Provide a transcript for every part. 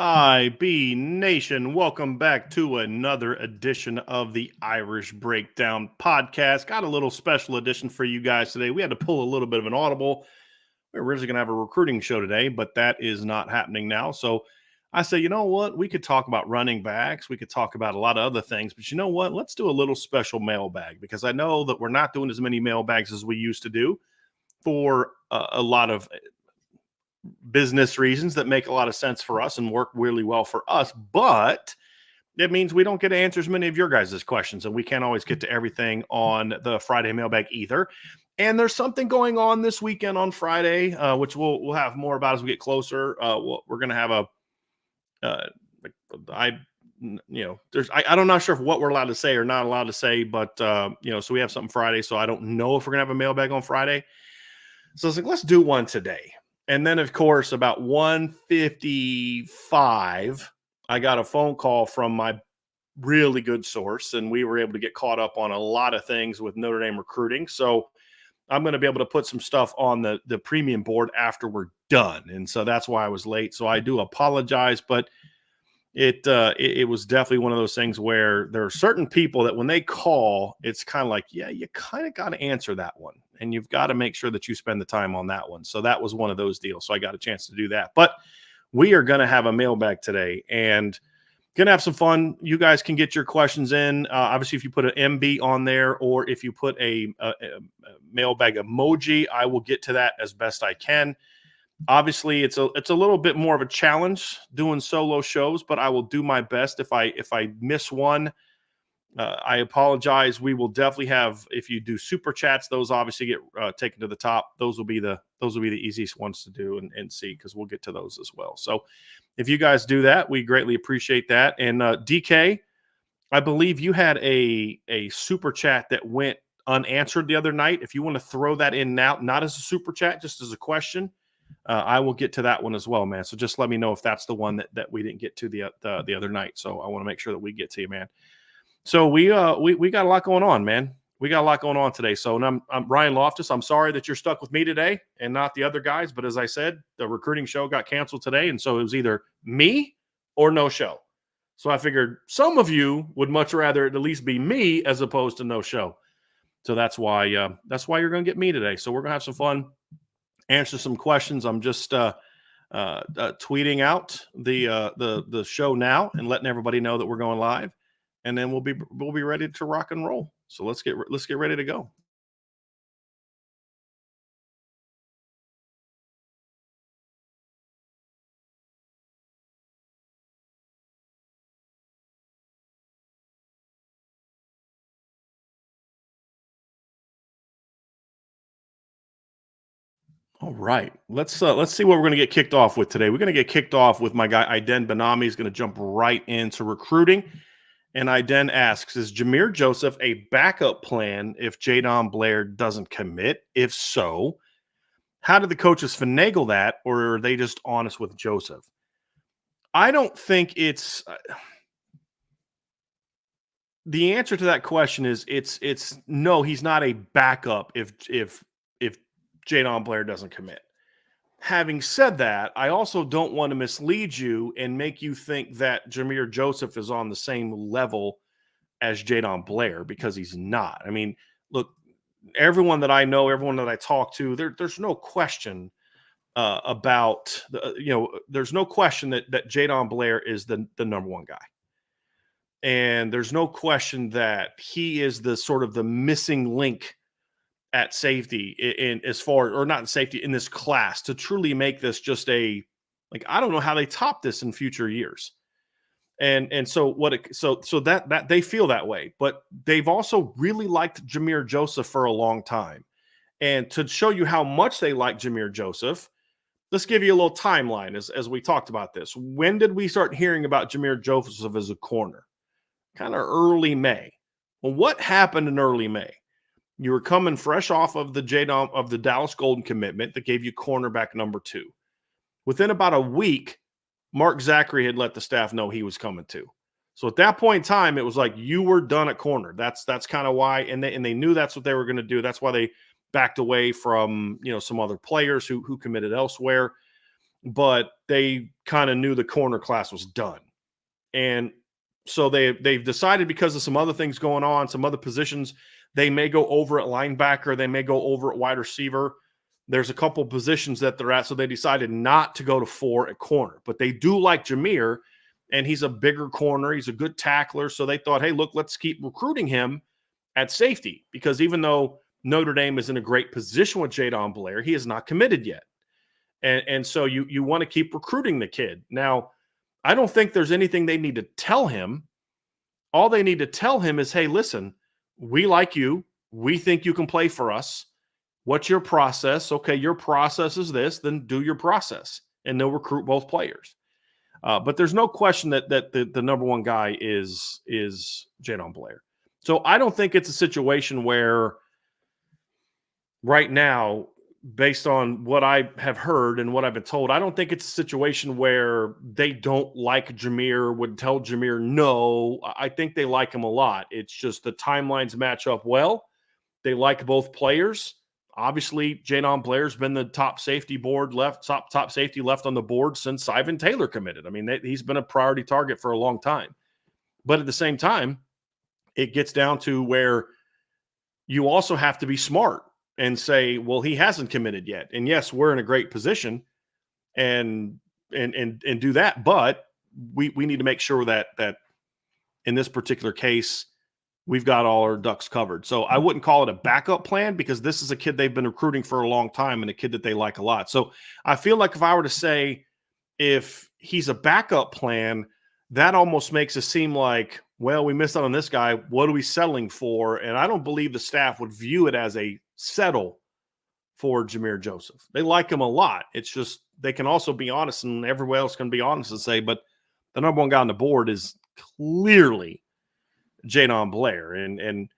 IB Nation, welcome back to another edition of the Irish Breakdown podcast. Got a little special edition for you guys today. We had to pull a little bit of an audible. We were originally going to have a recruiting show today, but that is not happening now. So I say, you know what? We could talk about running backs. We could talk about a lot of other things. But you know what? Let's do a little special mailbag, because I know that we're not doing as many mailbags as we used to do for a lot of business reasons that make a lot of sense for us and work really well for us, but it means we don't get to answer as many of your guys' questions, and we can't always get to everything on the Friday mailbag either. And there's something going on this weekend on Friday, which we'll have more about as we get closer. We're going to have I'm not sure if what we're allowed to say or not allowed to say, but so we have something Friday, so I don't know if we're going to have a mailbag on Friday. So I was like, let's do one today. And then, of course, about 1:55, I got a phone call from my really good source, and we were able to get caught up on a lot of things with Notre Dame recruiting. So I'm going to be able to put some stuff on the premium board after we're done. And so that's why I was late. So I do apologize, but it was definitely one of those things where there are certain people that when they call, it's kind of like, yeah, you kind of got to answer that one. And you've got to make sure that you spend the time on that one. So that was one of those deals. So I got a chance to do that. But we are going to have a mailbag today and going to have some fun. You guys can get your questions in. Obviously, if you put an MB on there or if you put a mailbag emoji, I will get to that as best I can. Obviously, it's a little bit more of a challenge doing solo shows, but I will do my best. If I miss one, I apologize. We will definitely have, if you do super chats, those obviously get taken to the top. Those will be the easiest ones to do and see, because we'll get to those as well. So if you guys do that, we greatly appreciate that. And DK, I believe you had a super chat that went unanswered the other night. If you want to throw that in now, not as a super chat, just as a question, I will get to that one as well, man. So just let me know if that's the one that we didn't get to the other night. So I want to make sure that we get to you, man. So we got a lot going on, man. We got a lot going on today. So I'm Ryan Loftus. I'm sorry that you're stuck with me today and not the other guys. But as I said, the recruiting show got canceled today. And so it was either me or no show. So I figured some of you would much rather it at least be me as opposed to no show. So that's why you're going to get me today. So we're going to have some fun, answer some questions. I'm just tweeting out the show now and letting everybody know that we're going live. And then we'll be ready to rock and roll. So let's get ready to go. All right, let's see what we're going to get kicked off with today. We're going to get kicked off with my guy Iden Benami. He's going to jump right into recruiting. And Iden asks, is Jir Joseph a backup plan if Jadon Blair doesn't commit? If so, how did the coaches finagle that, or are they just honest with Joseph? I don't think it's the answer to that question is it's no, he's not a backup if Jadon Blair doesn't commit. Having said that, I also don't want to mislead you and make you think that Jir Joseph is on the same level as Jadon Blair, because he's not. I mean, look, everyone that I know, everyone that I talk to, there's no question about there's no question that Jadon Blair is the number one guy. And there's no question that he is the sort of the missing link at safety in as far, or not in safety, in this class to truly make this just I don't know how they top this in future years. And so that they feel that way, but they've also really liked Jir Joseph for a long time. And to show you how much they like Jir Joseph, let's give you a little timeline as we talked about this. When did we start hearing about Jir Joseph as a corner? Kind of early May. Well, what happened in early May? You were coming fresh off of the Dallas Golden commitment that gave you cornerback number 2. Within about a week, Mark Zachary had let the staff know he was coming too. So at that point in time, it was like you were done at corner. That's kind of why, and they knew that's what they were going to do. That's why they backed away from some other players who committed elsewhere. But they kind of knew the corner class was done, and so they've decided, because of some other things going on, some other positions, they may go over at linebacker, they may go over at wide receiver. There's a couple positions that they're at, so they decided not to go to 4 at corner. But they do like Jir, and he's a bigger corner. He's a good tackler, so they thought, hey, look, let's keep recruiting him at safety, because even though Notre Dame is in a great position with Jadon Blair, he is not committed yet. And so you want to keep recruiting the kid. Now, I don't think there's anything they need to tell him. All they need to tell him is, hey, listen, we like you. We think you can play for us. What's your process? Okay, your process is this. Then do your process, and they'll recruit both players. But there's no question that the number one guy is Jadon Blair. So I don't think it's a situation where right now, based on what I have heard and what I've been told, I don't think it's a situation where they don't like Jir, would tell Jir no. I think they like him a lot. It's just the timelines match up well. They like both players. Obviously, Jadon Blair's been the top safety left on the board since Ivan Taylor committed. I mean, he's been a priority target for a long time. But at the same time, it gets down to where you also have to be smart and say, well, he hasn't committed yet. And yes, we're in a great position and do that. But we need to make sure that in this particular case, we've got all our ducks covered. So I wouldn't call it a backup plan, because this is a kid they've been recruiting for a long time and a kid that they like a lot. So I feel like if I were to say if he's a backup plan, that almost makes it seem like, well, we missed out on this guy. What are we settling for? And I don't believe the staff would view it as a settle for Jir Joseph. They like him a lot. It's just they can also be honest, and everyone else can be honest and say, but the number one guy on the board is clearly Jadon Blair, and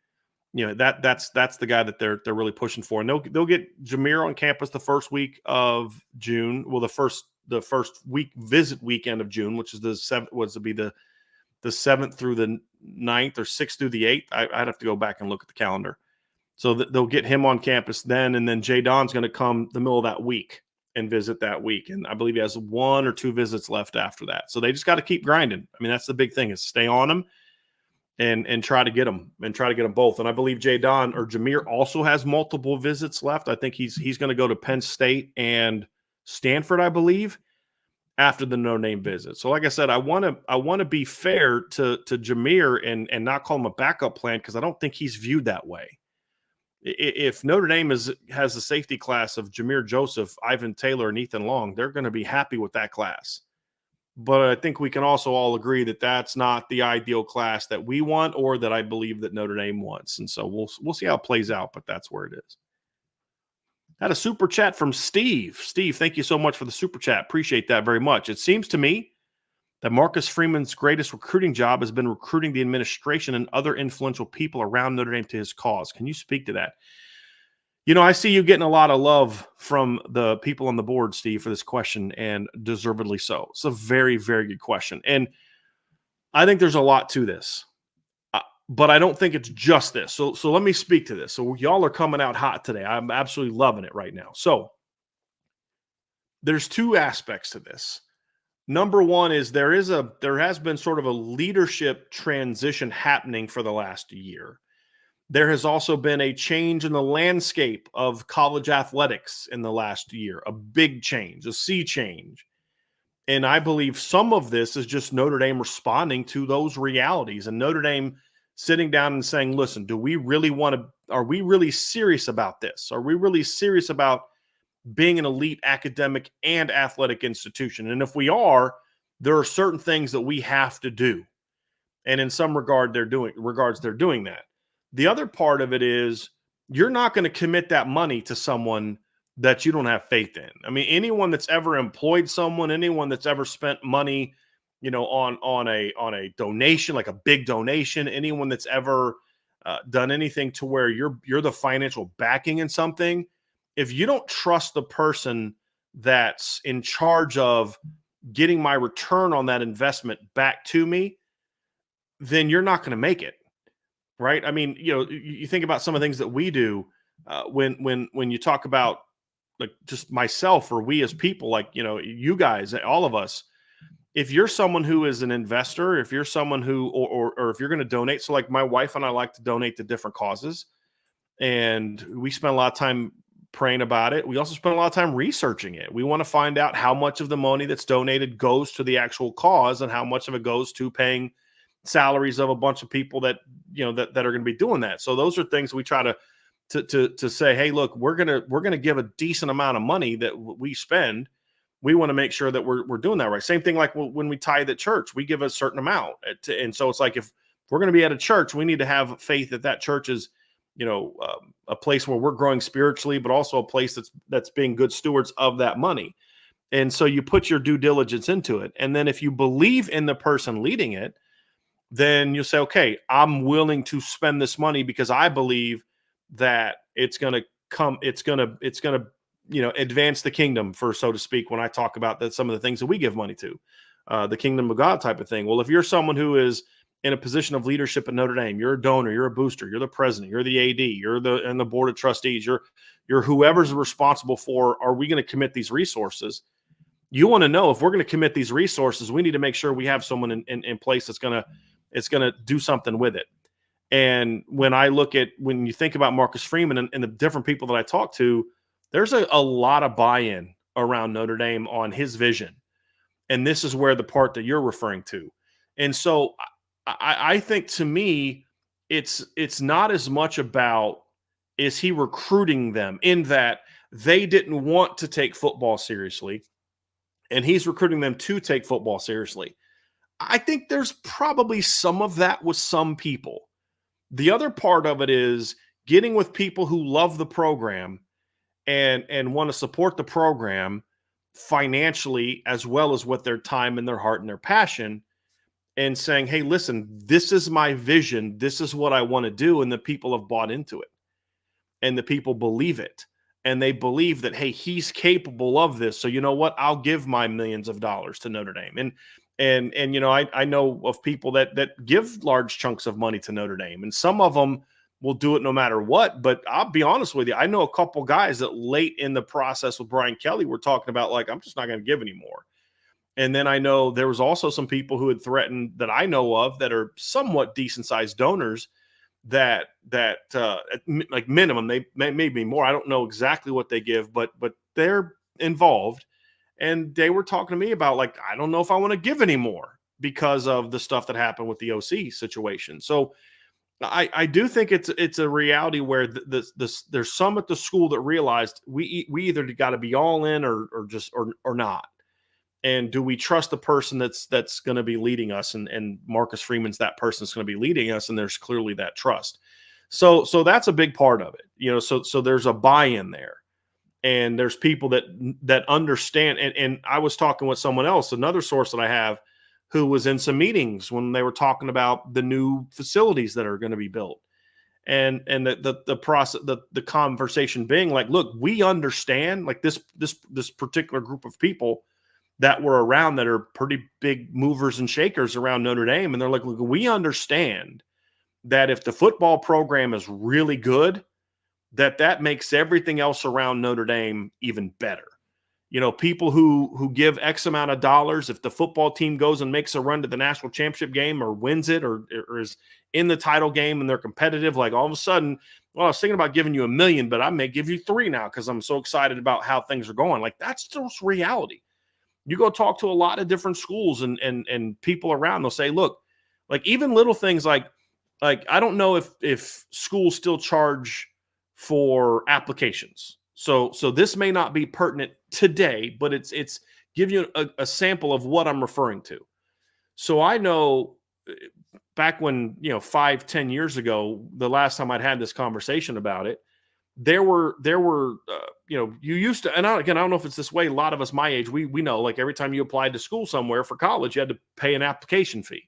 that's the guy that they're really pushing for. And they'll get Jir on campus the first week of June. Well, the first week visit weekend of June, which is the 7th through the 9th or 6th through the 8th. I'd have to go back and look at the calendar. So they'll get him on campus then, and then Jadon's going to come the middle of that week and visit that week. And I believe he has 1 or 2 visits left after that. So they just got to keep grinding. I mean, that's the big thing, is stay on them and try to get them both. And I believe Jir also has multiple visits left. I think he's going to go to Penn State and Stanford, I believe, after the Notre Dame visit. So like I said, I want to be fair to Jir and not call him a backup plan, because I don't think he's viewed that way. If Notre Dame has the safety class of Jir Joseph, Ivan Taylor, and Ethan Long, they're going to be happy with that class. But I think we can also all agree that that's not the ideal class that we want, or that I believe that Notre Dame wants. And so we'll see how it plays out, but that's where it is. Had a super chat from Steve. Steve, thank you so much for the super chat. Appreciate that very much. It seems to me that Marcus Freeman's greatest recruiting job has been recruiting the administration and other influential people around Notre Dame to his cause. Can you speak to that? I see you getting a lot of love from the people on the board, Steve, for this question, and deservedly so. It's a very, very good question. And I think there's a lot to this, but I don't think it's just this. So let me speak to this. So y'all are coming out hot today. I'm absolutely loving it right now. So there's 2 aspects to this. Number one is there has been sort of a leadership transition happening for the last year. There has also been a change in the landscape of college athletics in the last year, a big change, a sea change. And I believe some of this is just Notre Dame responding to those realities, and Notre Dame sitting down and saying, listen, are we really serious about this? Are we really serious about being an elite academic and athletic institution? And if we are, there are certain things that we have to do. And in some regard, they're doing that. The other part of it is you're not going to commit that money to someone that you don't have faith in. I mean, anyone that's ever employed someone, anyone that's ever spent money, on a donation, like a big donation, anyone that's ever done anything to where you're the financial backing in something, if you don't trust the person that's in charge of getting my return on that investment back to me, then you're not going to make it. Right. I mean, you think about some of the things that we do when you talk about like just myself or we as people, like, you guys, all of us, if you're someone who is an investor, if you're someone who, or if you're going to donate. So like my wife and I like to donate to different causes, and we spend a lot of time praying about it. We also spend a lot of time researching it. We want to find out how much of the money that's donated goes to the actual cause and how much of it goes to paying salaries of a bunch of people that, that are going to be doing that. So those are things we try to say, hey, look, we're going to give a decent amount of money that we spend. We want to make sure that we're doing that right. Same thing like when we tithe at church, we give a certain amount. And so it's like, if we're going to be at a church, we need to have faith that that church is, a place where we're growing spiritually, but also a place that's being good stewards of that money. And so you put your due diligence into it. And then if you believe in the person leading it, then you'll say, okay, I'm willing to spend this money because I believe that it's going to advance the kingdom, for so to speak, when I talk about that, some of the things that we give money to, the kingdom of God type of thing. Well, if you're someone who is in a position of leadership at Notre Dame, you're a donor, you're a booster, you're the president, you're the AD, you're in the board of trustees, you're whoever's responsible for, are we going to commit these resources? You want to know, if we're going to commit these resources, we need to make sure we have someone in place that's going to do something with it. And when you think about Marcus Freeman and the different people that I talk to, there's a lot of buy-in around Notre Dame on his vision. And this is where the part that you're referring to. And so I think, to me, it's not as much about, is he recruiting them, in that they didn't want to take football seriously and he's recruiting them to take football seriously. I think there's probably some of that with some people. The other part of it is getting with people who love the program and want to support the program financially, as well as with their time and their heart and their passion, and saying, hey, listen, this is my vision. This is what I want to do. And the people have bought into it, and the people believe it. And they believe that, hey, he's capable of this. So you know what? I'll give my millions of dollars to Notre Dame. And I know of people that give large chunks of money to Notre Dame, and some of them will do it no matter what. But I'll be honest with you, I know a couple guys that late in the process with Brian Kelly were talking about, like, I'm just not going to give anymore. And then I know there was also some people who had threatened, that I know of, that are somewhat decent sized donors, that like minimum, they may be more. I don't know exactly what they give, but they're involved. And they were talking to me about, like, I don't know if I want to give anymore because of the stuff that happened with the OC situation. So I do think it's a reality where there's some at the school that realized we either got to be all in or not. And do we trust the person that's going to be leading us? And Marcus Freeman's that person that's going to be leading us, and there's clearly that trust. So that's a big part of it. So there's a buy-in there. And there's people that understand. And I was talking with someone else, another source that I have, who was in some meetings when they were talking about the new facilities that are going to be built. And the process, the conversation being like, look, we understand, like, this particular group of people that were around that are pretty big movers and shakers around Notre Dame. And they're like, look, we understand that if the football program is really good, that makes everything else around Notre Dame even better. People who give X amount of dollars, if the football team goes and makes a run to the national championship game or wins it or is in the title game and they're competitive, like, all of a sudden, well, I was thinking about giving you $1 million, but I may give you $3 million now because I'm so excited about how things are going. Like, that's just reality. You go talk to a lot of different schools and people around, they'll say, look, like, even little things like I don't know if schools still charge for applications. So this may not be pertinent today, but it's give you a sample of what I'm referring to. So I know back when, 5-10 years ago, the last time I'd had this conversation about it, there were you used to, and again, I don't know if it's this way. A lot of us my age, we know, like, every time you applied to school somewhere for college, you had to pay an application fee.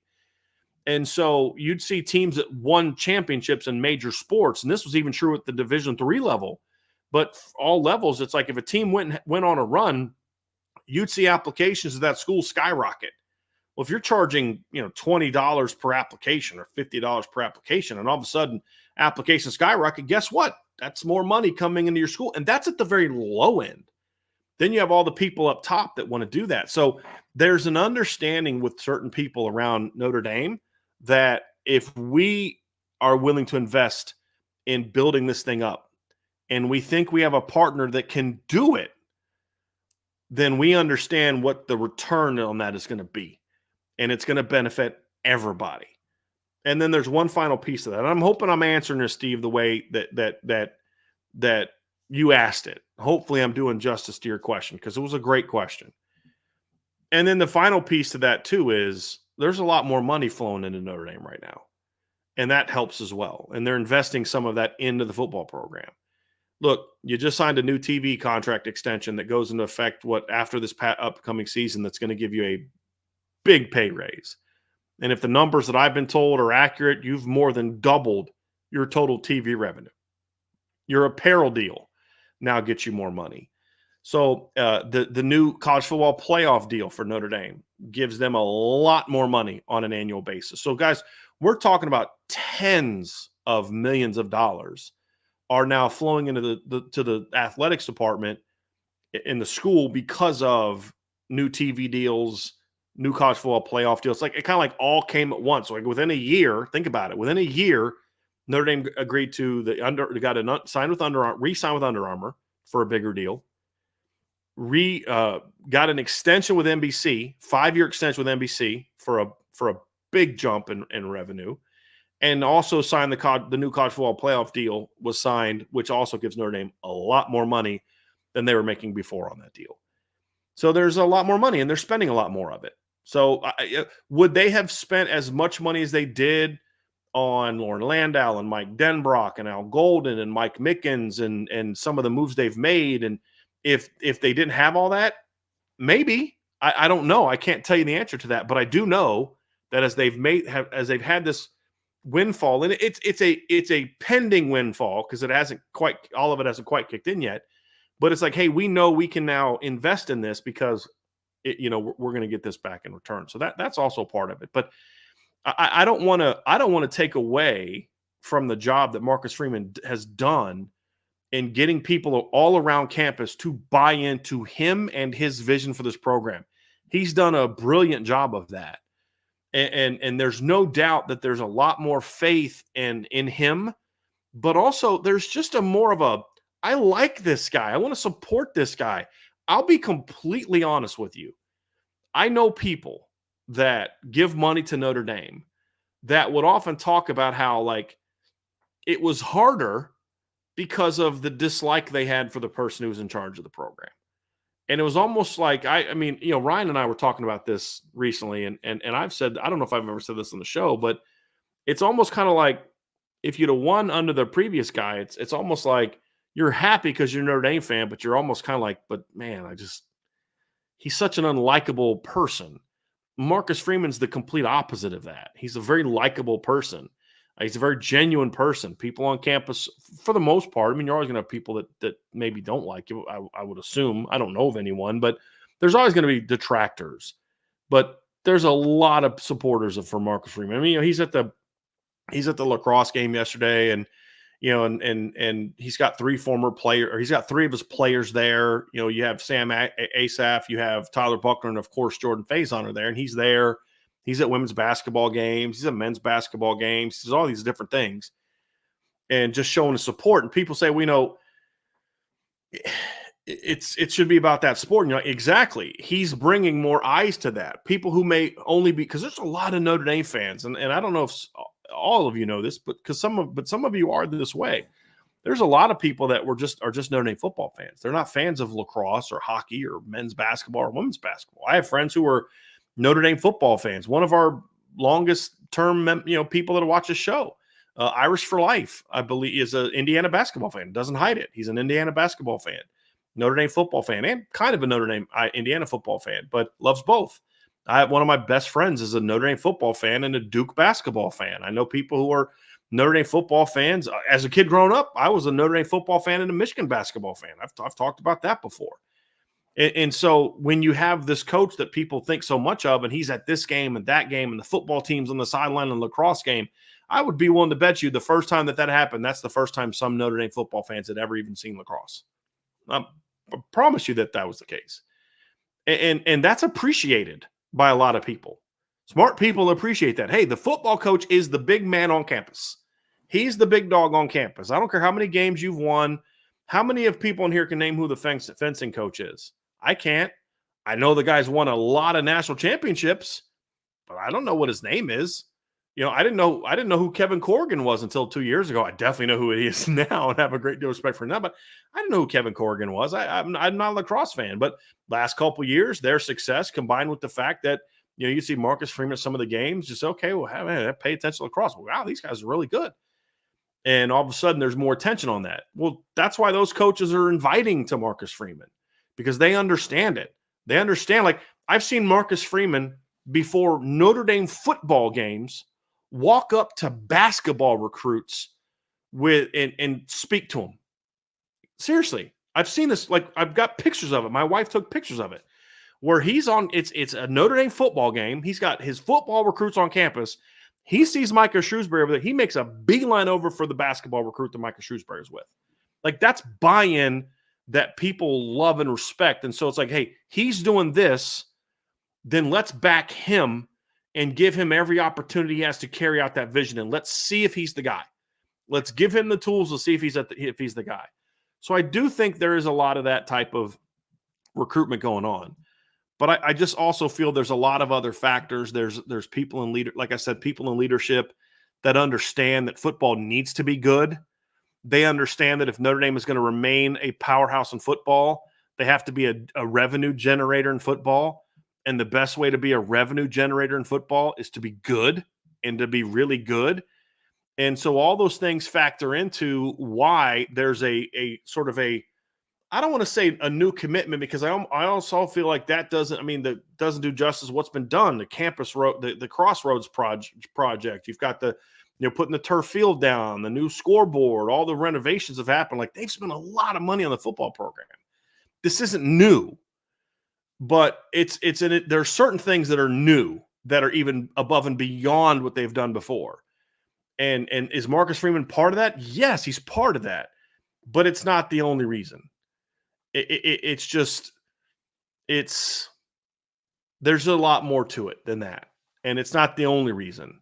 And so you'd see teams that won championships in major sports, and this was even true at the Division III level. But all levels, it's like if a team went on a run, you'd see applications to that school skyrocket. Well, if you're charging, $20 per application or $50 per application, and all of a sudden applications skyrocket, guess what? That's more money coming into your school. And that's at the very low end. Then you have all the people up top that want to do that. So there's an understanding with certain people around Notre Dame that if we are willing to invest in building this thing up, and we think we have a partner that can do it, then we understand what the return on that is going to be. And it's going to benefit everybody. And then there's one final piece of that. And I'm hoping I'm answering this, Steve, the way that you asked it. Hopefully I'm doing justice to your question, because it was a great question. And then the final piece to that too is there's a lot more money flowing into Notre Dame right now. And that helps as well. And they're investing some of that into the football program. Look, you just signed a new TV contract extension that goes into effect after this upcoming season, that's going to give you a big pay raise. And if the numbers that I've been told are accurate, you've more than doubled your total TV revenue. Your apparel deal now gets you more money. So the new college football playoff deal for Notre Dame gives them a lot more money on an annual basis. So, guys, we're talking about tens of millions of dollars are now flowing into the athletics department in the school because of new TV deals, new college football playoff deals. Like, it kind of like all came at once. Like, within a year, think about it. Within a year, Notre They agreed to re-signed with Under Armour for a bigger deal. Got an extension with NBC, 5-year extension with NBC for a big jump in revenue. And also signed the new college football playoff deal was signed, which also gives Notre Dame a lot more money than they were making before on that deal. So there's a lot more money, and they're spending a lot more of it. So would they have spent as much money as they did on Lauren Landau and Mike Denbrock and Al Golden and Mike Mickens and some of the moves they've made? And if they didn't have all that, maybe. I don't know. I can't tell you the answer to that, but I do know that as they've had this windfall, and it's a pending windfall, because all of it hasn't quite kicked in yet. But it's like, hey, we know we can now invest in this because we're going to get this back in return. So that's also part of it. But I don't want to take away from the job that Marcus Freeman has done in getting people all around campus to buy into him and his vision for this program. He's done a brilliant job of that. And there's no doubt that there's a lot more faith in him, but also there's just I like this guy. I want to support this guy. I'll be completely honest with you. I know people that give money to Notre Dame that would often talk about how, like, it was harder because of the dislike they had for the person who was in charge of the program. And it was almost like, Ryan and I were talking about this recently, and I've said, I don't know if I've ever said this on the show, but it's almost kind of like if you'd have won under the previous guy, it's almost like you're happy because you're a Notre Dame fan, but you're almost kind of like, but man, he's such an unlikable person. Marcus Freeman's the complete opposite of that. He's a very likable person. He's a very genuine person. People on campus, for the most part, you're always going to have people that maybe don't like you. I would assume. I don't know of anyone, but there's always going to be detractors. But there's a lot of supporters for Marcus Freeman. He's at the lacrosse game yesterday, and he's got three of his players there. You have Sam Asaf, you have Tyler Buckner, and of course Jordan Faison are there, and he's there. He's at women's basketball games. He's at men's basketball games. He's all these different things, and just showing the support. And people say, it should be about that sport. Exactly. He's bringing more eyes to that. People who may only be, because there's a lot of Notre Dame fans, and I don't know if all of you know this, but some of you are this way. There's a lot of people that are just Notre Dame football fans. They're not fans of lacrosse or hockey or men's basketball or women's basketball. I have friends who are Notre Dame football fans. One of our longest term, people that watch the show. Irish for life, I believe, is an Indiana basketball fan. Doesn't hide it. He's an Indiana basketball fan, Notre Dame football fan, and kind of a Notre Dame Indiana football fan, but loves both. I have one of my best friends is a Notre Dame football fan and a Duke basketball fan. I know people who are Notre Dame football fans. As a kid growing up, I was a Notre Dame football fan and a Michigan basketball fan. I've talked about that before. And so when you have this coach that people think so much of, and he's at this game and that game, and the football team's on the sideline and the lacrosse game, I would be willing to bet you the first time that happened, that's the first time some Notre Dame football fans had ever even seen lacrosse. I promise you that was the case. And that's appreciated by a lot of people. Smart people appreciate that. Hey, the football coach is the big man on campus. He's the big dog on campus. I don't care how many games you've won. How many of people in here can name who the fencing coach is? I can't. I know the guy's won a lot of national championships, but I don't know what his name is. You know, I didn't know who Kevin Corrigan was until 2 years ago. I definitely know who he is now and have a great deal of respect for him now, but I didn't know who Kevin Corrigan was. I'm not a lacrosse fan, but last couple of years, their success combined with the fact that, you know, you see Marcus Freeman at some of the games, just, okay, well, man, pay attention to lacrosse. Wow, these guys are really good. And all of a sudden, there's more attention on that. Well, that's why those coaches are inviting to Marcus Freeman, because they understand it. They understand, like, I've seen Marcus Freeman before Notre Dame football games walk up to basketball recruits and speak to them. Seriously, I've seen this. Like, I've got pictures of it. My wife took pictures of it where he's on. It's a Notre Dame football game. He's got his football recruits on campus. He sees Micah Shrewsberry over there. He makes a beeline over for the basketball recruit that Micah Shrewsberry is with. Like, that's buy-in that people love and respect. And so it's like, hey, he's doing this, then let's back him and give him every opportunity he has to carry out that vision. And let's see if he's the guy. Let's give him the tools to see if he's the guy. So I do think there is a lot of that type of recruitment going on. But I just also feel there's a lot of other factors. There's people in like I said, people in leadership that understand that football needs to be good. They understand that if Notre Dame is going to remain a powerhouse in football, they have to be a revenue generator in football. And the best way to be a revenue generator in football is to be good and to be really good. And so all those things factor into why there's a sort of I don't want to say a new commitment, because I also feel like that doesn't do justice to what's been done. The campus road, the Crossroads project. You've got putting the turf field down, the new scoreboard, all the renovations have happened. Like, they've spent a lot of money on the football program. This isn't new, but there's certain things that are new that are even above and beyond what they've done before. And is Marcus Freeman part of that? Yes, he's part of that, but it's not the only reason. There's a lot more to it than that. And it's not the only reason.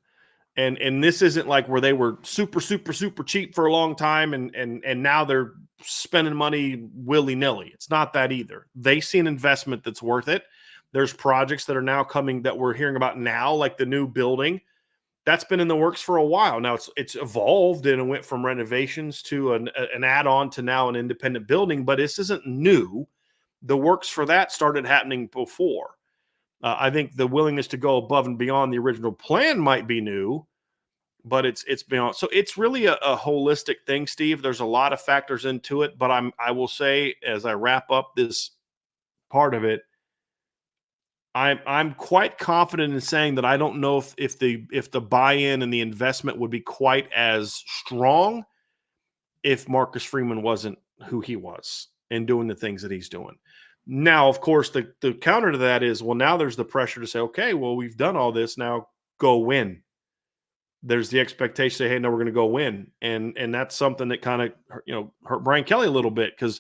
And this isn't like where they were super, super, super cheap for a long time and now they're spending money willy-nilly. It's not that either. They see an investment that's worth it. There's projects that are now coming that we're hearing about now, like the new building. That's been in the works for a while. Now it's evolved and it went from renovations to an add-on to now an independent building, but this isn't new. The works for that started happening before. I think the willingness to go above and beyond the original plan might be new, but it's beyond. So it's really a holistic thing, Steve. There's a lot of factors into it, but I will say, as I wrap up this part of it, I'm quite confident in saying that I don't know if the buy-in and the investment would be quite as strong if Marcus Freeman wasn't who he was and doing the things that he's doing. Now, of course, the counter to that is, well, now there's the pressure to say, okay, well, we've done all this, now go win. There's the expectation to say, hey, no, we're going to go win. And that's something that kind of, hurt Brian Kelly a little bit, because,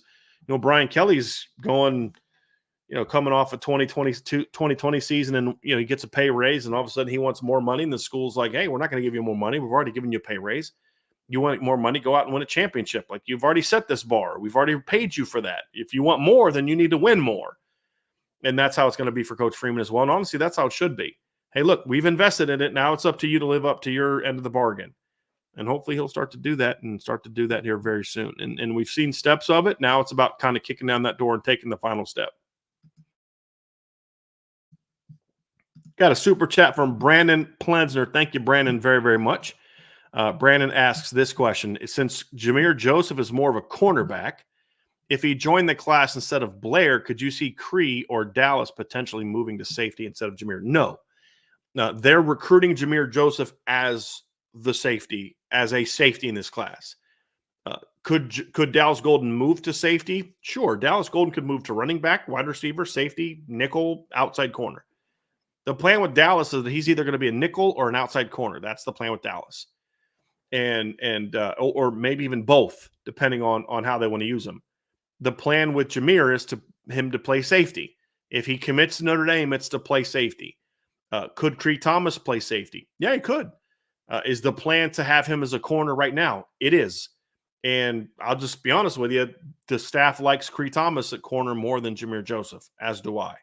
Brian Kelly's going – coming off a 2020 season, and, he gets a pay raise, and all of a sudden he wants more money. And the school's like, hey, we're not going to give you more money. We've already given you a pay raise. You want more money? Go out and win a championship. Like, you've already set this bar. We've already paid you for that. If you want more, then you need to win more. And that's how it's going to be for Coach Freeman as well. And honestly, that's how it should be. Hey, look, we've invested in it. Now it's up to you to live up to your end of the bargain. And hopefully he'll start to do that here very soon. And we've seen steps of it. Now it's about kind of kicking down that door and taking the final step. Got a super chat from Brandon Plensner. Thank you, Brandon, very, very much. Brandon asks this question. Since Jir Joseph is more of a cornerback, if he joined the class instead of Blair, could you see Cree or Dallas potentially moving to safety instead of Jir? No. They're recruiting Jir Joseph as the safety, as a safety in this class. Could Dallas Golden move to safety? Sure. Dallas Golden could move to running back, wide receiver, safety, nickel, outside corner. The plan with Dallas is that he's either going to be a nickel or an outside corner. That's the plan with Dallas. Or maybe even both, depending on how they want to use him. The plan with Jir is him to play safety. If he commits to Notre Dame, it's to play safety. Could Cree Thomas play safety? Yeah, he could. Is the plan to have him as a corner right now? It is. And I'll just be honest with you, the staff likes Cree Thomas at corner more than Jir Joseph, as do I.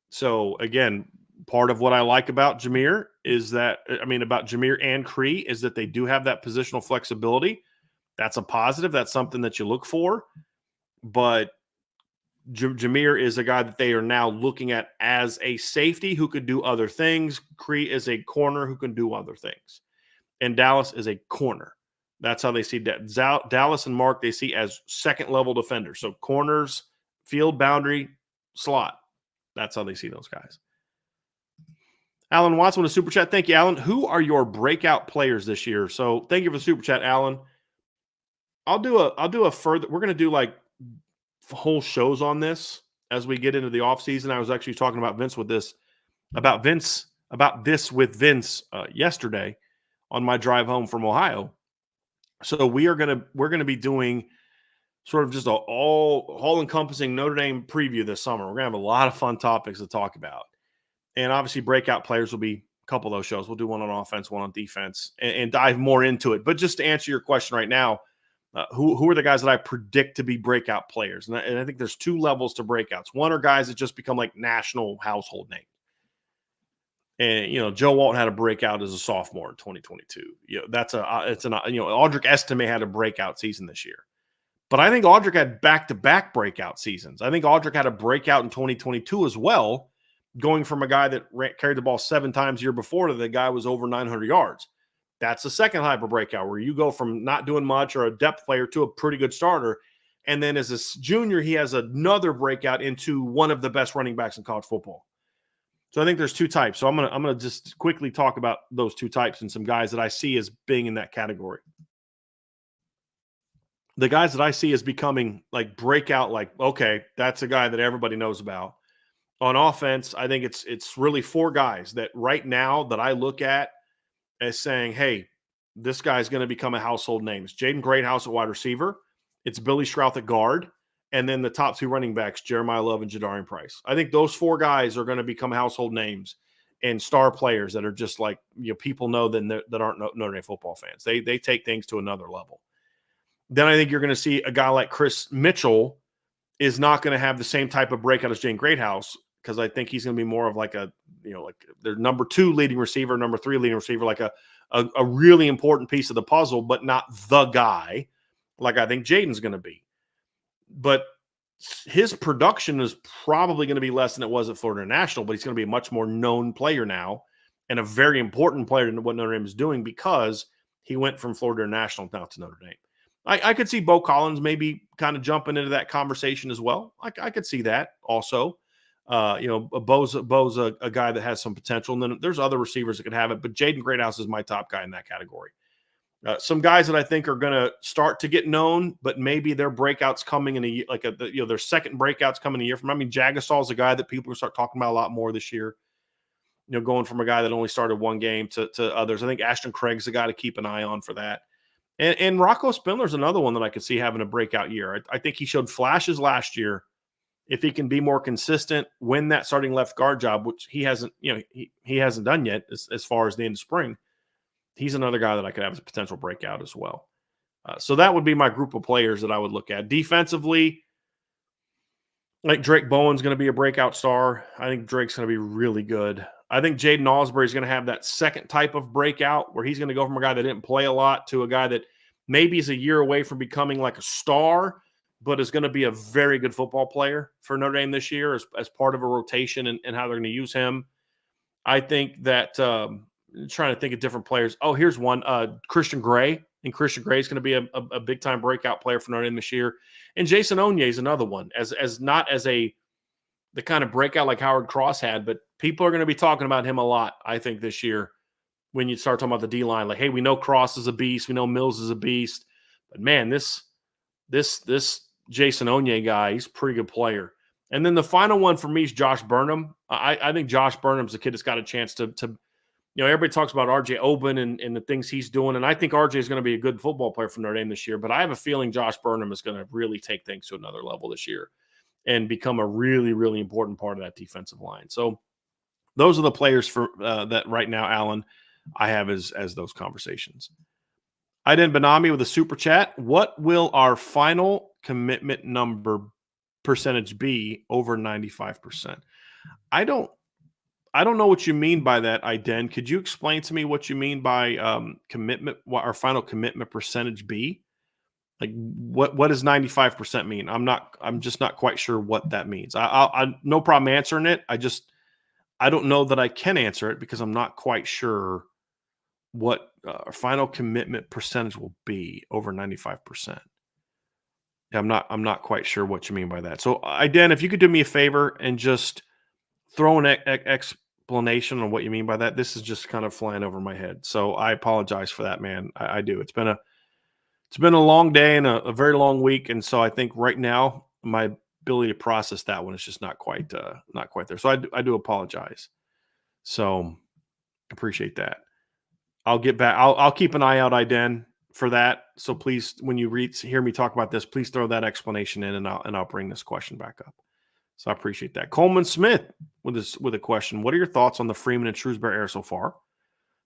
So, again, part of what I like about Jir and Cree is that they do have that positional flexibility. That's a positive. That's something that you look for. But Jir is a guy that they are now looking at as a safety who could do other things. Cree is a corner who can do other things. And Dallas is a corner. That's how they see that. Dallas and Mark, they see as second-level defenders. So corners, field boundary, slot. That's how they see those guys. Alan Watson with a super chat. Thank you, Alan. Who are your breakout players this year? So thank you for the super chat, Alan. I'll do a further. We're going to do like whole shows on this as we get into the offseason. I was actually talking about Vince with this yesterday on my drive home from Ohio. So we're gonna be doing sort of just a all encompassing Notre Dame preview this summer. We're gonna have a lot of fun topics to talk about, and obviously breakout players will be a couple of those shows. We'll do one on offense, one on defense, and dive more into it. But just to answer your question right now, who are the guys that I predict to be breakout players? And I think there's two levels to breakouts. One are guys that just become like national household names. And, Joe Walton had a breakout as a sophomore in 2022. Audric Estime had a breakout season this year. But I think Audric had back-to-back breakout seasons. I think Audric had a breakout in 2022 as well, going from a guy that carried the ball 7 times the year before to the guy was over 900 yards. That's the second type of breakout where you go from not doing much or a depth player to a pretty good starter. And then as a junior, he has another breakout into one of the best running backs in college football. So I think there's two types. So I'm gonna just quickly talk about those two types and some guys that I see as being in that category. The guys that I see as becoming like breakout, like, okay, that's a guy that everybody knows about. On offense, I think it's really 4 guys that right now that I look at as saying, hey, this guy's going to become a household name. It's Jaden Greathouse at wide receiver. It's Billy Strouth at guard. And then the top 2 running backs, Jeremiah Love and Jadarian Price. I think those 4 guys are going to become household names and star players that are just like, people know that aren't Notre Dame football fans. They take things to another level. Then I think you're going to see a guy like Chris Mitchell is not going to have the same type of breakout as Jaden Greathouse, because I think he's going to be more of like like their number 2 leading receiver, number 3 leading receiver, like a really important piece of the puzzle, but not the guy like I think Jaden's going to be. But his production is probably going to be less than it was at Florida International, but he's going to be a much more known player now and a very important player in what Notre Dame is doing because he went from Florida International now to Notre Dame. I could see Bo Collins maybe kind of jumping into that conversation as well. I could see that also. Bo's a guy that has some potential, and then there's other receivers that could have it, but Jaden Greathouse is my top guy in that category. Some guys that I think are going to start to get known, but maybe their breakouts coming in their second breakouts coming a year from. I mean, Jagasaw is a guy that people will start talking about a lot more this year. Going from a guy that only started 1 game to others. I think Ashton Craig's a guy to keep an eye on for that. And Rocco Spindler's another one that I could see having a breakout year. I think he showed flashes last year. If he can be more consistent, win that starting left guard job, which he hasn't, he hasn't done yet as far as the end of spring. He's another guy that I could have as a potential breakout as well. So that would be my group of players that I would look at. Defensively, like Drake Bowen's going to be a breakout star. I think Drake's going to be really good. I think Jaden Osbury is going to have that second type of breakout where he's going to go from a guy that didn't play a lot to a guy that maybe is a year away from becoming like a star, but is going to be a very good football player for Notre Dame this year as part of a rotation and how they're going to use him. I think that trying to think of different players. Oh, here's one. Christian Gray. And Christian Gray is going to be a big time breakout player for Notre Dame this year. And Jason Onye is another one, as not as the kind of breakout like Howard Cross had, but people are going to be talking about him a lot, I think, this year when you start talking about the D-line. Like, hey, we know Cross is a beast. We know Mills is a beast. But, man, this Jason Onye guy, he's a pretty good player. And then the final one for me is Josh Burnham. I think Josh Burnham's a kid that's got a chance to everybody talks about RJ Oben and the things he's doing. And I think RJ is going to be a good football player for Notre Dame this year. But I have a feeling Josh Burnham is going to really take things to another level this year and become a really, really important part of that defensive line. So those are the players for that right now, Alan, I have as those conversations. Aiden Benami with a super chat. What will our final commitment number percentage be over 95%? I don't know what you mean by that, Aiden. Could you explain to me what you mean by commitment, what our final commitment percentage be? Like what does 95% mean? I'm just not quite sure what that means. I no problem answering it. I don't know that I can answer it because I'm not quite sure what our final commitment percentage will be over 95%. I'm not quite sure what you mean by that. So, Aiden, if you could do me a favor and just throw an explanation on what you mean by that. This is just kind of flying over my head. So I apologize for that, man. I do. It's been a long day and a very long week. And so I think right now my ability to process that one is just not quite there. So I do apologize. So appreciate that. I'll get back. I'll keep an eye out, Aiden, for that. So please, when you hear me talk about this, please throw that explanation in and I'll bring this question back up. So I appreciate that. Coleman Smith with a question. What are your thoughts on the Freeman and Shrewsberry era so far?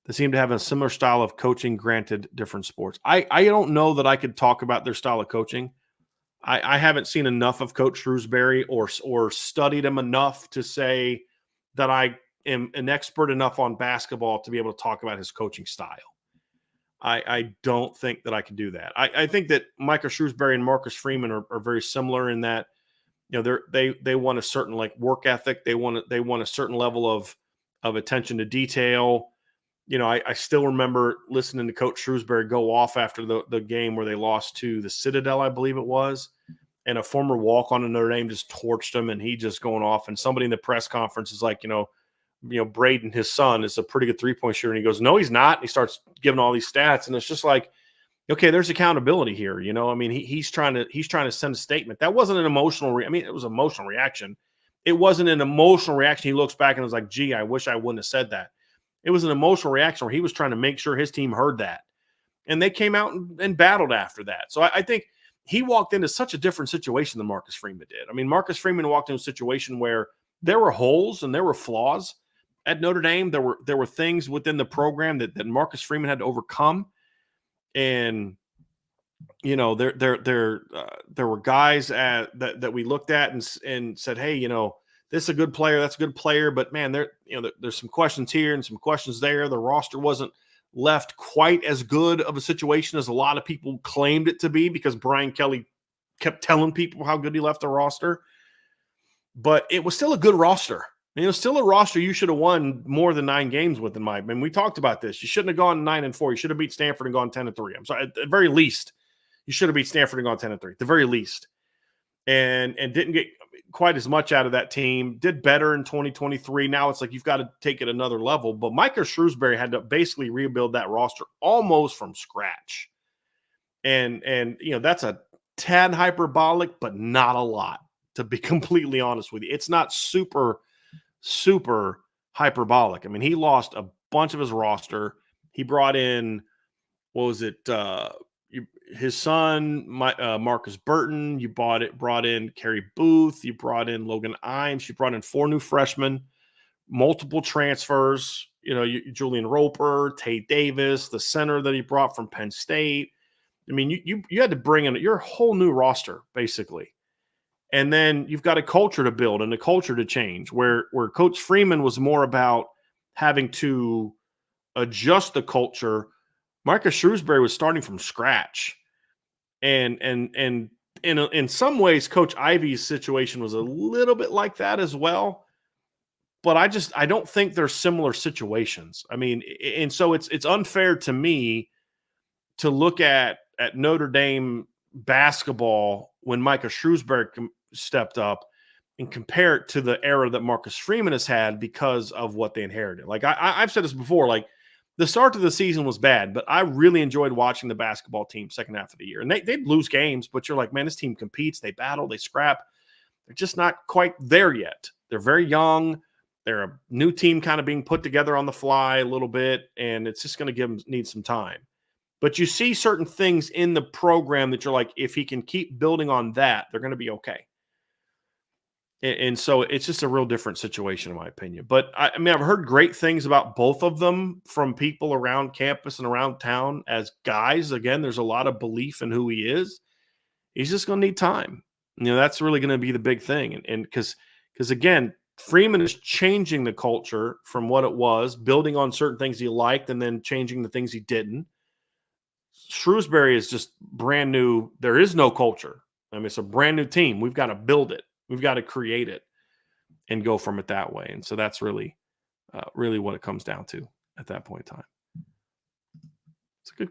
They seem to have a similar style of coaching, granted different sports. I don't know that I could talk about their style of coaching. I haven't seen enough of Coach Shrewsberry or studied him enough to say that I am an expert enough on basketball to be able to talk about his coaching style. I don't think that I can do that. I think that Micah Shrewsberry and Marcus Freeman are very similar in that, they want a certain like work ethic. They want a certain level of attention to detail. I still remember listening to Coach Shrewsberry go off after the game where they lost to the Citadel, I believe it was, and a former walk-on in Notre Dame just torched him, and he just going off. And somebody in the press conference is like, Braden, his son, is a pretty good three-point shooter. And he goes, no, he's not. And he starts giving all these stats, and it's just like, okay, there's accountability here. He's trying to send a statement. That wasn't an emotional. It was an emotional reaction. It wasn't an emotional reaction. He looks back and was like, gee, I wish I wouldn't have said that. It was an emotional reaction where he was trying to make sure his team heard that. And they came out and battled after that. So I think he walked into such a different situation than Marcus Freeman did. Marcus Freeman walked into a situation where there were holes and there were flaws at Notre Dame. There were things within the program that Marcus Freeman had to overcome. And, there were guys that we looked at and said, hey, this is a good player. That's a good player. But, man, there's some questions here and some questions there. The roster wasn't left quite as good of a situation as a lot of people claimed it to be because Brian Kelly kept telling people how good he left the roster. But it was still a good roster. It was still a roster you should have won more than 9 games with, in my opinion. We talked about this. You shouldn't have gone 9-4. You should have beat Stanford and gone 10-3. I'm sorry. At the very least, you should have beat Stanford and gone 10-3. At the very least. And didn't get quite as much out of that team. Did better in 2023. Now it's like you've got to take it another level. But Micah Shrewsberry had to basically rebuild that roster almost from scratch. And that's a tad hyperbolic, but not a lot, to be completely honest with you. It's not super hyperbolic. He lost a bunch of his roster. He brought in, his son, Marcus Burton. You brought in Kerry Booth. You brought in Logan Imes. You brought in 4 new freshmen, multiple transfers. Julian Roper, Tate Davis, the center that he brought from Penn State. You had to bring in your whole new roster, basically. And then you've got a culture to build and a culture to change where Coach Freeman was more about having to adjust the culture. Marcus Shrewsberry was starting from scratch. And in some ways, Coach Ivy's situation was a little bit like that as well. but I don't think they're similar situations. I mean, and so it's unfair to me to look at Notre Dame basketball when Micah Shrewsberry stepped up and compare it to the era that Marcus Freeman has had because of what they inherited. Like I've said this before, like the start of the season was bad, but I really enjoyed watching the basketball team second half of the year. And they'd lose games, but you're like, man, this team competes, they battle, they scrap. They're just not quite there yet. They're very young. They're a new team kind of being put together on the fly a little bit, and it's just going to need some time. But you see certain things in the program that you're like, if he can keep building on that, they're going to be okay. And so it's just a real different situation, in my opinion. But I mean, I've heard great things about both of them from people around campus and around town as guys. Again, there's a lot of belief in who he is. He's just going to need time. You know, that's really going to be the big thing. And because again, Freeman is changing the culture from what it was, building on certain things he liked and then changing the things he didn't. Shrewsberry is just brand new. There is no culture. I mean, it's a brand new team. We've got to build it. We've got to create it and go from it that way. And so that's really what it comes down to at that point in time. It's a good.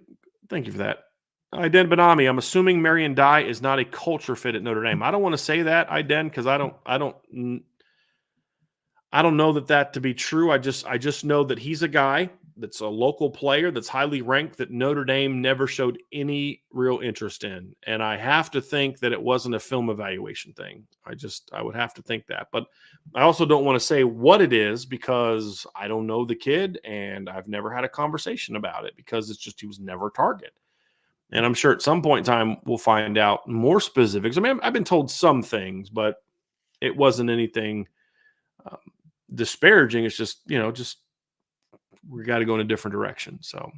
Thank you for that. Iden Benami, I'm assuming Marion Dye is not a culture fit at Notre Dame. I don't want to say that, Iden, because I don't know that to be true. I just know that he's a guy that's a local player that's highly ranked that Notre Dame never showed any real interest in. And I have to think that it wasn't a film evaluation thing. I would have to think that. But I also don't want to say what it is because I don't know the kid and I've never had a conversation about it because it's just he was never a target. And I'm sure at some point in time we'll find out more specifics. I mean, I've been told some things, but it wasn't anything disparaging. It's just, we got to go in a different direction. So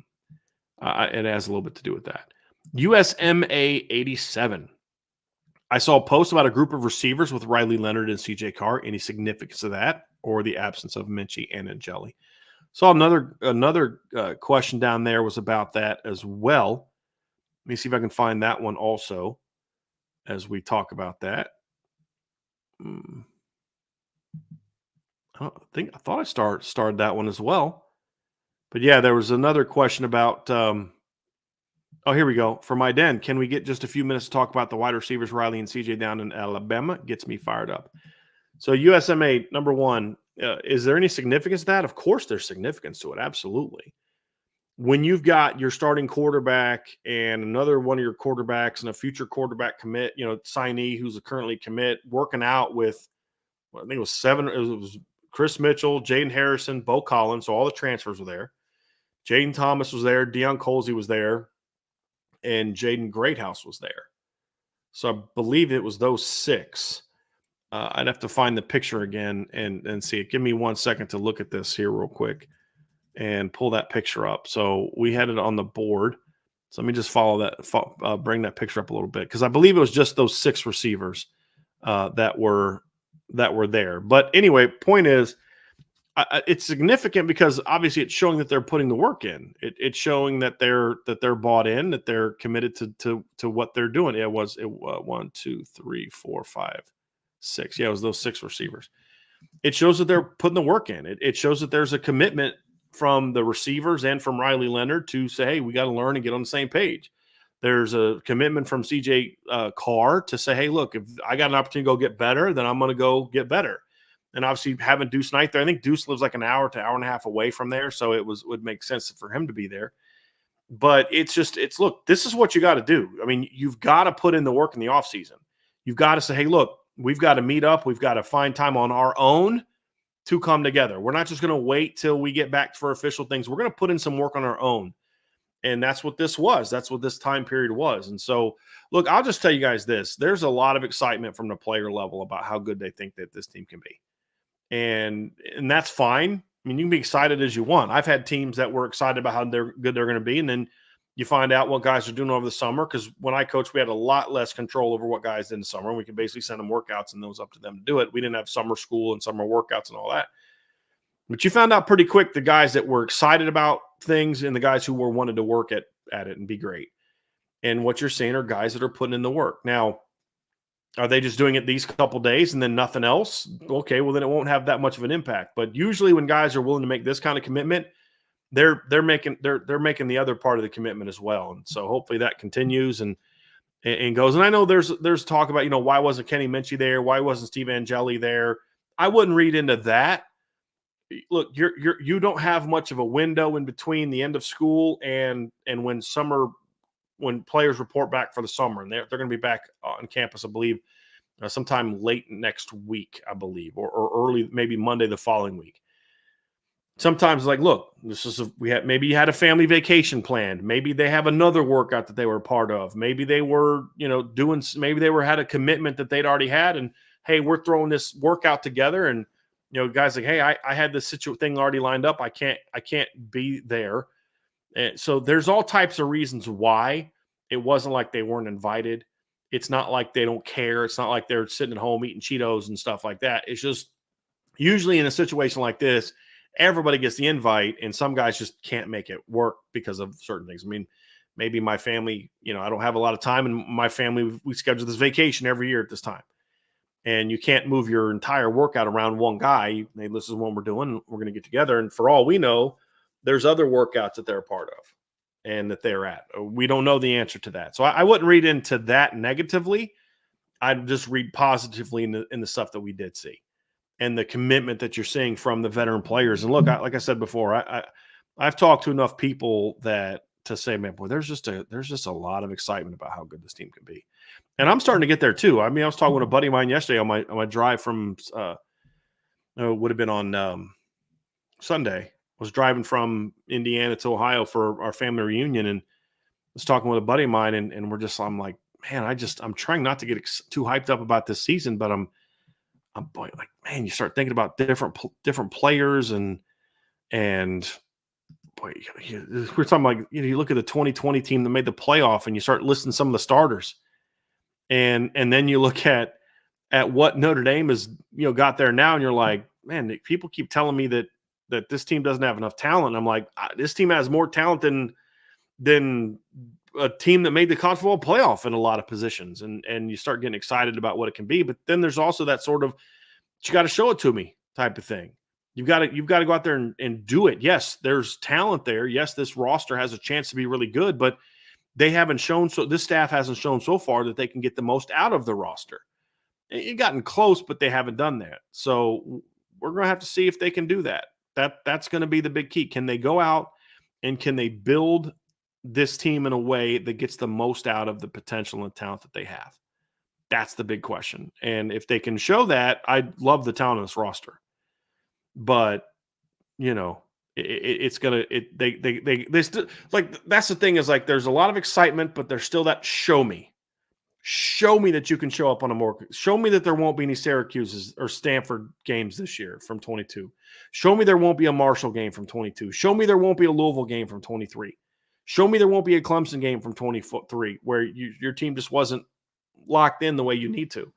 it has a little bit to do with that. USMA 87. I saw a post about a group of receivers with Riley Leonard and CJ Carr. Any significance of that or the absence of Minchie and Angeli? Saw another question down there was about that as well. Let me see if I can find that one also as we talk about that. I thought I started that one as well. But yeah, there was another question about here we go. For my den, can we get just a few minutes to talk about the wide receivers, Riley and CJ down in Alabama? Gets me fired up. So USMA, number one, is there any significance to that? Of course there's significance to it. Absolutely. When you've got your starting quarterback and another one of your quarterbacks and a future quarterback commit, signee who's a currently commit, working out with, I think it was seven. It was Chris Mitchell, Jaden Harrison, Bo Collins. So all the transfers were there. Jaden Thomas was there. Deion Colsey was there. And Jaden Greathouse was there. So I believe it was those six. I'd have to find the picture again and see it. Give me 1 second to look at this here real quick and pull that picture up. So we had it on the board. So let me just follow that, bring that picture up a little bit because I believe it was just those six receivers that were there. But anyway, point is, it's significant because obviously it's showing that they're putting the work in. It's showing that they're bought in, that they're committed to what they're doing. It was 1, 2, 3, 4, 5, 6. Yeah, it was those six receivers. It shows that they're putting the work in. It shows that there's a commitment from the receivers and from Riley Leonard to say, hey, we got to learn and get on the same page. There's a commitment from CJ Carr to say, hey, look, if I got an opportunity to go get better, then I'm going to go get better. And obviously having Deuce Knight there, I think Deuce lives like an hour to hour and a half away from there. So it would make sense for him to be there. But look, this is what you got to do. I mean, you've got to put in the work in the offseason. You've got to say, hey, look, we've got to meet up. We've got to find time on our own to come together. We're not just going to wait till we get back for official things. We're going to put in some work on our own. And that's what this was. That's what this time period was. And so, look, I'll just tell you guys this. There's a lot of excitement from the player level about how good they think that this team can be. And that's fine. I mean, you can be excited as you want. I've had teams that were excited about how good they're going to be, and then you find out what guys are doing over the summer. Because when I coached, we had a lot less control over what guys did in the summer. We could basically send them workouts, and those up to them to do it. We didn't have summer school and summer workouts and all that. But you found out pretty quick the guys that were excited about things and the guys who were wanted to work at it and be great. And what you're seeing are guys that are putting in the work. Now, Are they just doing it these couple days and then nothing else? Okay, well then it won't have that much of an impact. But usually when guys are willing to make this kind of commitment, they're making the other part of the commitment as well. And so hopefully that continues and goes. And I know there's talk about, why wasn't Kenny Minchie there? Why wasn't Steve Angeli there? I wouldn't read into that. Look, you don't have much of a window in between the end of school and when players report back for the summer, and they're going to be back on campus, I believe, sometime late next week, I believe, or early, maybe Monday the following week. Sometimes, like, look, maybe you had a family vacation planned. Maybe they have another workout that they were a part of. Maybe they were, maybe they had a commitment that they'd already had, and hey, we're throwing this workout together, and guys like, hey, I had this thing already lined up. I can't be there. And so there's all types of reasons why it wasn't like they weren't invited. It's not like they don't care. It's not like they're sitting at home eating Cheetos and stuff like that. It's just usually in a situation like this, everybody gets the invite and some guys just can't make it work because of certain things. I mean, maybe my family, I don't have a lot of time, and my family, we schedule this vacation every year at this time. And you can't move your entire workout around one guy. Hey, this is what we're doing. We're going to get together. And for all we know, there's other workouts that they're a part of and that they're at. We don't know the answer to that. So I wouldn't read into that negatively. I'd just read positively in the stuff that we did see and the commitment that you're seeing from the veteran players. And look, like I said before, I've talked to enough people to say, man, boy, there's just a lot of excitement about how good this team can be. And I'm starting to get there too. I mean, I was talking with a buddy of mine yesterday on my drive from would have been on Sunday. Was driving from Indiana to Ohio for our family reunion, and was talking with a buddy of mine, and I'm like, man, I'm trying not to get too hyped up about this season, but I'm like, man, you start thinking about different players and boy, we're talking like, you look at the 2020 team that made the playoff, and you start listing some of the starters, and then you look at what Notre Dame has got there now, and you're like, man, people keep telling me that this team doesn't have enough talent. I'm like, this team has more talent than a team that made the college football playoff in a lot of positions. And you start getting excited about what it can be. But then there's also that sort of, you got to show it to me type of thing. You've got to go out there and do it. Yes, there's talent there. Yes, this roster has a chance to be really good, but they haven't shown, so this staff hasn't shown so far that they can get the most out of the roster. It gotten close, but they haven't done that. So we're going to have to see if they can do that. That's going to be the big key. Can they go out and can they build this team in a way that gets the most out of the potential and talent that they have? That's the big question. And if they can show that, I love the talent of this roster. But it's gonna they still, like, that's the thing, is like there's a lot of excitement, but there's still that show me that you can show up on show me that there won't be any Syracuse's or Stanford games this year from 22. Show me there won't be a Marshall game from 22. Show me there won't be a Louisville game from 23. Show me there won't be a Clemson game from 23 where your team just wasn't locked in the way you need to.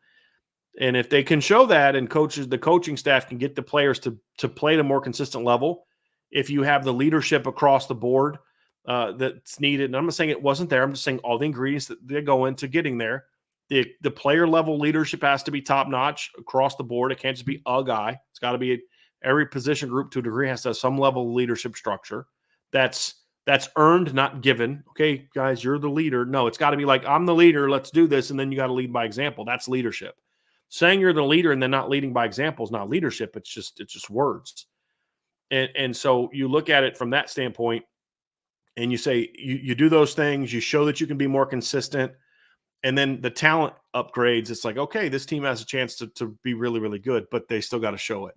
And if they can show that, and the coaching staff can get the players to play at a more consistent level, if you have the leadership across the board that's needed. And I'm not saying it wasn't there. I'm just saying all the ingredients that they go into getting there. The player level leadership has to be top notch across the board. It can't just be a guy. It's got to be every position group to a degree has to have some level of leadership structure. That's earned, not given. Okay, guys, you're the leader. No, it's got to be like, I'm the leader. Let's do this. And then you got to lead by example. That's leadership. Saying you're the leader and then not leading by example is not leadership. It's just words. And so you look at it from that standpoint, and you say you do those things, you show that you can be more consistent, and then the talent upgrades. It's like, okay, this team has a chance to be really, really good, but they still got to show it.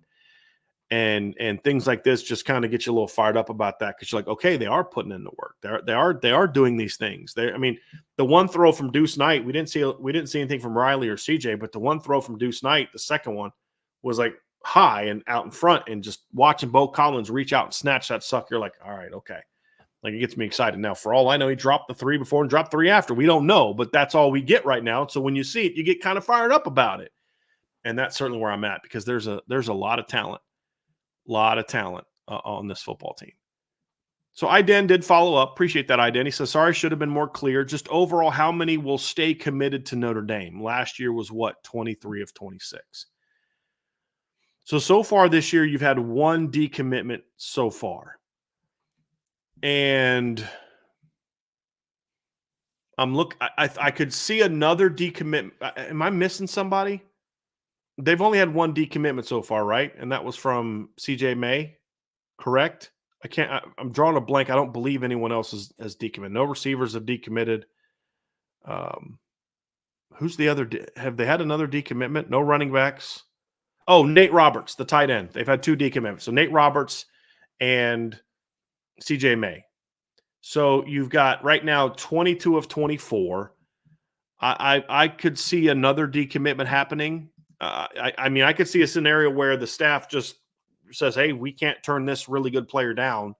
And things like this just kind of get you a little fired up about that, because you're like, okay, they are putting in the work. They are doing these things. I mean, the one throw from Deuce Knight, we didn't see anything from Riley or CJ, but the one throw from Deuce Knight, the second one, was like high and out in front, and just watching Bo Collins reach out and snatch that sucker, you're like, all right, okay. Like, it gets me excited. Now, for all I know, he dropped the 3 before and dropped 3 after. We don't know, but that's all we get right now. So when you see it, you get kind of fired up about it. And that's certainly where I'm at, because there's a lot of talent on this football team. So Iden did follow up. Appreciate that, Iden. He says, sorry, should have been more clear. Just overall, how many will stay committed to Notre Dame? Last year was what? 23 of 26. So far this year, you've had one decommitment so far. And I could see another decommitment. Am I missing somebody? They've only had one decommitment so far, right? And that was from CJ May, correct? I'm drawing a blank. I don't believe anyone else has decommitted. No receivers have decommitted. Who's the other? Have they had another decommitment? No running backs. Oh, Nate Roberts, the tight end. They've had two decommitments. So Nate Roberts and CJ May. So you've got right now 22 of 24. I could see another decommitment happening. I mean, I could see a scenario where the staff just says, hey, we can't turn this really good player down.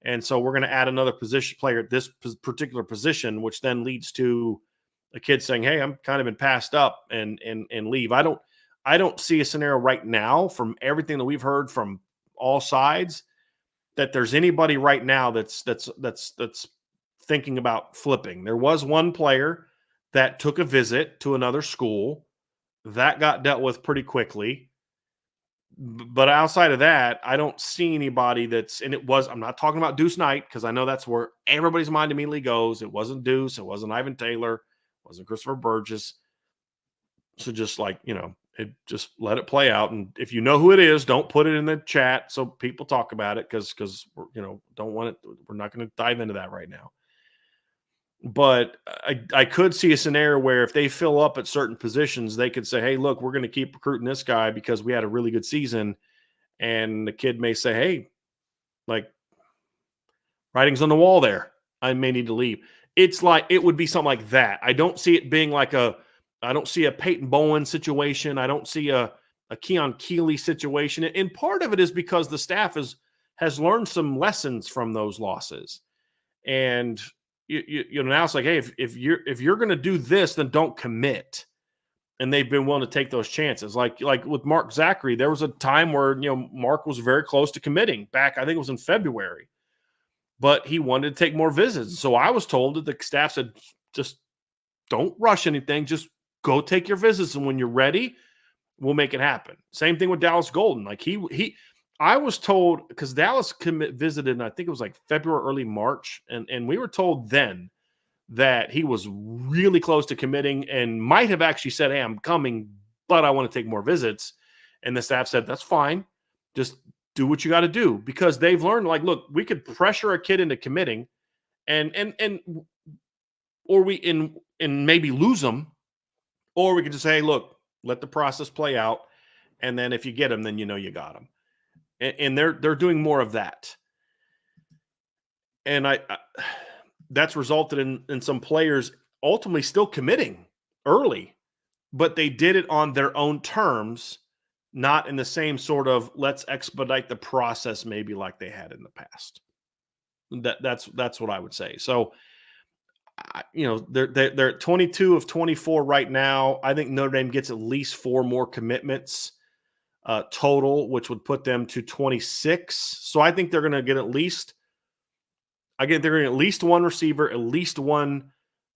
And so we're going to add another position player at this particular position, which then leads to a kid saying, hey, I'm kind of been passed up and leave. I don't see a scenario right now from everything that we've heard from all sides that there's anybody right now that's thinking about flipping. There was one player that took a visit to another school that got dealt with pretty quickly. But outside of that, I don't see anybody I'm not talking about Deuce Knight because I know that's where everybody's mind immediately goes. It wasn't Deuce. It wasn't Ivan Taylor. It wasn't Christopher Burgess. So just just let it play out. And if you know who it is, don't put it in the chat so people talk about it because don't want it. We're not going to dive into that right now. But I could see a scenario where if they fill up at certain positions, they could say, hey, look, we're going to keep recruiting this guy because we had a really good season. And the kid may say, hey, writing's on the wall there. I may need to leave. It would be something like that. I don't see it being I don't see a Peyton Bowen situation. I don't see a Keon Keeley situation. And part of it is because the staff has learned some lessons from those losses. And now it's like, hey, if you're going to do this, then don't commit. And they've been willing to take those chances. Like with Mark Zachary, there was a time where Mark was very close to committing back. I think it was in February, but he wanted to take more visits. So I was told that the staff said, just don't rush anything. Just go take your visits, and when you're ready, we'll make it happen. Same thing with Dallas Golden. Like I was told, because Dallas visited, and I think it was like February, early March, and we were told then that he was really close to committing and might have actually said, hey, I'm coming, but I want to take more visits. And the staff said, that's fine. Just do what you got to do, because they've learned, look, we could pressure a kid into committing or maybe lose them, or we could just say, hey, look, let the process play out. And then if you get them, then you got them. And they're doing more of that. And that's resulted in some players ultimately still committing early, but they did it on their own terms, not in the same sort of let's expedite the process maybe like they had in the past. That's what I would say. So, they're at 22 of 24 right now. I think Notre Dame gets at least 4 more commitments total, which would put them to 26. So I think they're going to get at least one receiver, at least one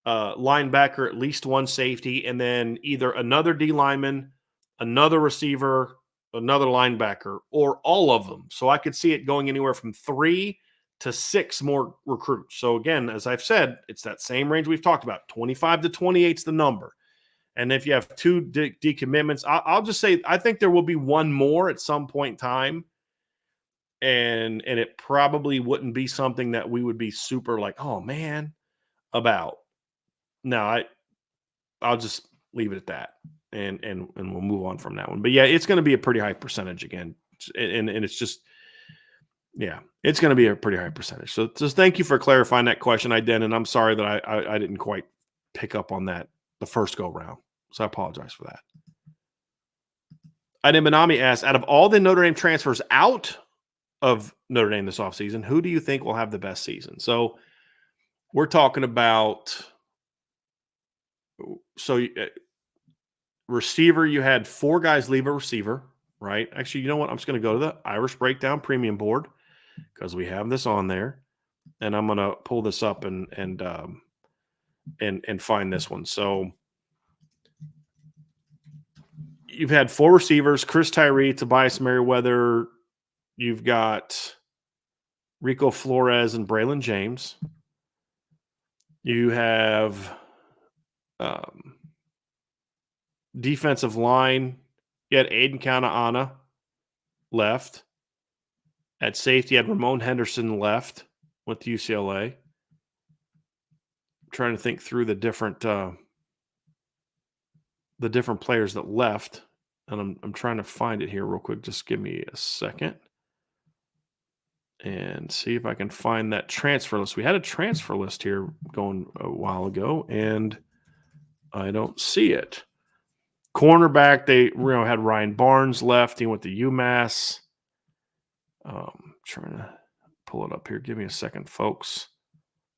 linebacker, at least one safety, and then either another D lineman, another receiver, another linebacker, or all of them. So I could see it going anywhere from 3 to 6 more recruits. So again, as I've said, it's that same range we've talked about. 25 to 28 is the number. And if you have 2 decommitments, I'll just say I think there will be one more at some point in time. And it probably wouldn't be something that we would be super oh man, about. No, I'll just leave it at that, and we'll move on from that one. But yeah, it's going to be a pretty high percentage again, and it's just it's going to be a pretty high percentage. So just thank you for clarifying that question, Iden, and I'm sorry that I didn't quite pick up on that the first go round, so I apologize for that. Iden Benami asks, out of all the Notre Dame transfers out of Notre Dame this offseason, who do you think will have the best season? So we're talking about receiver. You had 4 guys leave a receiver, right? Actually, you know what? I'm just going to go to the Irish Breakdown premium board because we have this on there. and I'm going to pull this up and find this one. So you've had 4 receivers: Chris Tyree, Tobias Merriweather. You've got Rico Flores and Braylon James. You have defensive line. You had Aiden Kana left. At safety, you had Ramon Henderson left. Went to UCLA. I'm trying to think through the different players that left, and I'm trying to find it here real quick. Just give me a second and see if I can find that transfer list. We had a transfer list here going a while ago, and I don't see it. Cornerback, they had Ryan Barnes left. He went to UMass. Trying to pull it up here. Give me a second, folks.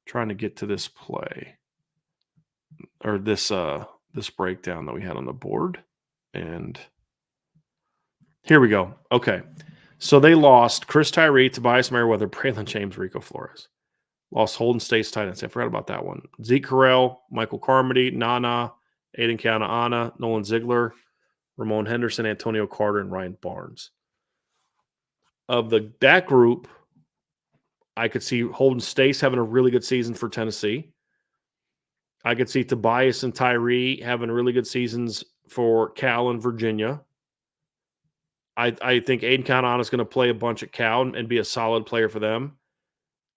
Trying to get to this play or this breakdown that we had on the board. And here we go. Okay. So they lost Chris Tyree, Tobias Merriweather, Braylon James, Rico Flores. Lost Holden State's tight ends. I forgot about that one. Zeke Correll, Michael Carmody, Nana, Aiden Kana, Nolan Ziegler, Ramon Henderson, Antonio Carter, and Ryan Barnes. Of that group, I could see Holden Stace having a really good season for Tennessee. I could see Tobias and Tyree having really good seasons for Cal and Virginia. I think Aiden Kana is going to play a bunch at Cal and be a solid player for them.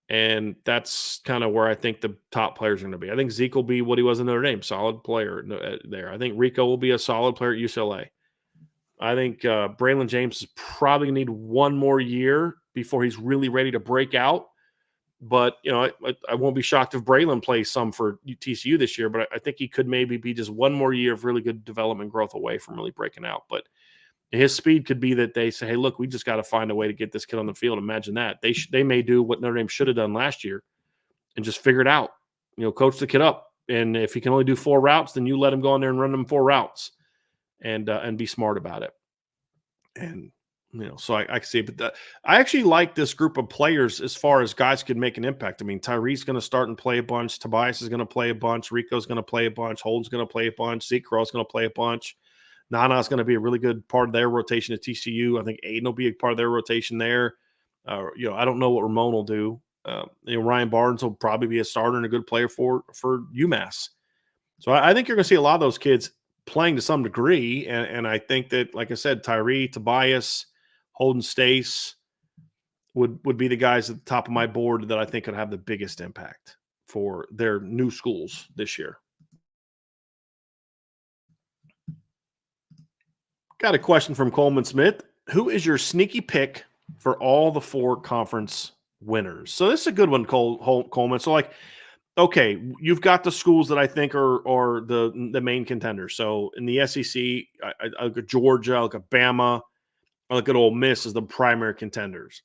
And that's kind of where I think the top players are going to be. I think Zeke will be what he was in Notre Dame, solid player there. I think Rico will be a solid player at UCLA. I think Braylon James is probably going to need one more year before he's really ready to break out. But, I won't be shocked if Braylon plays some for TCU this year, but I think he could maybe be just one more year of really good development growth away from really breaking out. But his speed could be that they say, hey, look, we just got to find a way to get this kid on the field. Imagine that. They may do what Notre Dame should have done last year and just figure it out. Coach the kid up. And if he can only do 4 routes, then you let him go in there and run them 4 routes and be smart about it. And, so I can see. But I actually like this group of players as far as guys could make an impact. I mean, Tyree's going to start and play a bunch. Tobias is going to play a bunch. Rico's going to play a bunch. Holden's going to play a bunch. Zeke Crow's going to play a bunch. Nana's going to be a really good part of their rotation at TCU. I think Aiden will be a part of their rotation there. I don't know what Ramon will do. Ryan Barnes will probably be a starter and a good player for UMass. So I think you're going to see a lot of those kids playing to some degree. And I think that, like I said, Tyree, Tobias, Holden Stace would be the guys at the top of my board that I think could have the biggest impact for their new schools this year. Got a question from Coleman Smith. Who is your sneaky pick for all the 4 conference winners? So this is a good one, Coleman. So, okay, you've got the schools that I think are the main contenders. So in the SEC, I look at Georgia, I look at Bama, I look at Ole Miss as the primary contenders.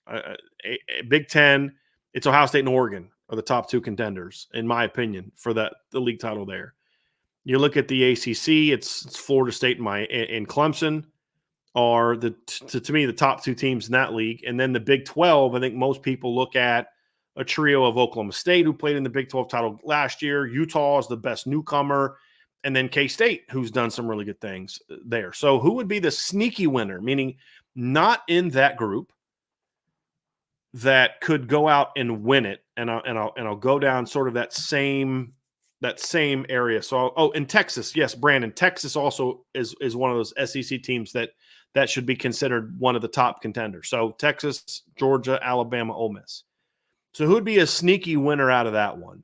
Big Ten, it's Ohio State and Oregon are the top 2 contenders, in my opinion, for the league title there. You look at the ACC, it's Florida State and Clemson are to me the top 2 teams in that league. And then the Big 12, I think most people look at a trio of Oklahoma State, who played in the Big 12 title last year. Utah is the best newcomer. And then K-State, who's done some really good things there. So who would be the sneaky winner, meaning not in that group, that could go out and win it? And I'll go down sort of that same area. So, in Texas, yes, Brandon, Texas also is one of those SEC teams that should be considered one of the top contenders. So Texas, Georgia, Alabama, Ole Miss. So who would be a sneaky winner out of that one?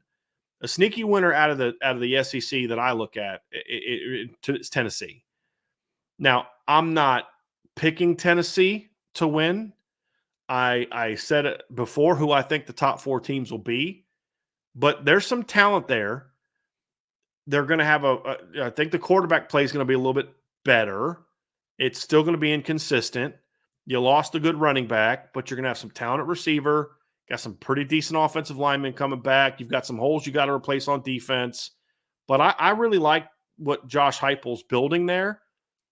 A sneaky winner out of the SEC that I look at is Tennessee. Now, I'm not picking Tennessee to win. I said it before who I think the top 4 teams will be, but there's some talent there. They're going to have I think the quarterback play is going to be a little bit better. It's still going to be inconsistent. You lost a good running back, but you're going to have some talent at receiver. Got some pretty decent offensive linemen coming back. You've got some holes you got to replace on defense. But I really like what Josh Heupel's building there.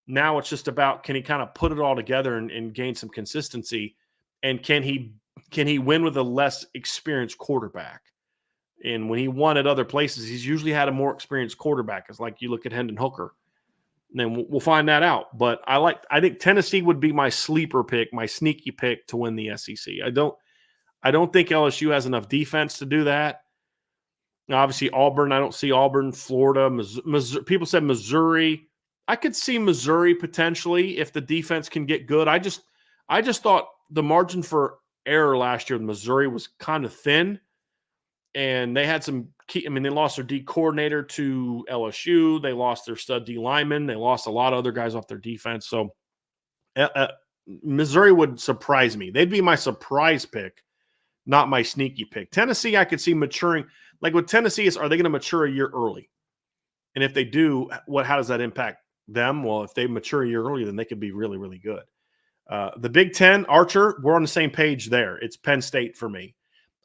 Now it's just about, can he kind of put it all together and gain some consistency? And can he can he win with a less experienced quarterback? And when he won at other places, he's usually had a more experienced quarterback. It's like you look at Hendon Hooker. And then we'll find that out. But I think Tennessee would be my sleeper pick, my sneaky pick to win the SEC. I don't think LSU has enough defense to do that. Now, obviously, Auburn, I don't see Auburn, Florida, Missouri. People said Missouri. I could see Missouri potentially if the defense can get good. I just thought the margin for error last year with Missouri was kind of thin. And they had some key. I mean, they lost their D coordinator to LSU. They lost their stud D lineman. They lost a lot of other guys off their defense. So Missouri would surprise me. They'd be my surprise pick, not my sneaky pick. Tennessee, I could see maturing. Like with Tennessee, are they going to mature a year early? And if they do, how does that impact them? Well, if they mature a year early, then they could be really, really good. The Big Ten, Archer, we're on the same page there. It's Penn State for me.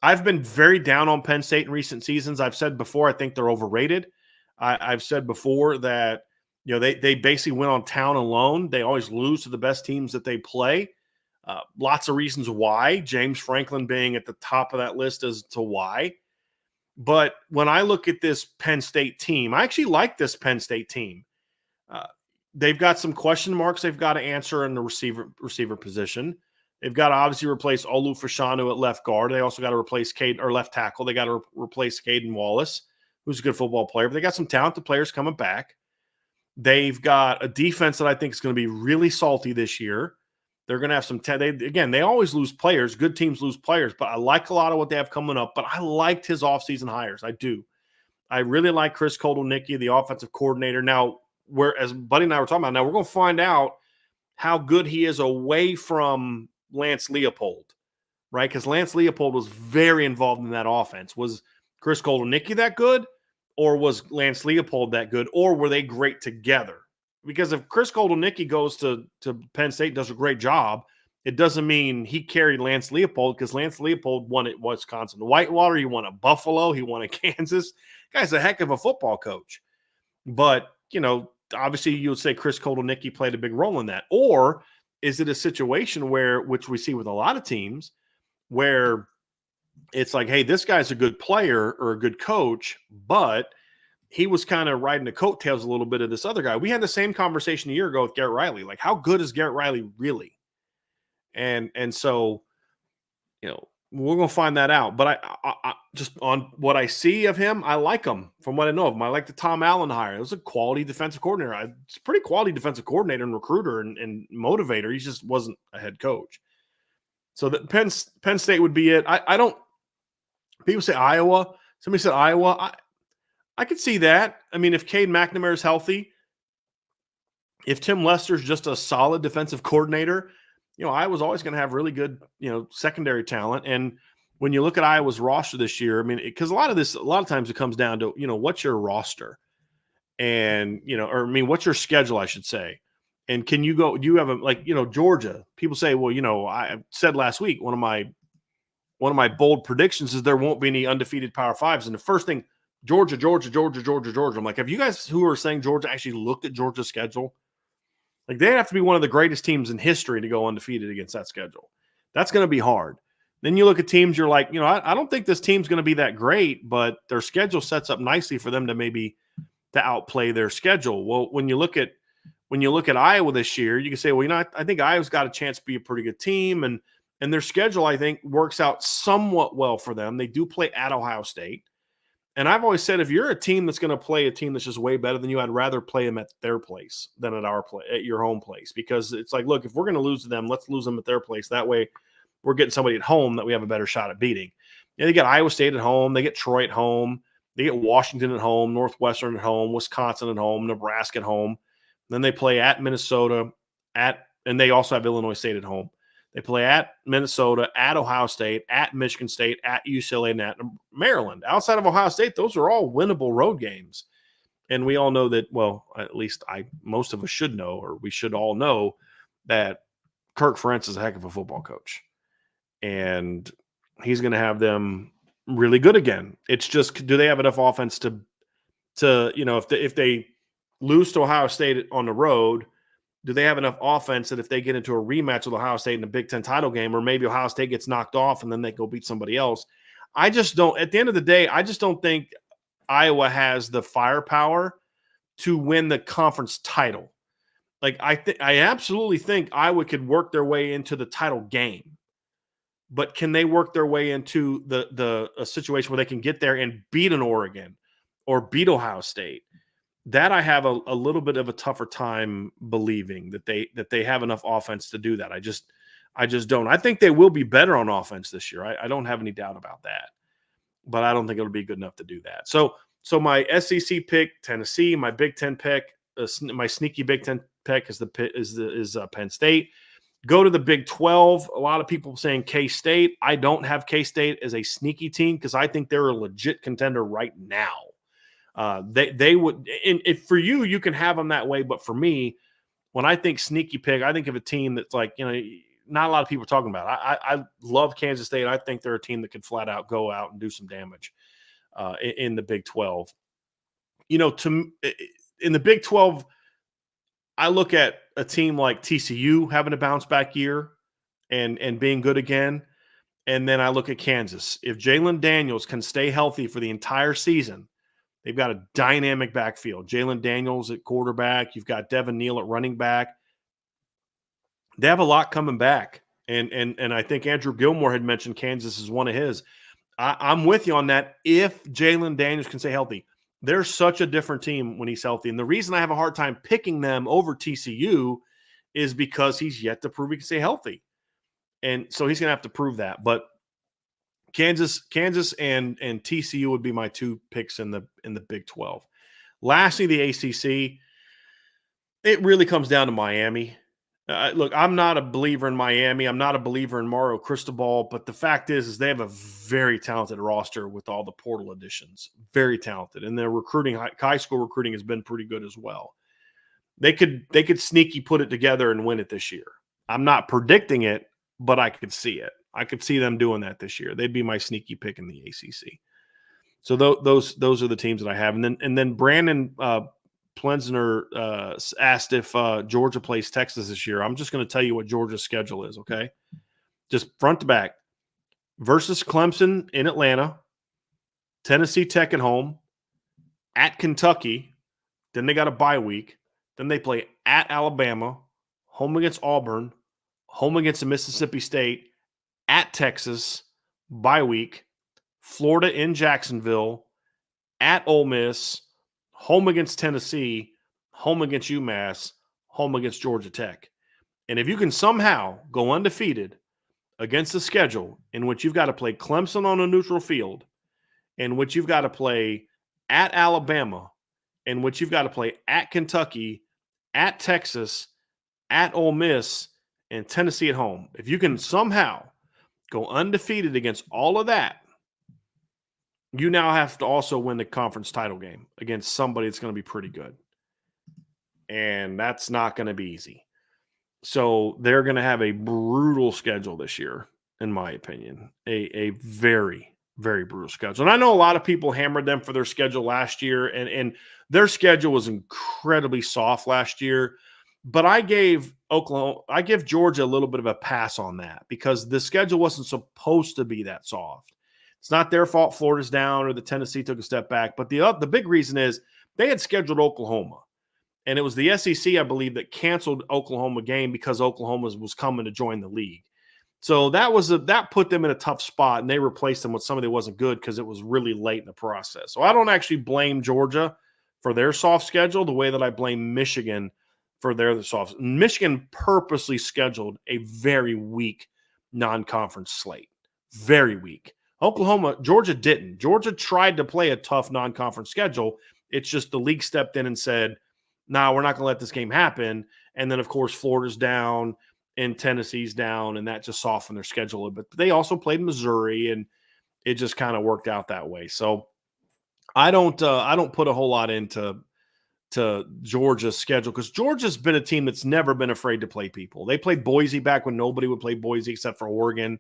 I've been very down on Penn State in recent seasons. I've said before, I think they're overrated. I've said before that, they basically went on town alone. They always lose to the best teams that they play. Lots of reasons why, James Franklin being at the top of that list as to why. But when I look at this Penn State team, I actually like this Penn State team. They've got some question marks they've got to answer in the receiver position. They've got to obviously replace Olu Fashanu at left guard. They also got to replace left tackle. They got to replace Caden Wallace, who's a good football player. But they got some talented players coming back. They've got a defense that I think is going to be really salty this year. They're going to have some they always lose players. Good teams lose players, but I like a lot of what they have coming up. But I liked his offseason hires. I do. I really like Chris Kotelnicki, the offensive coordinator. Now, as Buddy and I were talking about, now we're going to find out how good he is away from Lance Leopold, right? Because Lance Leopold was very involved in that offense. Was Chris Kotelnicki that good, or was Lance Leopold that good, or were they great together? Because if Chris Kotelnicki goes to Penn State and does a great job, it doesn't mean he carried Lance Leopold, because Lance Leopold won at Wisconsin Whitewater. He won at Buffalo. He won at Kansas. Guy's a heck of a football coach. But, obviously you would say Chris Kotelnicki played a big role in that. Or is it a situation which we see with a lot of teams, where it's like, hey, this guy's a good player or a good coach, but he was kind of riding the coattails a little bit of this other guy. We had the same conversation a year ago with Garrett Riley. Like, how good is Garrett Riley really? And so, we're going to find that out. But I just on what I see of him, I like him from what I know of him. I like the Tom Allen hire. It was a quality defensive coordinator. It's a pretty quality defensive coordinator and recruiter and motivator. He just wasn't a head coach. So that Penn State would be it. I don't – people say Iowa. Somebody said Iowa. I could see that. I mean, if Cade McNamara is healthy, if Tim Lester's just a solid defensive coordinator – Iowa's always going to have really good, secondary talent. And when you look at Iowa's roster this year, I mean, because a lot of times it comes down to, what's your roster and, what's your schedule, I should say. And can you go, do you have Georgia? People say, well, I said last week, one of my bold predictions is there won't be any undefeated Power Fives. And the first thing, Georgia. I'm like, have you guys who are saying Georgia actually looked at Georgia's schedule? Like, they have to be one of the greatest teams in history to go undefeated against that schedule. That's going to be hard. Then you look at teams, you're like, I don't think this team's going to be that great, but their schedule sets up nicely for them to maybe to outplay their schedule. Well, when you look at Iowa this year, you can say, well, I think Iowa's got a chance to be a pretty good team, and their schedule, I think, works out somewhat well for them. They do play at Ohio State. And I've always said, if you're a team that's going to play a team that's just way better than you, I'd rather play them at their place than at your home place. Because it's like, look, if we're going to lose to them, let's lose them at their place. That way we're getting somebody at home that we have a better shot at beating. They get Iowa State at home. They get Troy at home. They get Washington at home, Northwestern at home, Wisconsin at home, Nebraska at home. Then they play at Minnesota, and they also have Illinois State at home. They play at Minnesota, at Ohio State, at Michigan State, at UCLA, and at Maryland. Outside of Ohio State, those are all winnable road games. And we all know that, well, at least most of us should know, or we should all know, that Kirk Ferentz is a heck of a football coach. And he's going to have them really good again. It's just, do they have enough offense to if they lose to Ohio State on the road, do they have enough offense that if they get into a rematch with Ohio State in the Big Ten title game, or maybe Ohio State gets knocked off and then they go beat somebody else? I just don't, at the end of the day, I just don't think Iowa has the firepower to win the conference title. Like, I absolutely think Iowa could work their way into the title game, but can they work their way into a situation where they can get there and beat an Oregon or beat Ohio State? That I have a little bit of a tougher time believing that they have enough offense to do that. I just don't. I think they will be better on offense this year. I don't have any doubt about that, but I don't think it'll be good enough to do that. So my SEC pick, Tennessee. My Big Ten pick, my sneaky Big Ten pick is Penn State. Go to the Big 12. A lot of people saying K-State. I don't have K-State as a sneaky team because I think they're a legit contender right now. They would, and if for you can have them that way, but for me, when I think sneaky pick, I think of a team that's like, not a lot of people are talking about. I love Kansas State. I think they're a team that could flat out go out and do some damage in the Big 12. In the Big 12, I look at a team like TCU having a bounce back year and being good again. And then I look at Kansas. If Jalen Daniels can stay healthy for the entire season, they've got a dynamic backfield. Jalen Daniels at quarterback. You've got Devin Neal at running back. They have a lot coming back. And I think Andrew Gilmore had mentioned Kansas is one of his. I'm with you on that if Jalen Daniels can stay healthy. They're such a different team when he's healthy. And the reason I have a hard time picking them over TCU is because he's yet to prove he can stay healthy. And so he's going to have to prove that. But Kansas and TCU would be my two picks in the Big 12. Lastly, the ACC, it really comes down to Miami. Look, I'm not a believer in Miami. I'm not a believer in Mario Cristobal, but the fact is they have a very talented roster with all the portal additions. Very talented. And their recruiting, high school recruiting has been pretty good as well. They could sneaky put it together and win it this year. I'm not predicting it, but I could see it. I could see them doing that this year. They'd be my sneaky pick in the ACC. So those are the teams that I have. And then Brandon Plensner asked if Georgia plays Texas this year. I'm just going to tell you what Georgia's schedule is, okay? Just front to back. Versus Clemson in Atlanta, Tennessee Tech at home, at Kentucky, then they got a bye week, then they play at Alabama, home against Auburn, home against Mississippi State, at Texas, bye week, Florida in Jacksonville, at Ole Miss, home against Tennessee, home against UMass, home against Georgia Tech. And if you can somehow go undefeated against a schedule in which you've got to play Clemson on a neutral field, in which you've got to play at Alabama, in which you've got to play at Kentucky, at Texas, at Ole Miss, and Tennessee at home, if you can somehow go undefeated against all of that, you now have to also win the conference title game against somebody that's going to be pretty good. And that's not going to be easy. So they're going to have a brutal schedule this year, in my opinion. A very, very brutal schedule. And I know a lot of people hammered them for their schedule last year, and their schedule was incredibly soft last year. But I gave Georgia a little bit of a pass on that because the schedule wasn't supposed to be that soft. It's not their fault Florida's down or the Tennessee took a step back. But the big reason is they had scheduled Oklahoma. And it was the SEC, I believe, that canceled Oklahoma game because Oklahoma was coming to join the league. So that put them in a tough spot, and they replaced them with somebody that wasn't good because it was really late in the process. So I don't actually blame Georgia for their soft schedule the way that I blame Michigan for their soft. Michigan purposely scheduled a very weak non-conference slate. Very weak. Georgia didn't. Georgia tried to play a tough non-conference schedule. It's just the league stepped in and said, no, we're not going to let this game happen. And then, of course, Florida's down and Tennessee's down, and that just softened their schedule a bit. But they also played Missouri, and it just kind of worked out that way. So I don't put a whole lot into Georgia's schedule because Georgia's been a team that's never been afraid to play people. They played Boise back when nobody would play Boise except for Oregon.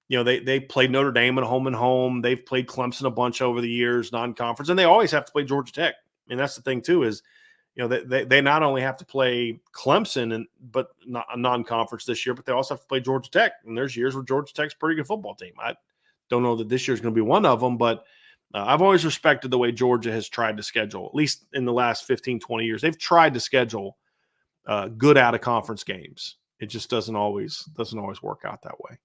They played Notre Dame at home and home. They've played Clemson a bunch over the years, non-conference, and they always have to play Georgia Tech. And that's the thing too is, they not only have to play Clemson but not a non-conference this year, but they also have to play Georgia Tech. And there's years where Georgia Tech's a pretty good football team. I don't know that this year's going to be one of them, but I've always respected the way Georgia has tried to schedule, at least in the last 15, 20 years. They've tried to schedule good out-of-conference games. It just doesn't always work out that way.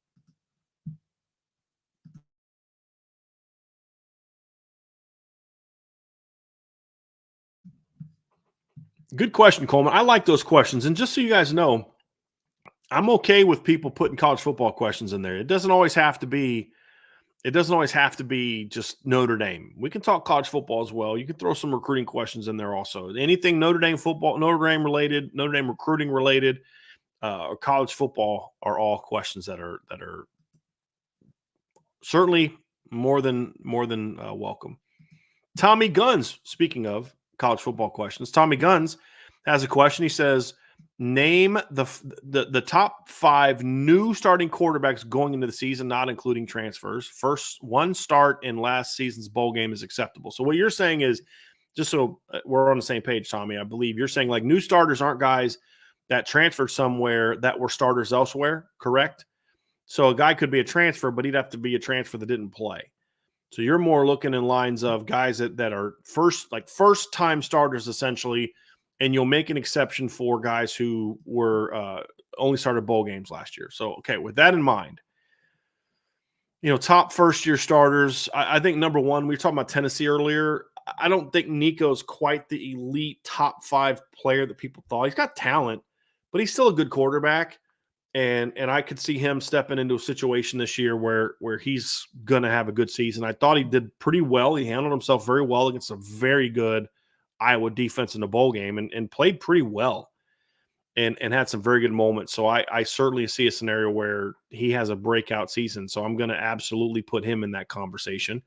Good question, Coleman. I like those questions. And just so you guys know, I'm okay with people putting college football questions in there. It doesn't always have to be just Notre Dame. We can talk college football as well. You can throw some recruiting questions in there also. Anything Notre Dame football, Notre Dame related, Notre Dame recruiting related, or college football are all questions that are certainly more than welcome. Tommy Guns, speaking of college football questions, Tommy Guns has a question. He says, name the top 5 new starting quarterbacks going into the season, not including transfers. First one start in last season's bowl game is acceptable. So what you're saying is, just so we're on the same page, Tommy, I believe you're saying like new starters aren't guys that transferred somewhere that were starters elsewhere, correct? So a guy could be a transfer, but he'd have to be a transfer that didn't play. So you're more looking in lines of guys that are first-time starters, essentially, and you'll make an exception for guys who were only started bowl games last year. So, okay, with that in mind, top first-year starters, I think number one, we were talking about Tennessee earlier. I don't think Nico's quite the elite top 5 player that people thought. He's got talent, but he's still a good quarterback. And I could see him stepping into a situation this year where he's going to have a good season. I thought he did pretty well. He handled himself very well against a very good Iowa defense in the bowl game and played pretty well and had some very good moments. So I certainly see a scenario where he has a breakout season. So I'm going to absolutely put him in that conversation.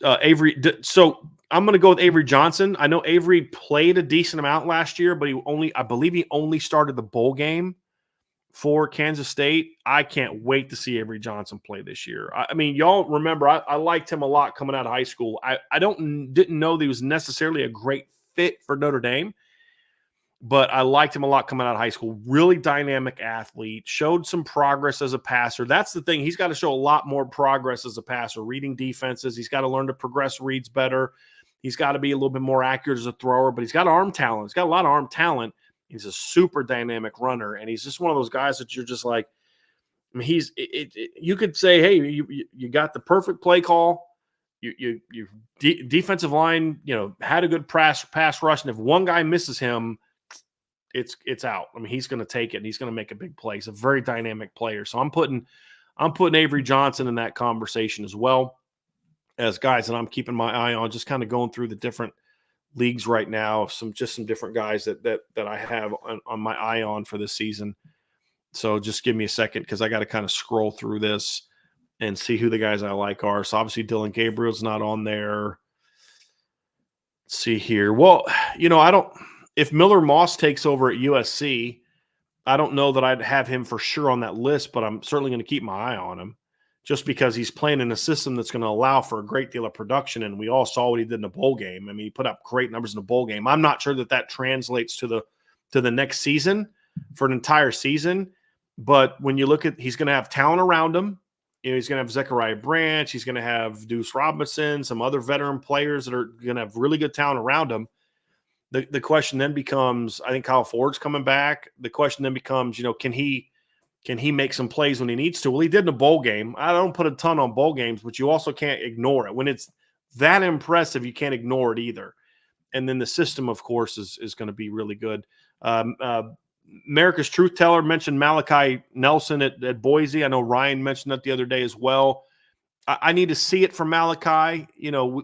Avery. So I'm going to go with Avery Johnson. I know Avery played a decent amount last year, but I believe he only started the bowl game for Kansas State. I can't wait to see Avery Johnson play this year. I mean, y'all remember I liked him a lot coming out of high school. I didn't know that he was necessarily a great fit for Notre Dame, but I liked him a lot coming out of high school. Really dynamic athlete, showed some progress as a passer. That's the thing. He's got to show a lot more progress as a passer, reading defenses. He's got to learn to progress reads better. He's got to be a little bit more accurate as a thrower, but he's got arm talent. He's got a lot of arm talent. He's a super dynamic runner, and he's just one of those guys that you're just like, I mean, you could say, hey, you got the perfect play call. You defensive line, had a good pass rush, and if one guy misses him, it's out. I mean, he's going to take it, and he's going to make a big play. He's a very dynamic player. So I'm putting Avery Johnson in that conversation as well as guys that I'm keeping my eye on, just kind of going through the different leagues right now, some different guys that I have on my eye on for this season. So just give me a second because I got to kind of scroll through this and see who the guys I like are. So obviously Dylan Gabriel's not on there. Let's see here. Well, if Miller Moss takes over at USC, I don't know that I'd have him for sure on that list, but I'm certainly going to keep my eye on him just because he's playing in a system that's going to allow for a great deal of production. And we all saw what he did in the bowl game. I mean, he put up great numbers in the bowl game. I'm not sure that translates to the next season for an entire season. But when you look at, he's going to have talent around him. He's going to have Zechariah Branch. He's going to have Deuce Robinson, some other veteran players that are going to have really good talent around him. The question then becomes, I think Kyle Ford's coming back. The question then becomes, can he make some plays when he needs to? Well, he did in a bowl game. I don't put a ton on bowl games, but you also can't ignore it. When it's that impressive, you can't ignore it either. And then the system, of course, is going to be really good. America's Truth Teller mentioned Malachi Nelson at Boise. I know Ryan mentioned that the other day as well. I need to see it from Malachi.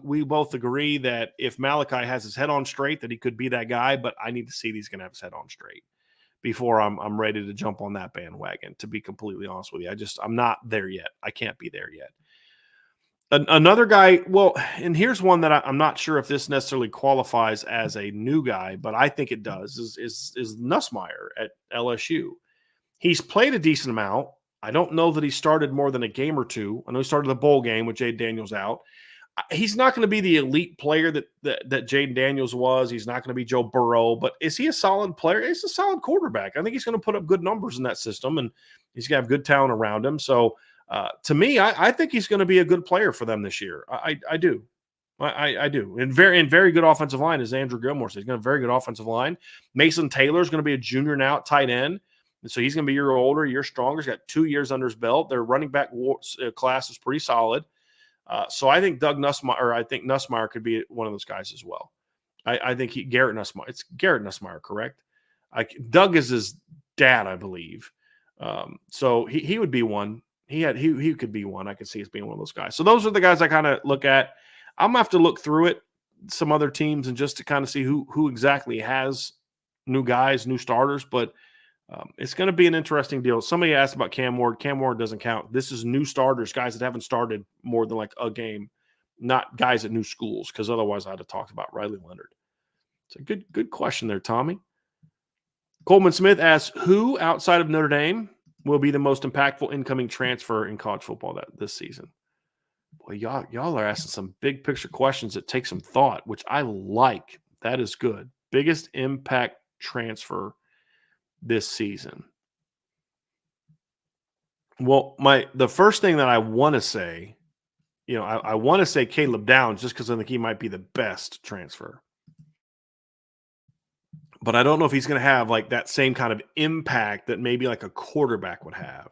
We both agree that if Malachi has his head on straight, that he could be that guy, but I need to see that he's going to have his head on straight before I'm ready to jump on that bandwagon, to be completely honest with you. I'm not there yet. I can't be there yet. Another guy, well, and here's one that I'm not sure if this necessarily qualifies as a new guy, but I think it does, is Nussmeier at LSU. He's played a decent amount. I don't know that he started more than a game or two. I know he started the bowl game with Jay Daniels out. He's not going to be the elite player that Jaden Daniels was. He's not going to be Joe Burrow, but is he a solid player? He's a solid quarterback. I think he's going to put up good numbers in that system, and he's going to have good talent around him. So to me, I think he's going to be a good player for them this year. I do. I do. And very good offensive line, as Andrew Gilmore says. He's going to have a very good offensive line. Mason Taylor is going to be a junior now at tight end. And so he's going to be a year older, a year stronger. He's got 2 years under his belt. Their running back class is pretty solid. So I think Nussmeier could be one of those guys as well. I think Garrett Nussmeier. It's Garrett Nussmeier, correct? Doug is his dad, I believe. So he would be one. He could be one. I could see as being one of those guys. So those are the guys I kind of look at. I'm gonna have to look through it, some other teams, and just to kind of see who exactly has new guys, new starters. But it's going to be an interesting deal. Somebody asked about Cam Ward. Cam Ward doesn't count. This is new starters, guys that haven't started more than like a game, not guys at new schools, because otherwise I'd have talked about Riley Leonard. It's a good question there, Tommy. Coleman Smith asks, who outside of Notre Dame will be the most impactful incoming transfer in college football this season? Boy, y'all are asking some big picture questions that take some thought, which I like. That is good. Biggest impact transfer this season. Well, the first thing that I want to say, I want to say Caleb Downs just because I think he might be the best transfer. But I don't know if he's going to have like that same kind of impact that maybe like a quarterback would have.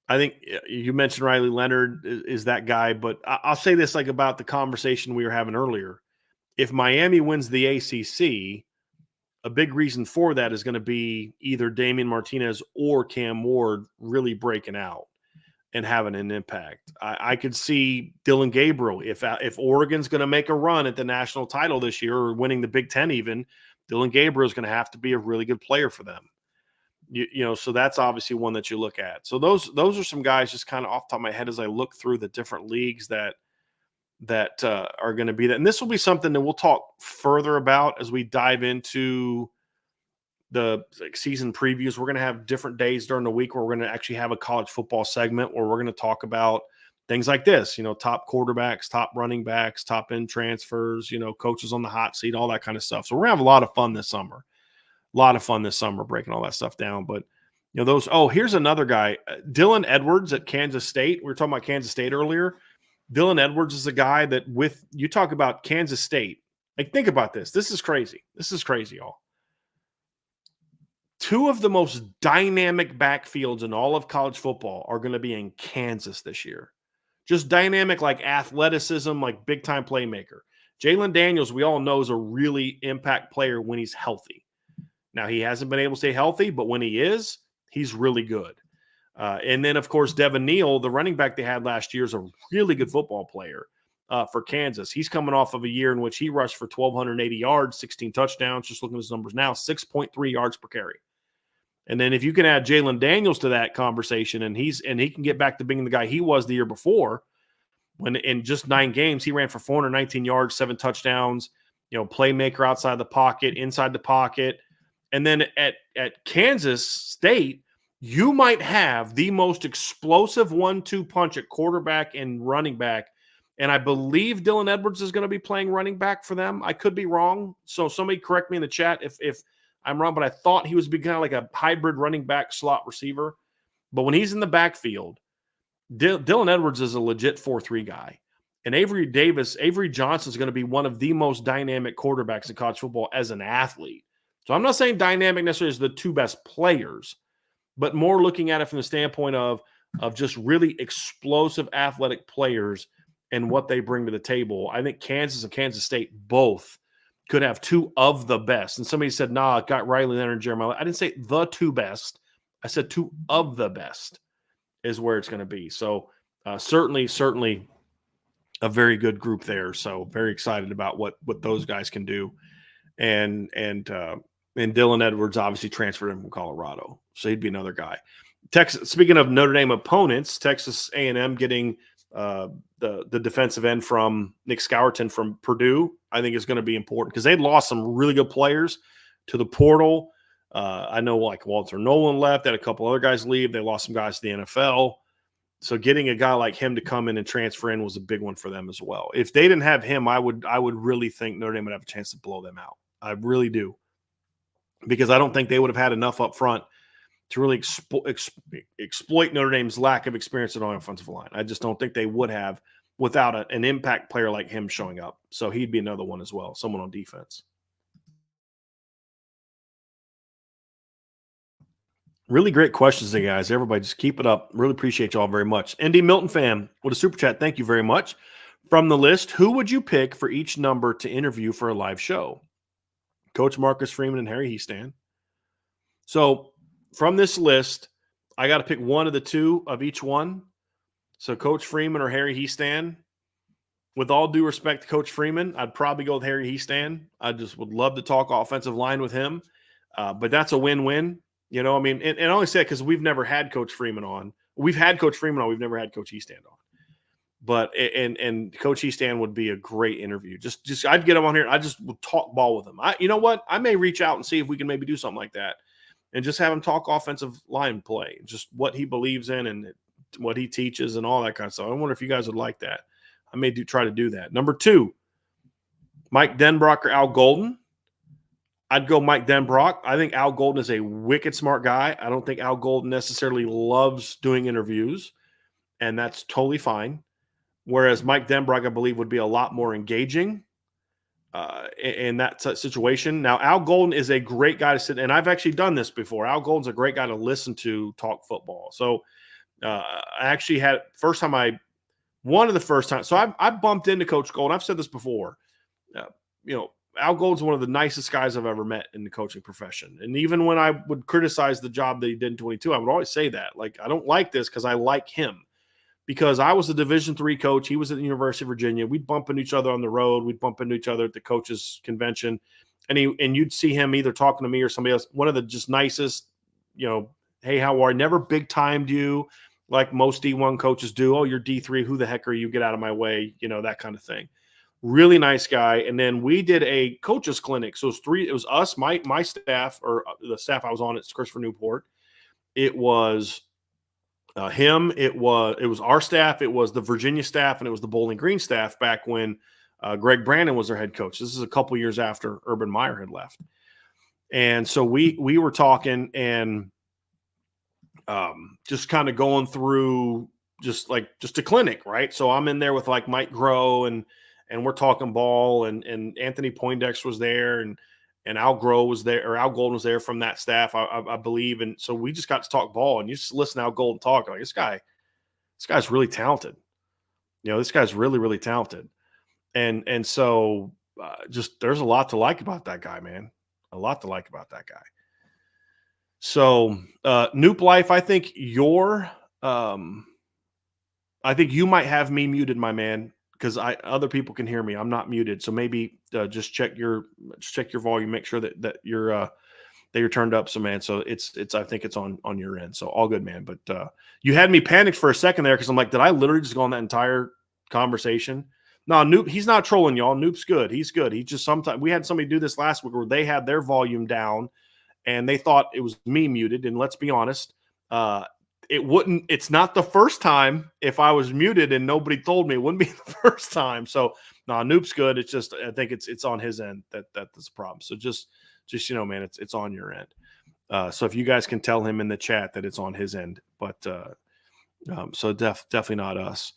I think you mentioned Riley Leonard is that guy, but I'll say this like about the conversation we were having earlier. If Miami wins the ACC, a big reason for that is going to be either Damian Martinez or Cam Ward really breaking out and having an impact. I could see Dylan Gabriel. If Oregon's going to make a run at the national title this year or winning the Big Ten even, Dylan Gabriel is going to have to be a really good player for them. So that's obviously one that you look at. So those are some guys just kind of off the top of my head as I look through the different leagues that are going to be that. And this will be something that we'll talk further about as we dive into the season previews. We're going to have different days during the week where we're going to actually have a college football segment where we're going to talk about things like this, top quarterbacks, top running backs, top end transfers, coaches on the hot seat, all that kind of stuff. So we're going to have a lot of fun this summer. Breaking all that stuff down. But, here's another guy, Dylan Edwards at Kansas State. We were talking about Kansas State earlier. Dylan Edwards is a guy that you talk about Kansas State. Like, think about this. This is crazy. Y'all. Two of the most dynamic backfields in all of college football are going to be in Kansas this year. Just dynamic, like athleticism, like big-time playmaker. Jalen Daniels, we all know, is a really impact player when he's healthy. Now, he hasn't been able to stay healthy, but when he is, he's really good. And then, of course, Devin Neal, the running back they had last year, is a really good football player for Kansas. He's coming off of a year in which he rushed for 1,280 yards, 16 touchdowns. Just looking at his numbers now, 6.3 yards per carry. And then if you can add Jalen Daniels to that conversation, and he can get back to being the guy he was the year before, when in just 9 games he ran for 419 yards, 7 touchdowns, playmaker outside the pocket, inside the pocket. And then at Kansas State, you might have the most explosive 1-2 punch at quarterback and running back. And I believe Dylan Edwards is going to be playing running back for them. I could be wrong. So somebody correct me in the chat if I'm wrong, but I thought he was kind of like a hybrid running back slot receiver. But when he's in the backfield, Dylan Edwards is a legit 4-3 guy. And Avery Johnson is going to be one of the most dynamic quarterbacks in college football as an athlete. So I'm not saying dynamic necessarily is the 2 best players, but more looking at it from the standpoint of just really explosive athletic players and what they bring to the table. I think Kansas and Kansas State both could have 2 of the best. And somebody said, nah, it got Riley Leonard and Jeremiah. I didn't say the 2 best. I said 2 of the best is where it's going to be. So certainly a very good group there. So very excited about what those guys can do. And Dylan Edwards obviously transferred him from Colorado, so he'd be another guy. Texas. Speaking of Notre Dame opponents, Texas A&M getting the defensive end from Nick Scourton from Purdue, I think is going to be important because they'd lost some really good players to the portal. I know like Walter Nolan left, had a couple other guys leave. They lost some guys to the NFL. So getting a guy like him to come in and transfer in was a big one for them as well. If they didn't have him, I would really think Notre Dame would have a chance to blow them out. I really do, because I don't think they would have had enough up front to really exploit Notre Dame's lack of experience on the offensive line. I just don't think they would have without an impact player like him showing up. So he'd be another one as well, someone on defense. Really great questions there, guys. Everybody just keep it up. Really appreciate y'all very much. ND Milton fan with a super chat. Thank you very much. From the list, who would you pick for each number to interview for a live show? Coach Marcus Freeman and Harry Heastan. So from this list, I got to pick one of the two of each one. So Coach Freeman or Harry Heastan. With all due respect to Coach Freeman, I'd probably go with Harry Heastan. I just would love to talk offensive line with him. But that's a win-win. You know, I mean, and I only say it because we've never had Coach Freeman on. We've had Coach Freeman on. We've never had Coach Heastan on. But and Coach Heastan would be a great interview. Just I'd get him on here. I just would talk ball with him. You know what? I may reach out and see if we can maybe do something like that, and just have him talk offensive line play, just what he believes in and what he teaches and all that kind of stuff. I wonder if you guys would like that. I may try to do that. Number 2, Mike Denbrock or Al Golden. I'd go Mike Denbrock. I think Al Golden is a wicked smart guy. I don't think Al Golden necessarily loves doing interviews, and that's totally fine. Whereas Mike Denbrock, I believe, would be a lot more engaging in that situation. Now, Al Golden is a great guy to sit, and I've actually done this before. Al Golden's a great guy to listen to talk football. So I actually had one of the first times. So I bumped into Coach Golden. I've said this before. Al Golden's one of the nicest guys I've ever met in the coaching profession. And even when I would criticize the job that he did in 22, I would always say that. Like, I don't like this because I like him. Because I was a Division III coach. He was at the University of Virginia. We'd bump into each other on the road. We'd bump into each other at the coaches' convention. And you'd see him either talking to me or somebody else. One of the just nicest, hey, how are you? Never big-timed you like most D1 coaches do. Oh, you're D3. Who the heck are you? Get out of my way. That kind of thing. Really nice guy. And then we did a coaches clinic. So it was us, my staff, or the staff I was on at Christopher Newport. It was him. It was our staff. It was the Virginia staff, and it was the Bowling Green staff back when Greg Brandon was their head coach. This is a couple years after Urban Meyer had left. And so we were talking and just kind of going through just a clinic, right? So I'm in there with like Mike Groh and we're talking ball, and Anthony Poindexter was there, and Al Groh was there, or Al Golden was there from that staff, I believe. And so we just got to talk ball, and you just listen to Al Golden talk. Like, this guy's really talented. This guy's really, really talented. And so just there's a lot to like about that guy, man. A lot to like about that guy. So Noop Life, I think you might have me muted, my man, because other people can hear me. I'm not muted, so maybe just check your volume, make sure that you're turned up. So, man, so it's I think it's on your end. So all good, man. But you had me panicked for a second there because I'm like, did I literally just go on that entire conversation? No, Noop, he's not trolling y'all. Noop's good. He's good. He just sometimes we had somebody do this last week where they had their volume down and they thought it was me muted. And let's be honest, it's not the first time. If I was muted and nobody told me, it wouldn't be the first time. So Noop's good. It's just, I think it's on his end that's the problem. So just man, it's on your end. So if you guys can tell him in the chat that it's on his end, but so definitely not us.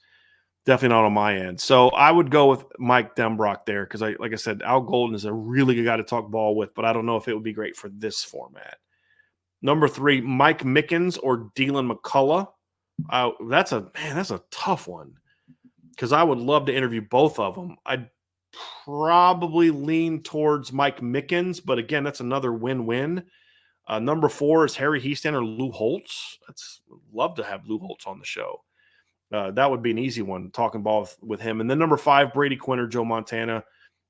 Definitely not on my end. So I would go with Mike Denbrock there because like I said, Al Golden is a really good guy to talk ball with, but I don't know if it would be great for this format. Number 3, Mike Mickens or Dylan McCullough. That's a tough one because I would love to interview both of them. I'd probably lean towards Mike Mickens, but again, that's another win-win. Number 4 is Harry Heastan or Lou Holtz. Love to have Lou Holtz on the show. That would be an easy one, talking ball with him. And then number 5, Brady Quinn or Joe Montana.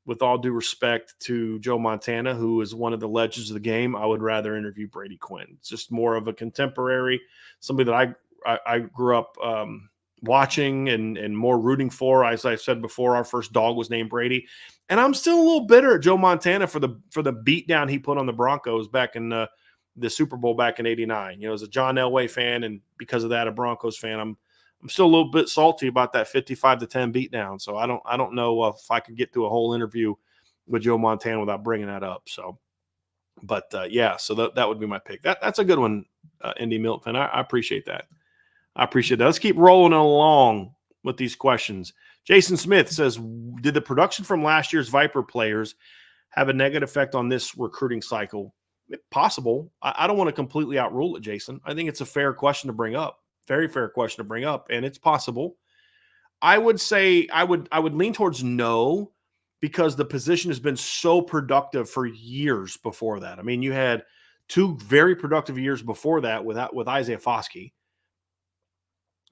With all due respect to Joe Montana, who is one of the legends of the game, I would rather interview Brady Quinn. It's just more of a contemporary, somebody that I grew up watching and more rooting for. As I said before, our first dog was named Brady. And I'm still a little bitter at Joe Montana for the beat down he put on the Broncos back in the Super Bowl back in '89. As a John Elway fan, and because of that, a Broncos fan, I'm still a little bit salty about that 55-10 beatdown. So I don't know if I could get through a whole interview with Joe Montana without bringing that up. So, but yeah, so that would be my pick. That's a good one, Indy Milton. I appreciate that. I appreciate that. Let's keep rolling along with these questions. Jason Smith says, did the production from last year's Viper players have a negative effect on this recruiting cycle? Possible. I don't want to completely outrule it, Jason. I think it's a fair question to bring up. Very fair question to bring up, and it's possible. I would say I would lean towards no, because the position has been so productive for years before that. I mean, you had 2 very productive years before that with Isaiah Foskey.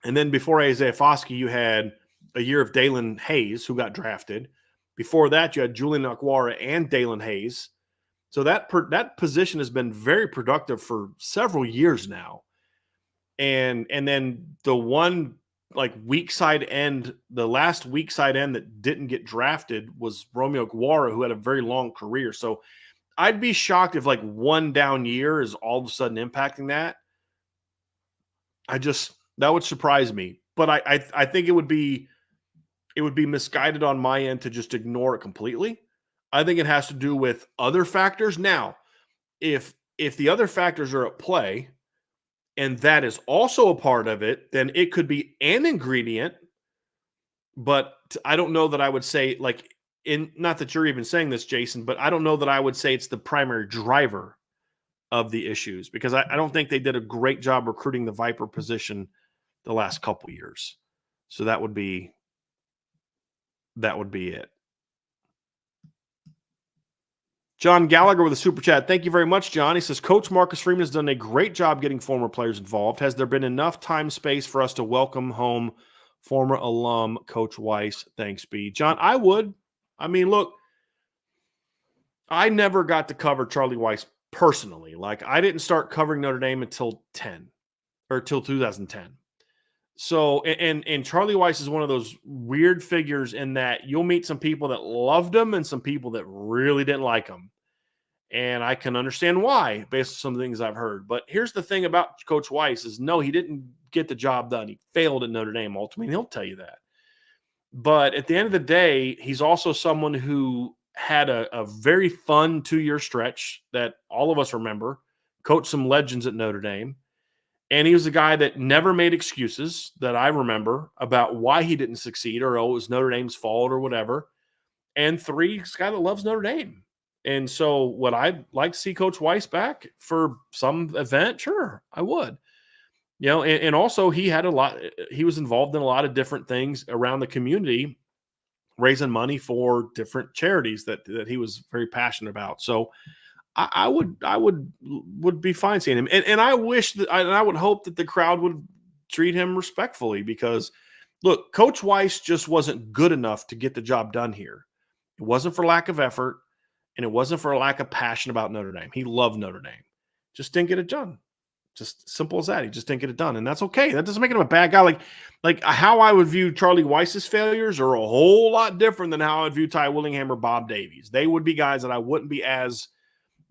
And then before Isaiah Foskey, you had a year of Dalen Hayes, who got drafted. Before that, you had Julian Akwara and Dalen Hayes. So that position has been very productive for several years now. And then the one weak side end, the last weak side end that didn't get drafted was Romeo Akwara, who had a very long career. So I'd be shocked if one down year is all of a sudden impacting that. That would surprise me. But I think it would be misguided on my end to just ignore it completely. I think it has to do with other factors. Now, if the other factors are at play and that is also a part of it, then it could be an ingredient. But I don't know that I would say, not that you're even saying this, Jason, but I don't know that I would say it's the primary driver of the issues, because I don't think they did a great job recruiting the Viper position the last couple years. So that would be it. John Gallagher with a super chat. Thank you very much, John. He says, Coach Marcus Freeman has done a great job getting former players involved. Has there been enough time, space for us to welcome home former alum Coach Weiss? Thanks, B. John, I would. I mean, look, I never got to cover Charlie Weiss personally. I didn't start covering Notre Dame until 2010. So, and Charlie Weiss is one of those weird figures in that you'll meet some people that loved him and some people that really didn't like him. And I can understand why, based on some of the things I've heard. But here's the thing about Coach Weiss is, no, he didn't get the job done. He failed at Notre Dame ultimately, and he'll tell you that. But at the end of the day, he's also someone who had a very fun 2-year stretch that all of us remember, coached some legends at Notre Dame. And he was a guy that never made excuses that I remember about why he didn't succeed, or, oh, it was Notre Dame's fault or whatever. And 3, he's a guy that loves Notre Dame. And so would I like to see Coach Weiss back for some event? Sure, I would. And also he was involved in a lot of different things around the community, raising money for different charities that he was very passionate about. So I would be fine seeing him. And I wish that I would hope that the crowd would treat him respectfully, because look, Coach Weiss just wasn't good enough to get the job done here. It wasn't for lack of effort, and it wasn't for a lack of passion about Notre Dame. He loved Notre Dame. Just didn't get it done. Just simple as that. He just didn't get it done. And that's okay. That doesn't make him a bad guy. Like how I would view Charlie Weiss's failures are a whole lot different than how I'd view Ty Willingham or Bob Davies. They would be guys that I wouldn't be as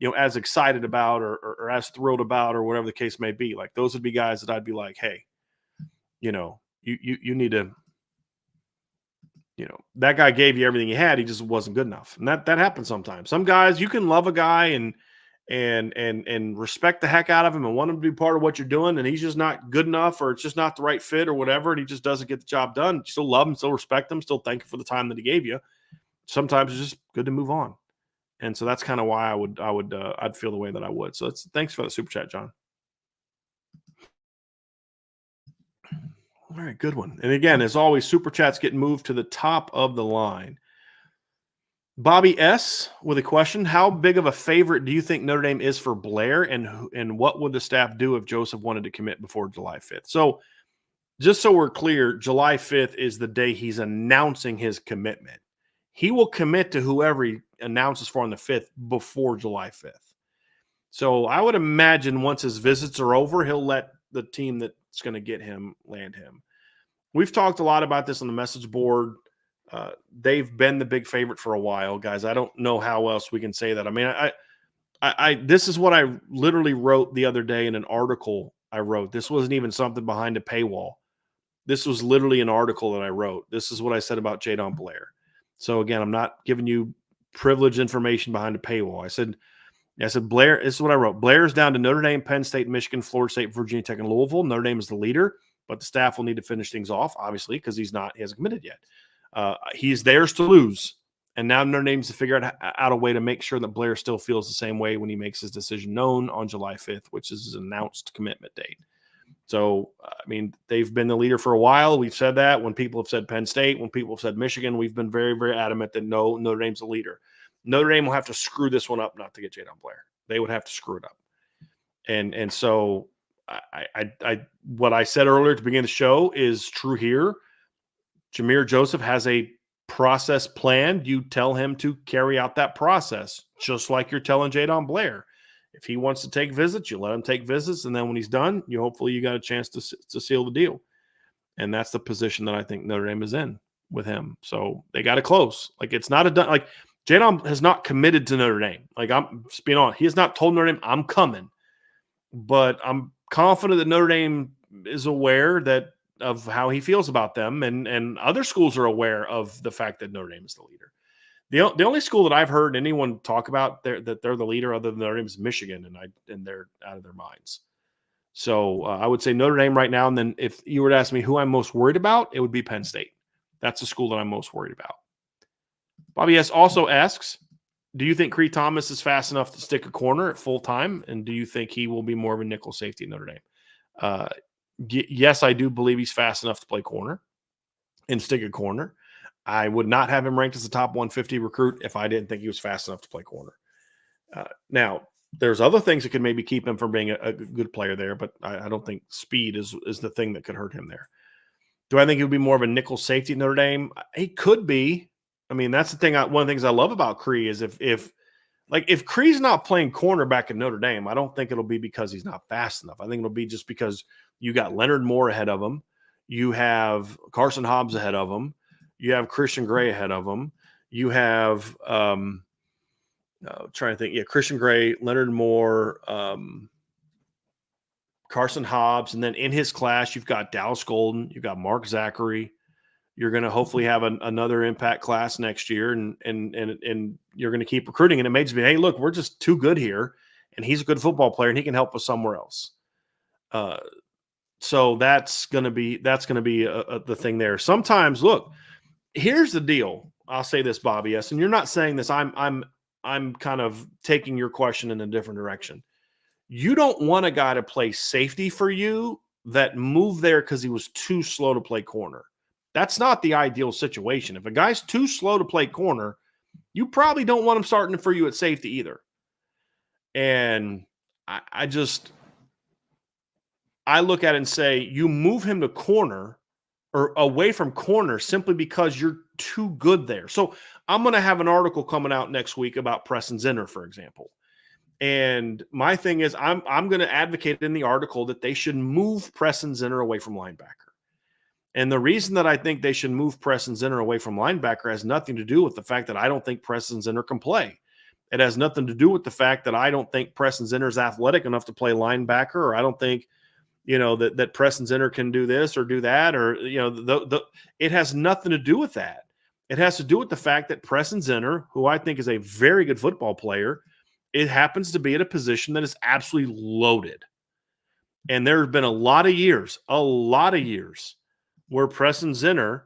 excited about or as thrilled about, or whatever the case may be. Like, those would be guys that I'd be like, hey, you need to, that guy gave you everything he had. He just wasn't good enough. And that happens sometimes. Some guys, you can love a guy and respect the heck out of him and want him to be part of what you're doing, and he's just not good enough, or it's just not the right fit or whatever, and he just doesn't get the job done. You still love him, still respect him, still thank you for the time that he gave you. Sometimes it's just good to move on. And so that's kind of why I'd feel the way that I would. So thanks for the super chat, John. All right, good one. And again, as always, super chats get moved to the top of the line. Bobby S. with a question: how big of a favorite do you think Notre Dame is for Blair, and what would the staff do if Joseph wanted to commit before July 5th? So just so we're clear, July 5th is the day he's announcing his commitment. He will commit to whoever he announces for on the 5th before July 5th. So I would imagine once his visits are over, he'll let the team that's going to get him land him. We've talked a lot about this on the message board. They've been the big favorite for a while, guys. I don't know how else we can say that. I mean, I this is what I literally wrote the other day in an article I wrote. This wasn't even something behind a paywall. This was literally an article that I wrote. This is what I said about Jadon Blair. So again, I'm not giving you privileged information behind a paywall. I said, Blair, this is what I wrote. Blair's down to Notre Dame, Penn State, Michigan, Florida State, Virginia Tech, and Louisville. Notre Dame is the leader, but the staff will need to finish things off, obviously, because he hasn't committed yet. He's theirs to lose. And now Notre Dame needs to figure out a way to make sure that Blair still feels the same way when he makes his decision known on July 5th, which is his announced commitment date. So, I mean, they've been the leader for a while. We've said that. When people have said Penn State, when people have said Michigan, we've been very, very adamant that no, Notre Dame's the leader. Notre Dame will have to screw this one up not to get Jadon Blair. They would have to screw it up. And so what I said earlier at the beginning of the show is true here. Jir Joseph has a process planned. You tell him to carry out that process, just like you're telling Jadon Blair. If he wants to take visits, you let him take visits, and then when he's done, hopefully you got a chance to seal the deal. And that's the position that I think Notre Dame is in with him. So they got it close. Like, it's not a done. Like, Jadon has not committed to Notre Dame. Like, I'm just being honest. He has not told Notre Dame, I'm coming. But I'm confident that Notre Dame is aware of how he feels about them, and other schools are aware of the fact that Notre Dame is the leader. The only school that I've heard anyone talk about that they're the leader other than Notre Dame is Michigan, and they're out of their minds. So I would say Notre Dame right now, and then if you were to ask me who I'm most worried about, it would be Penn State. That's the school that I'm most worried about. Bobby S. also asks, do you think Cree Thomas is fast enough to stick a corner at full time, and do you think he will be more of a nickel safety at Notre Dame? Yes, I do believe he's fast enough to play corner and stick a corner. I would not have him ranked as a top 150 recruit if I didn't think he was fast enough to play corner. Now, there's other things that could maybe keep him from being a good player there, but I don't think speed is the thing that could hurt him there. Do I think he would be more of a nickel safety at Notre Dame? He could be. I mean, that's the thing. One of the things I love about Cree is if Cree's not playing cornerback at Notre Dame, I don't think it'll be because he's not fast enough. I think it'll be just because you got Leonard Moore ahead of him. You have Carson Hobbs ahead of him. You have Christian Gray ahead of him. You have trying to think. Yeah, Christian Gray, Leonard Moore, Carson Hobbs, and then in his class, you've got Dallas Golden, you've got Mark Zachary. You're going to hopefully have another impact class next year, and you're going to keep recruiting. And it may just be, hey, look, we're just too good here, and he's a good football player, and he can help us somewhere else. So that's going to be the thing there. Sometimes, look, here's the deal. I'll say this, Bobby S., and you're not saying this. I'm kind of taking your question in a different direction. You don't want a guy to play safety for you that moved there because he was too slow to play corner. That's not the ideal situation. If a guy's too slow to play corner, you probably don't want him starting for you at safety either. And I look at it and say, you move him to corner or away from corner simply because you're too good there. So I'm going to have an article coming out next week about Preston Zinner, for example. And my thing is, I'm going to advocate in the article that they should move Preston Zinner away from linebacker. And the reason that I think they should move Preston Zinner away from linebacker has nothing to do with the fact that I don't think Preston Zinner can play. It has nothing to do with the fact that I don't think Preston Zinner is athletic enough to play linebacker, or I don't think, that Preston Zinner can do this or do that, or, it has nothing to do with that. It has to do with the fact that Preston Zinner, who I think is a very good football player, it happens to be at a position that is absolutely loaded. And there have been a lot of years where Preston Zinner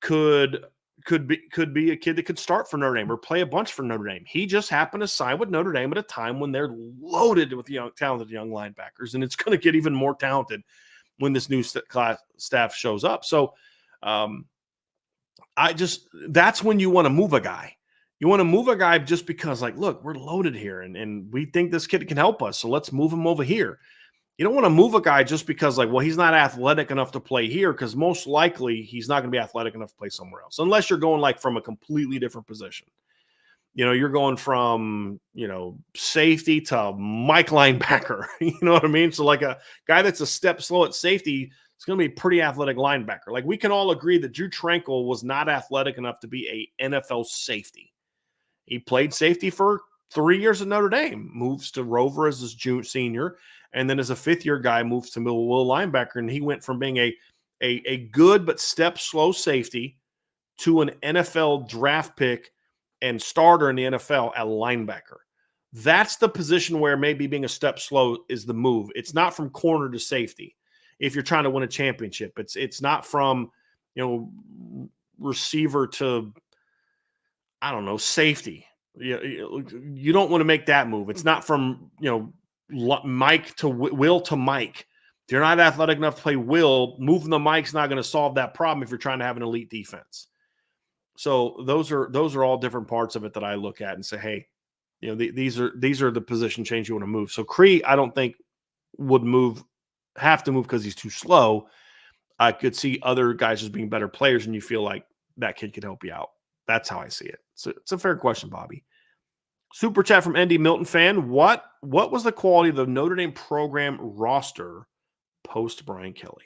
could be a kid that could start for Notre Dame or play a bunch for Notre Dame. He just happened to sign with Notre Dame at a time when they're loaded with talented young linebackers, and it's going to get even more talented when this new staff shows up. So that's when you want to move a guy. You want to move a guy just because, like, look, we're loaded here, and we think this kid can help us, so let's move him over here. You don't want to move a guy just because, like, well, he's not athletic enough to play here, because most likely he's not going to be athletic enough to play somewhere else, unless you're going, like, from a completely different position. You're going from, safety to Mike linebacker. You know what I mean? So, like, a guy that's a step slow at safety is going to be a pretty athletic linebacker. Like, we can all agree that Drew Tranquil was not athletic enough to be a NFL safety. He played safety for 3 years at Notre Dame, moves to Rover as his senior, and then as a fifth-year guy moves to middle linebacker, and he went from being a a good but step slow safety to an NFL draft pick and starter in the NFL at linebacker. That's the position where maybe being a step slow is the move. It's not from corner to safety. If you're trying to win a championship, it's not from, receiver to, I don't know, safety. You don't want to make that move. It's not from, Mike to Will to Mike. If you're not athletic enough to play Will, moving the Mike's not going to solve that problem if you're trying to have an elite defense. So those are all different parts of it that I look at and say, hey, these are the position change you want to move. So Cree, I don't think would have to move because he's too slow. I could see other guys as being better players, and you feel like that kid could help you out. That's how I see it. So it's a fair question, Bobby. Super chat from ND Milton fan. What was the quality of the Notre Dame program roster post Brian Kelly?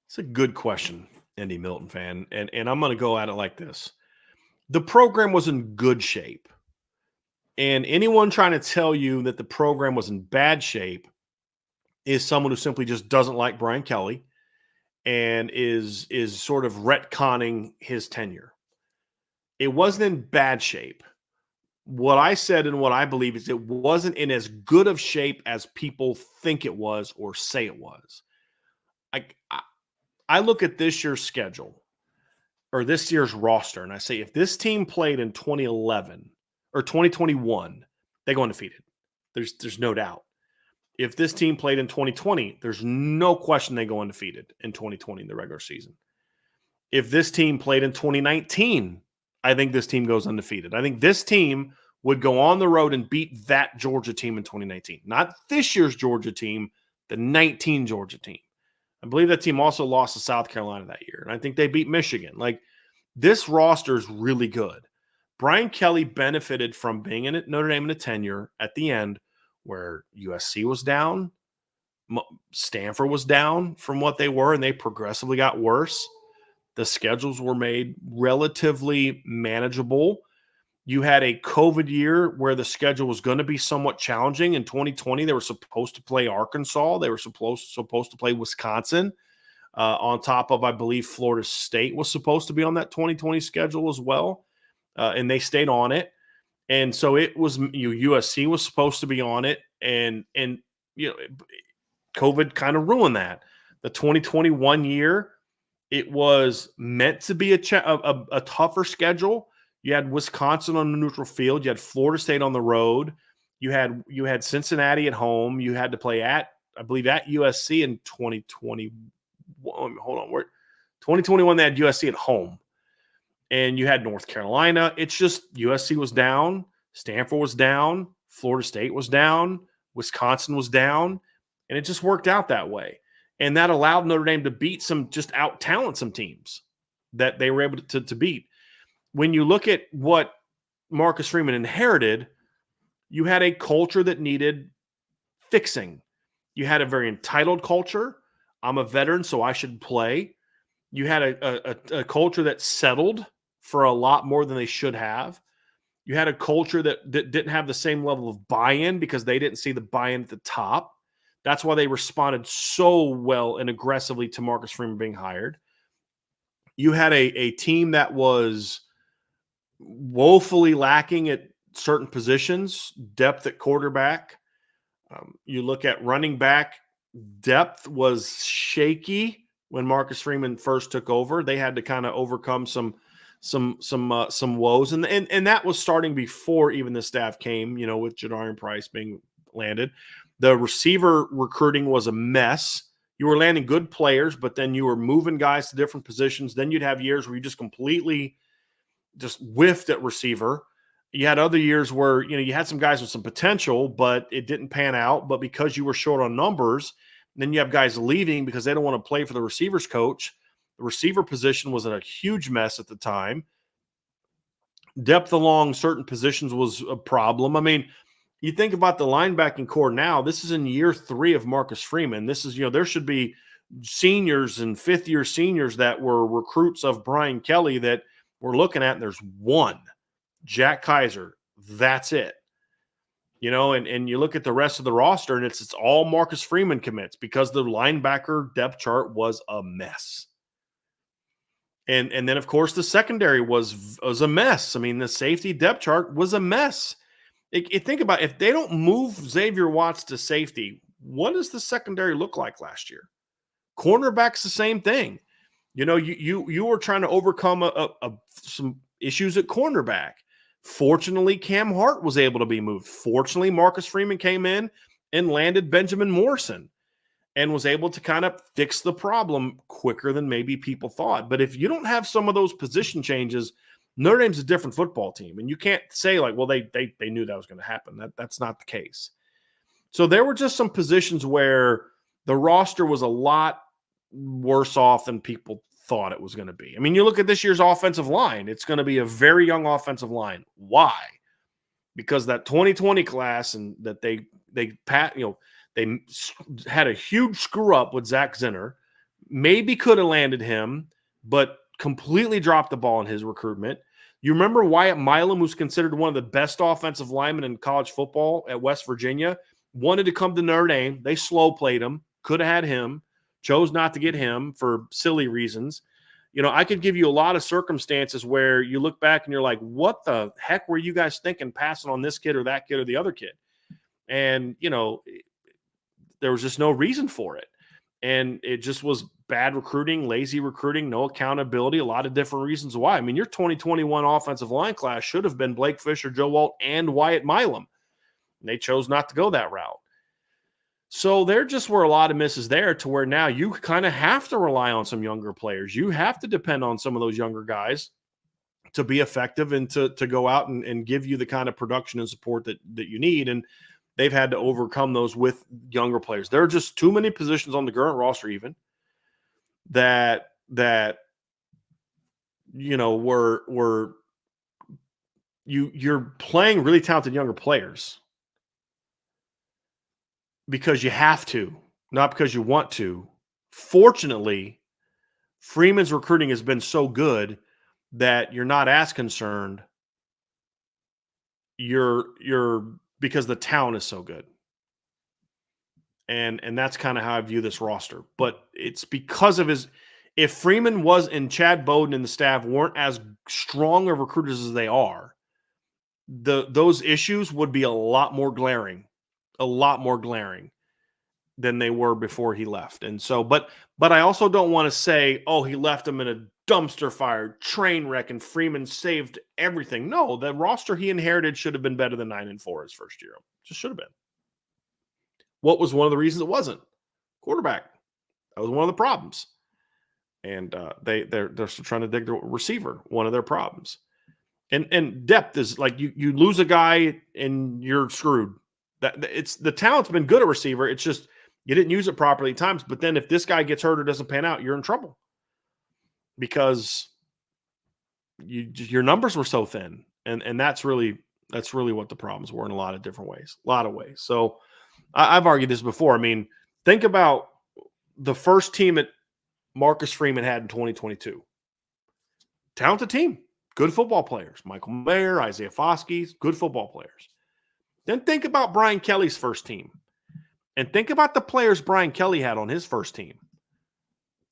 It's a good question, ND Milton fan. And I'm going to go at it like this. The program was in good shape. And anyone trying to tell you that the program was in bad shape is someone who simply just doesn't like Brian Kelly and is sort of retconning his tenure. It wasn't in bad shape. What I said and what I believe is it wasn't in as good of shape as people think it was or say it was. I look at this year's schedule or this year's roster, and I say if this team played in 2011 or 2021, they go undefeated. There's no doubt. If this team played in 2020, there's no question they go undefeated in 2020 in the regular season. If this team played in 2019, I think this team goes undefeated. I think this team would go on the road and beat that Georgia team in 2019. Not this year's Georgia team, the 19 Georgia team. I believe that team also lost to South Carolina that year. And I think they beat Michigan. Like, this roster is really good. Brian Kelly benefited from being in Notre Dame in a tenure at the end where USC was down, Stanford was down from what they were, and they progressively got worse. The schedules were made relatively manageable. You had a COVID year where the schedule was going to be somewhat challenging. In 2020, they were supposed to play Arkansas. They were supposed to play Wisconsin on top of, I believe, Florida State was supposed to be on that 2020 schedule as well. And they stayed on it. And so it was, USC was supposed to be on it. And COVID kind of ruined that. The 2021 year, it was meant to be a tougher schedule. You had Wisconsin on the neutral field. You had Florida State on the road. You had Cincinnati at home. You had to play at USC in 2020. Hold on, 2021 they had USC at home, and you had North Carolina. It's just USC was down, Stanford was down, Florida State was down, Wisconsin was down, and it just worked out that way. And that allowed Notre Dame to beat some teams that they were able to beat. When you look at what Marcus Freeman inherited, you had a culture that needed fixing. You had a very entitled culture. I'm a veteran, so I should play. You had a culture that settled for a lot more than they should have. You had a culture that didn't have the same level of buy-in because they didn't see the buy-in at the top. That's why they responded so well and aggressively to Marcus Freeman being hired. You had a team that was woefully lacking at certain positions, depth at quarterback. You look at running back, depth was shaky when Marcus Freeman first took over. They had to kind of overcome some woes, and that was starting before even the staff came. With Jadarian Price being landed, the receiver recruiting was a mess. You were landing good players, but then you were moving guys to different positions. Then you'd have years where you just completely just whiffed at receiver. You had other years where, you had some guys with some potential, but it didn't pan out. But because you were short on numbers, then you have guys leaving because they don't want to play for the receivers coach. The receiver position was in a huge mess at the time. Depth along certain positions was a problem. I mean, you think about the linebacking core now, this is in year 3 of Marcus Freeman. This is, there should be seniors and fifth-year seniors that were recruits of Brian Kelly that we're looking at, and there's one, Jack Kaiser. That's it. And you look at the rest of the roster, and it's all Marcus Freeman commits because the linebacker depth chart was a mess. And then, of course, the secondary was a mess. I mean, the safety depth chart was a mess. Think about it, if they don't move Xavier Watts to safety, what does the secondary look like last year? Cornerback's the same thing. You were trying to overcome some issues at cornerback. Fortunately, Cam Hart was able to be moved. Fortunately, Marcus Freeman came in and landed Benjamin Morrison and was able to kind of fix the problem quicker than maybe people thought. But if you don't have some of those position changes, Notre Dame's a different football team. And you can't say like, well, they knew that was going to happen. That's not the case. So there were just some positions where the roster was a lot worse off than people thought it was going to be. I mean, you look at this year's offensive line, it's going to be a very young offensive line. Why? Because that 2020 class and that they had a huge screw up with Zach Zinner, maybe could have landed him, but completely dropped the ball in his recruitment. You remember Wyatt Milam, who's considered one of the best offensive linemen in college football at West Virginia, wanted to come to Notre Dame. They slow played him, could have had him, chose not to get him for silly reasons. I could give you a lot of circumstances where you look back and you're like, what the heck were you guys thinking passing on this kid or that kid or the other kid? And, there was just no reason for it. And it just was bad recruiting, lazy recruiting, no accountability, a lot of different reasons why. I mean, your 2021 offensive line class should have been Blake Fisher, Joe Walt, and Wyatt Milam. And they chose not to go that route. So there just were a lot of misses there to where now you kind of have to rely on some younger players. You have to depend on some of those younger guys to be effective and to go out and give you the kind of production and support that you need. And they've had to overcome those with younger players. There are just too many positions on the current roster even that you're playing really talented younger players because you have to, not because you want to. Fortunately, Freeman's recruiting has been so good that you're not as concerned. You're because the talent is so good. And that's kind of how I view this roster. But it's because of if Freeman was and Chad Bowden and the staff weren't as strong of recruiters as they are, those issues would be a lot more glaring than they were before he left. And so, but I also don't want to say, oh, he left him in a dumpster fire, train wreck, and Freeman saved everything. No, the roster he inherited should have been better than 9-4 his first year. Just should have been. What was one of the reasons it wasn't? Quarterback. That was one of the problems. And they're still trying to dig the receiver, one of their problems. And depth is like you lose a guy and you're screwed. It's the talent's been good at receiver. It's just you didn't use it properly at times. But then if this guy gets hurt or doesn't pan out, you're in trouble because your numbers were so thin. And that's really what the problems were in a lot of different ways, a lot of ways. So I've argued this before. I mean, think about the first team that Marcus Freeman had in 2022. Talented team, good football players. Michael Mayer, Isaiah Foskey, good football players. Then think about Brian Kelly's first team. And think about the players Brian Kelly had on his first team.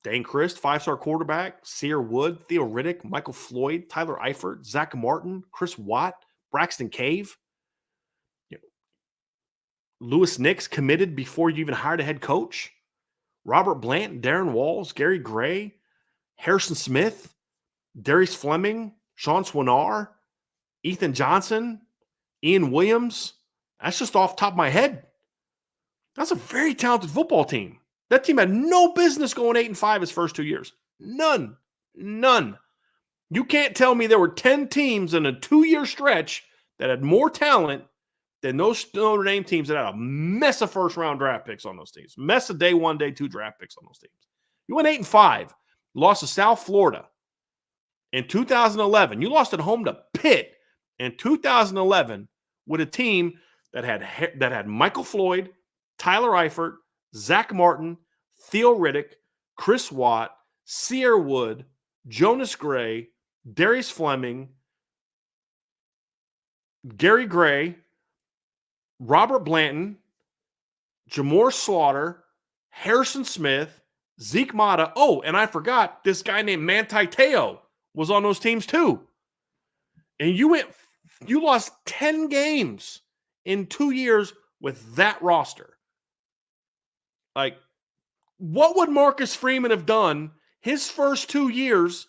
Dane Christ, 5-star quarterback, Sear Wood, Theo Riddick, Michael Floyd, Tyler Eifert, Zach Martin, Chris Watt, Braxton Cave. Lewis Nix committed before you even hired a head coach. Robert Blant, Darren Walls, Gary Gray, Harrison Smith, Darius Fleming, Sean Swinar, Ethan Johnson, Ian Williams. That's just off the top of my head. That's a very talented football team. That team had no business going 8-5 his first 2 years. None. You can't tell me there were 10 teams in a 2-year stretch that had more talent than those Notre Dame teams that had a mess of first-round draft picks on those teams. Mess of day 1, day 2 draft picks on those teams. You went 8-5. Lost to South Florida in 2011. You lost at home to Pitt in 2011 with a team that had Michael Floyd, Tyler Eifert, Zach Martin, Theo Riddick, Chris Watt, Sear Wood, Jonas Gray, Darius Fleming, Gary Gray, Robert Blanton, Jamore Slaughter, Harrison Smith, Zeke Mata. Oh, and I forgot this guy named Manti Te'o was on those teams too. And you lost 10 games in 2 years with that roster. Like, what would Marcus Freeman have done his first 2 years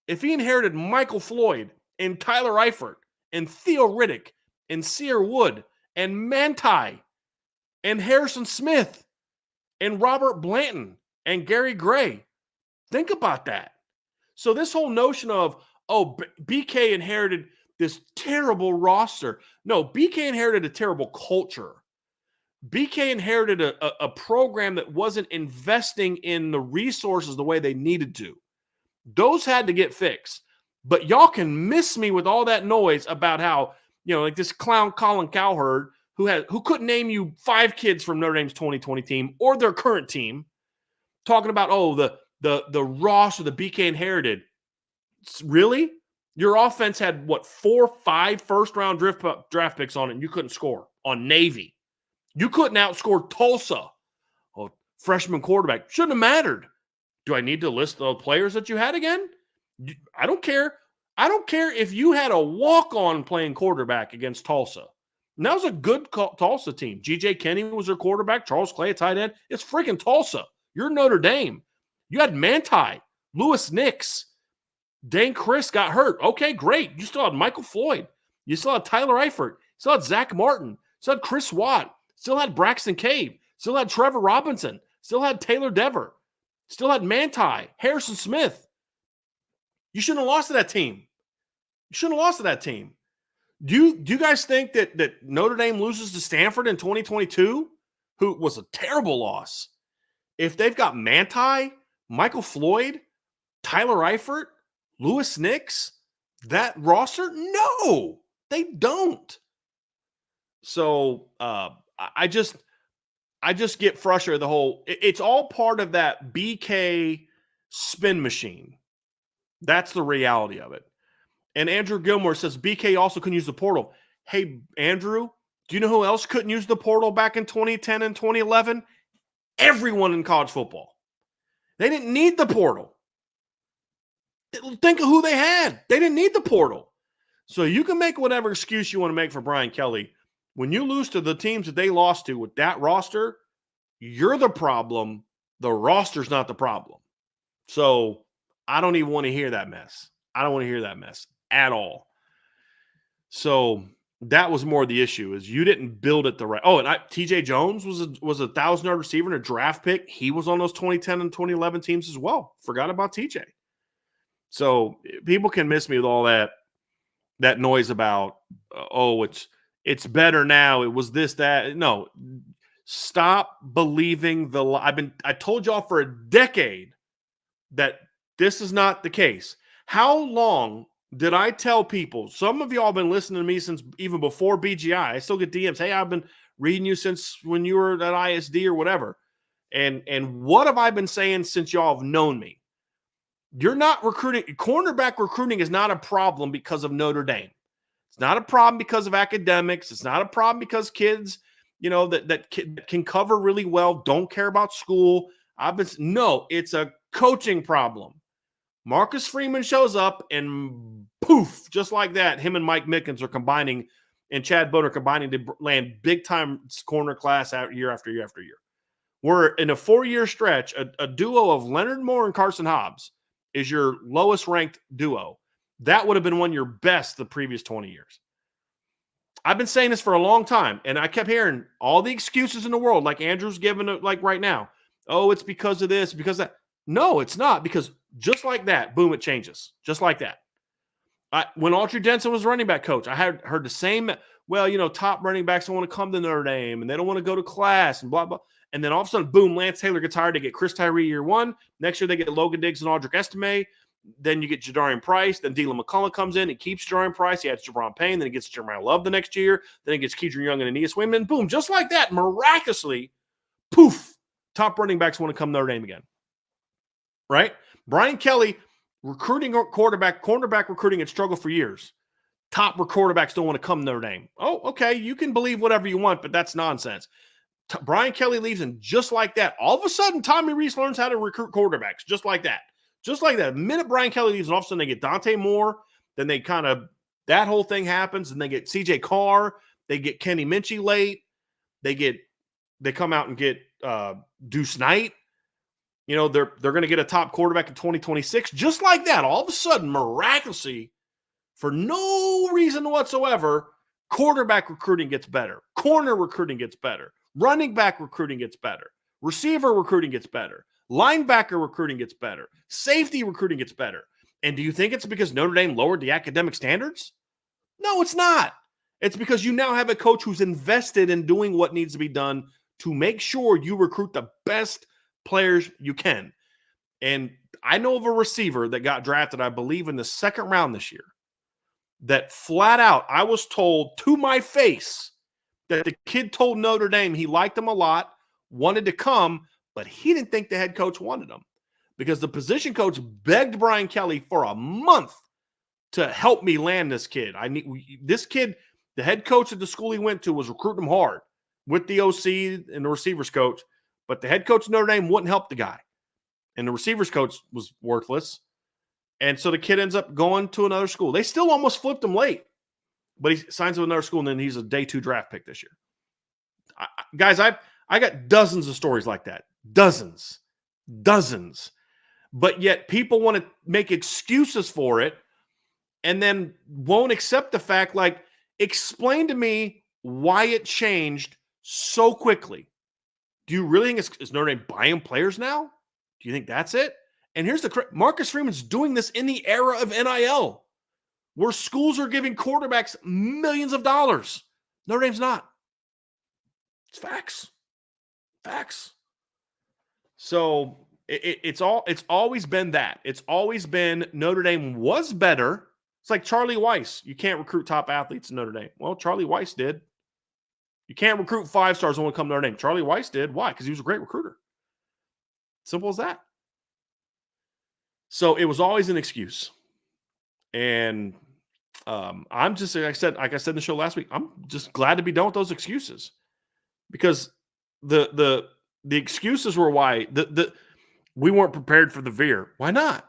if he inherited Michael Floyd and Tyler Eifert and Theo Riddick and Sear Wood and Manti and Harrison Smith and Robert Blanton and Gary Gray? Think about that. So this whole notion of, BK inherited this terrible roster. No, BK inherited a terrible culture. BK inherited a program that wasn't investing in the resources the way they needed to. Those had to get fixed. But y'all can miss me with all that noise about how, like this clown Colin Cowherd who couldn't name you 5 kids from Notre Dame's 2020 team or their current team, talking about, the roster the BK inherited. Really? Your offense had, 4-5 first-round draft picks on it, and you couldn't score on Navy. You couldn't outscore Tulsa, a freshman quarterback. Shouldn't have mattered. Do I need to list the players that you had again? I don't care. I don't care if you had a walk-on playing quarterback against Tulsa. And that was a good Tulsa team. G.J. Kenny was their quarterback. Charles Clay, a tight end. It's freaking Tulsa. You're Notre Dame. You had Manti, Lewis Nix. Dane Chris got hurt. Okay, great. You still had Michael Floyd. You still had Tyler Eifert. You still had Zach Martin. You still had Chris Watt. Still had Braxton Cave. Still had Trevor Robinson. Still had Taylor Dever. Still had Manti, Harrison Smith. You shouldn't have lost to that team. You shouldn't have lost to that team. Do you guys think that Notre Dame loses to Stanford in 2022, who was a terrible loss, if they've got Manti, Michael Floyd, Tyler Eifert, Lewis Nix, that roster? No, they don't. So I just get frustrated. It's all part of that BK spin machine. That's the reality of it. And Andrew Gilmore says BK also can use the portal. Hey, Andrew, do you know who else couldn't use the portal back in 2010 and 2011? Everyone in college football. They didn't need the portal. Think of who they had. They didn't need the portal. So you can make whatever excuse you want to make for Brian Kelly. When you lose to the teams that they lost to with that roster, you're the problem. The roster's not the problem. So I don't even want to hear that mess. I don't want to hear that mess at all. So that was more the issue, is you didn't build it the right. Oh, and TJ Jones was a 1,000-yard receiver and a draft pick. He was on those 2010 and 2011 teams as well. Forgot about TJ. So people can miss me with all that noise about, it's better now. It was this, that. No, stop believing I told y'all for a decade that this is not the case. How long did I tell people? Some of y'all have been listening to me since even before BGI. I still get DMs. Hey, I've been reading you since when you were at ISD or whatever. And what have I been saying since y'all have known me? You're not recruiting. Cornerback recruiting is not a problem because of Notre Dame. It's not a problem because of academics. It's not a problem because kids, that can cover really well, don't care about school. No, it's a coaching problem. Marcus Freeman shows up and poof, just like that, him and Mike Mickens are combining, and Chad Bone are combining to land big-time corner class out year after year after year. We're in a 4-year stretch, a duo of Leonard Moore and Carson Hobbs is your lowest ranked duo. That would have been one of your best the previous 20 years. I've been saying this for a long time, and I kept hearing all the excuses in the world, like Andrew's giving it like right now. Oh, it's because of this, because of that. No, it's not, because just like that, boom, it changes. Just like that. When Autry Denson was running back coach, I had heard the same, top running backs don't want to come to Notre Dame, and they don't want to go to class, and blah, blah. And then all of a sudden, boom, Lance Taylor gets hired to get Chris Tyree year one. Next year, they get Logan Diggs and Audric Estime. Then you get Jadarian Price. Then Dylan McCullough comes in. He keeps Jadarian Price. He adds Jabron Payne. Then he gets Jeremiah Love the next year. Then he gets Keidron Young and Aeneas Wayman. Boom, just like that, miraculously, poof, top running backs want to come to Notre Dame again. Right? Brian Kelly, recruiting cornerback recruiting had struggled for years. top quarterbacks don't want to come to Notre Dame. Oh, okay. You can believe whatever you want, but that's nonsense. Brian Kelly leaves, and just like that, all of a sudden, Tommy Rees learns how to recruit quarterbacks. Just like that. Just like that. The minute Brian Kelly leaves, and all of a sudden they get Dante Moore, then they kind of, that whole thing happens, and they get CJ Carr, they get Kenny Minchie late, they come out and get Deuce Knight. You know, they're going to get a top quarterback in 2026. Just like that, all of a sudden, miraculously, for no reason whatsoever, quarterback recruiting gets better. Corner recruiting gets better. Running back recruiting gets better. Receiver recruiting gets better. Linebacker recruiting gets better. Safety recruiting gets better. And do you think it's because Notre Dame lowered the academic standards? No, it's not. It's because you now have a coach who's invested in doing what needs to be done to make sure you recruit the best players you can. And I know of a receiver that got drafted, I believe, in the second round this year, that flat out, I was told to my face that the kid told Notre Dame he liked him a lot, wanted to come, but he didn't think the head coach wanted him because the position coach begged Brian Kelly for a month to help me land this kid. This kid, the head coach at the school he went to was recruiting him hard with the OC and the receivers coach, but the head coach of Notre Dame wouldn't help the guy. And the receivers coach was worthless. And so the kid ends up going to another school. They still almost flipped him late, but he signs with another school, and then he's a day 2 draft pick this year. Guys, I got dozens of stories like that. Dozens. But yet people want to make excuses for it and then won't accept the fact, like, explain to me why it changed so quickly. Do you really think is Notre Dame buying players now? Do you think that's it? And here's Marcus Freeman's doing this in the era of NIL, where schools are giving quarterbacks millions of dollars. Notre Dame's not. It's facts. Facts. So it's always been that. It's always been Notre Dame was better. It's like Charlie Weiss. You can't recruit top athletes in Notre Dame. Well, Charlie Weiss did. You can't recruit 5-stars when they come to Notre Dame. Charlie Weiss did. Why? Because he was a great recruiter. Simple as that. So it was always an excuse. And I'm just, like I said in the show last week, I'm just glad to be done with those excuses, because the excuses were why we weren't prepared for the veer. Why not?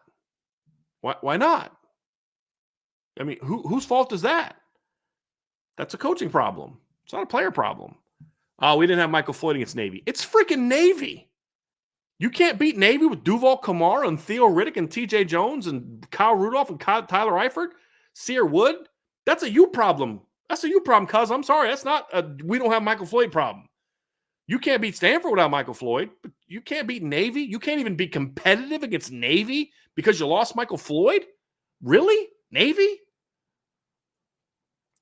Why not? I mean, whose fault is that? That's a coaching problem. It's not a player problem. Oh, we didn't have Michael Floyd against Navy. It's freaking Navy. You can't beat Navy with Duval Kamara and Theo Riddick and TJ Jones and Kyle Rudolph and Tyler Eifert, Sear Wood. That's a you problem. That's a you problem, cuz. I'm sorry. That's not a we don't have Michael Floyd problem. You can't beat Stanford without Michael Floyd, but you can't beat Navy. You can't even be competitive against Navy because you lost Michael Floyd? Really? Navy?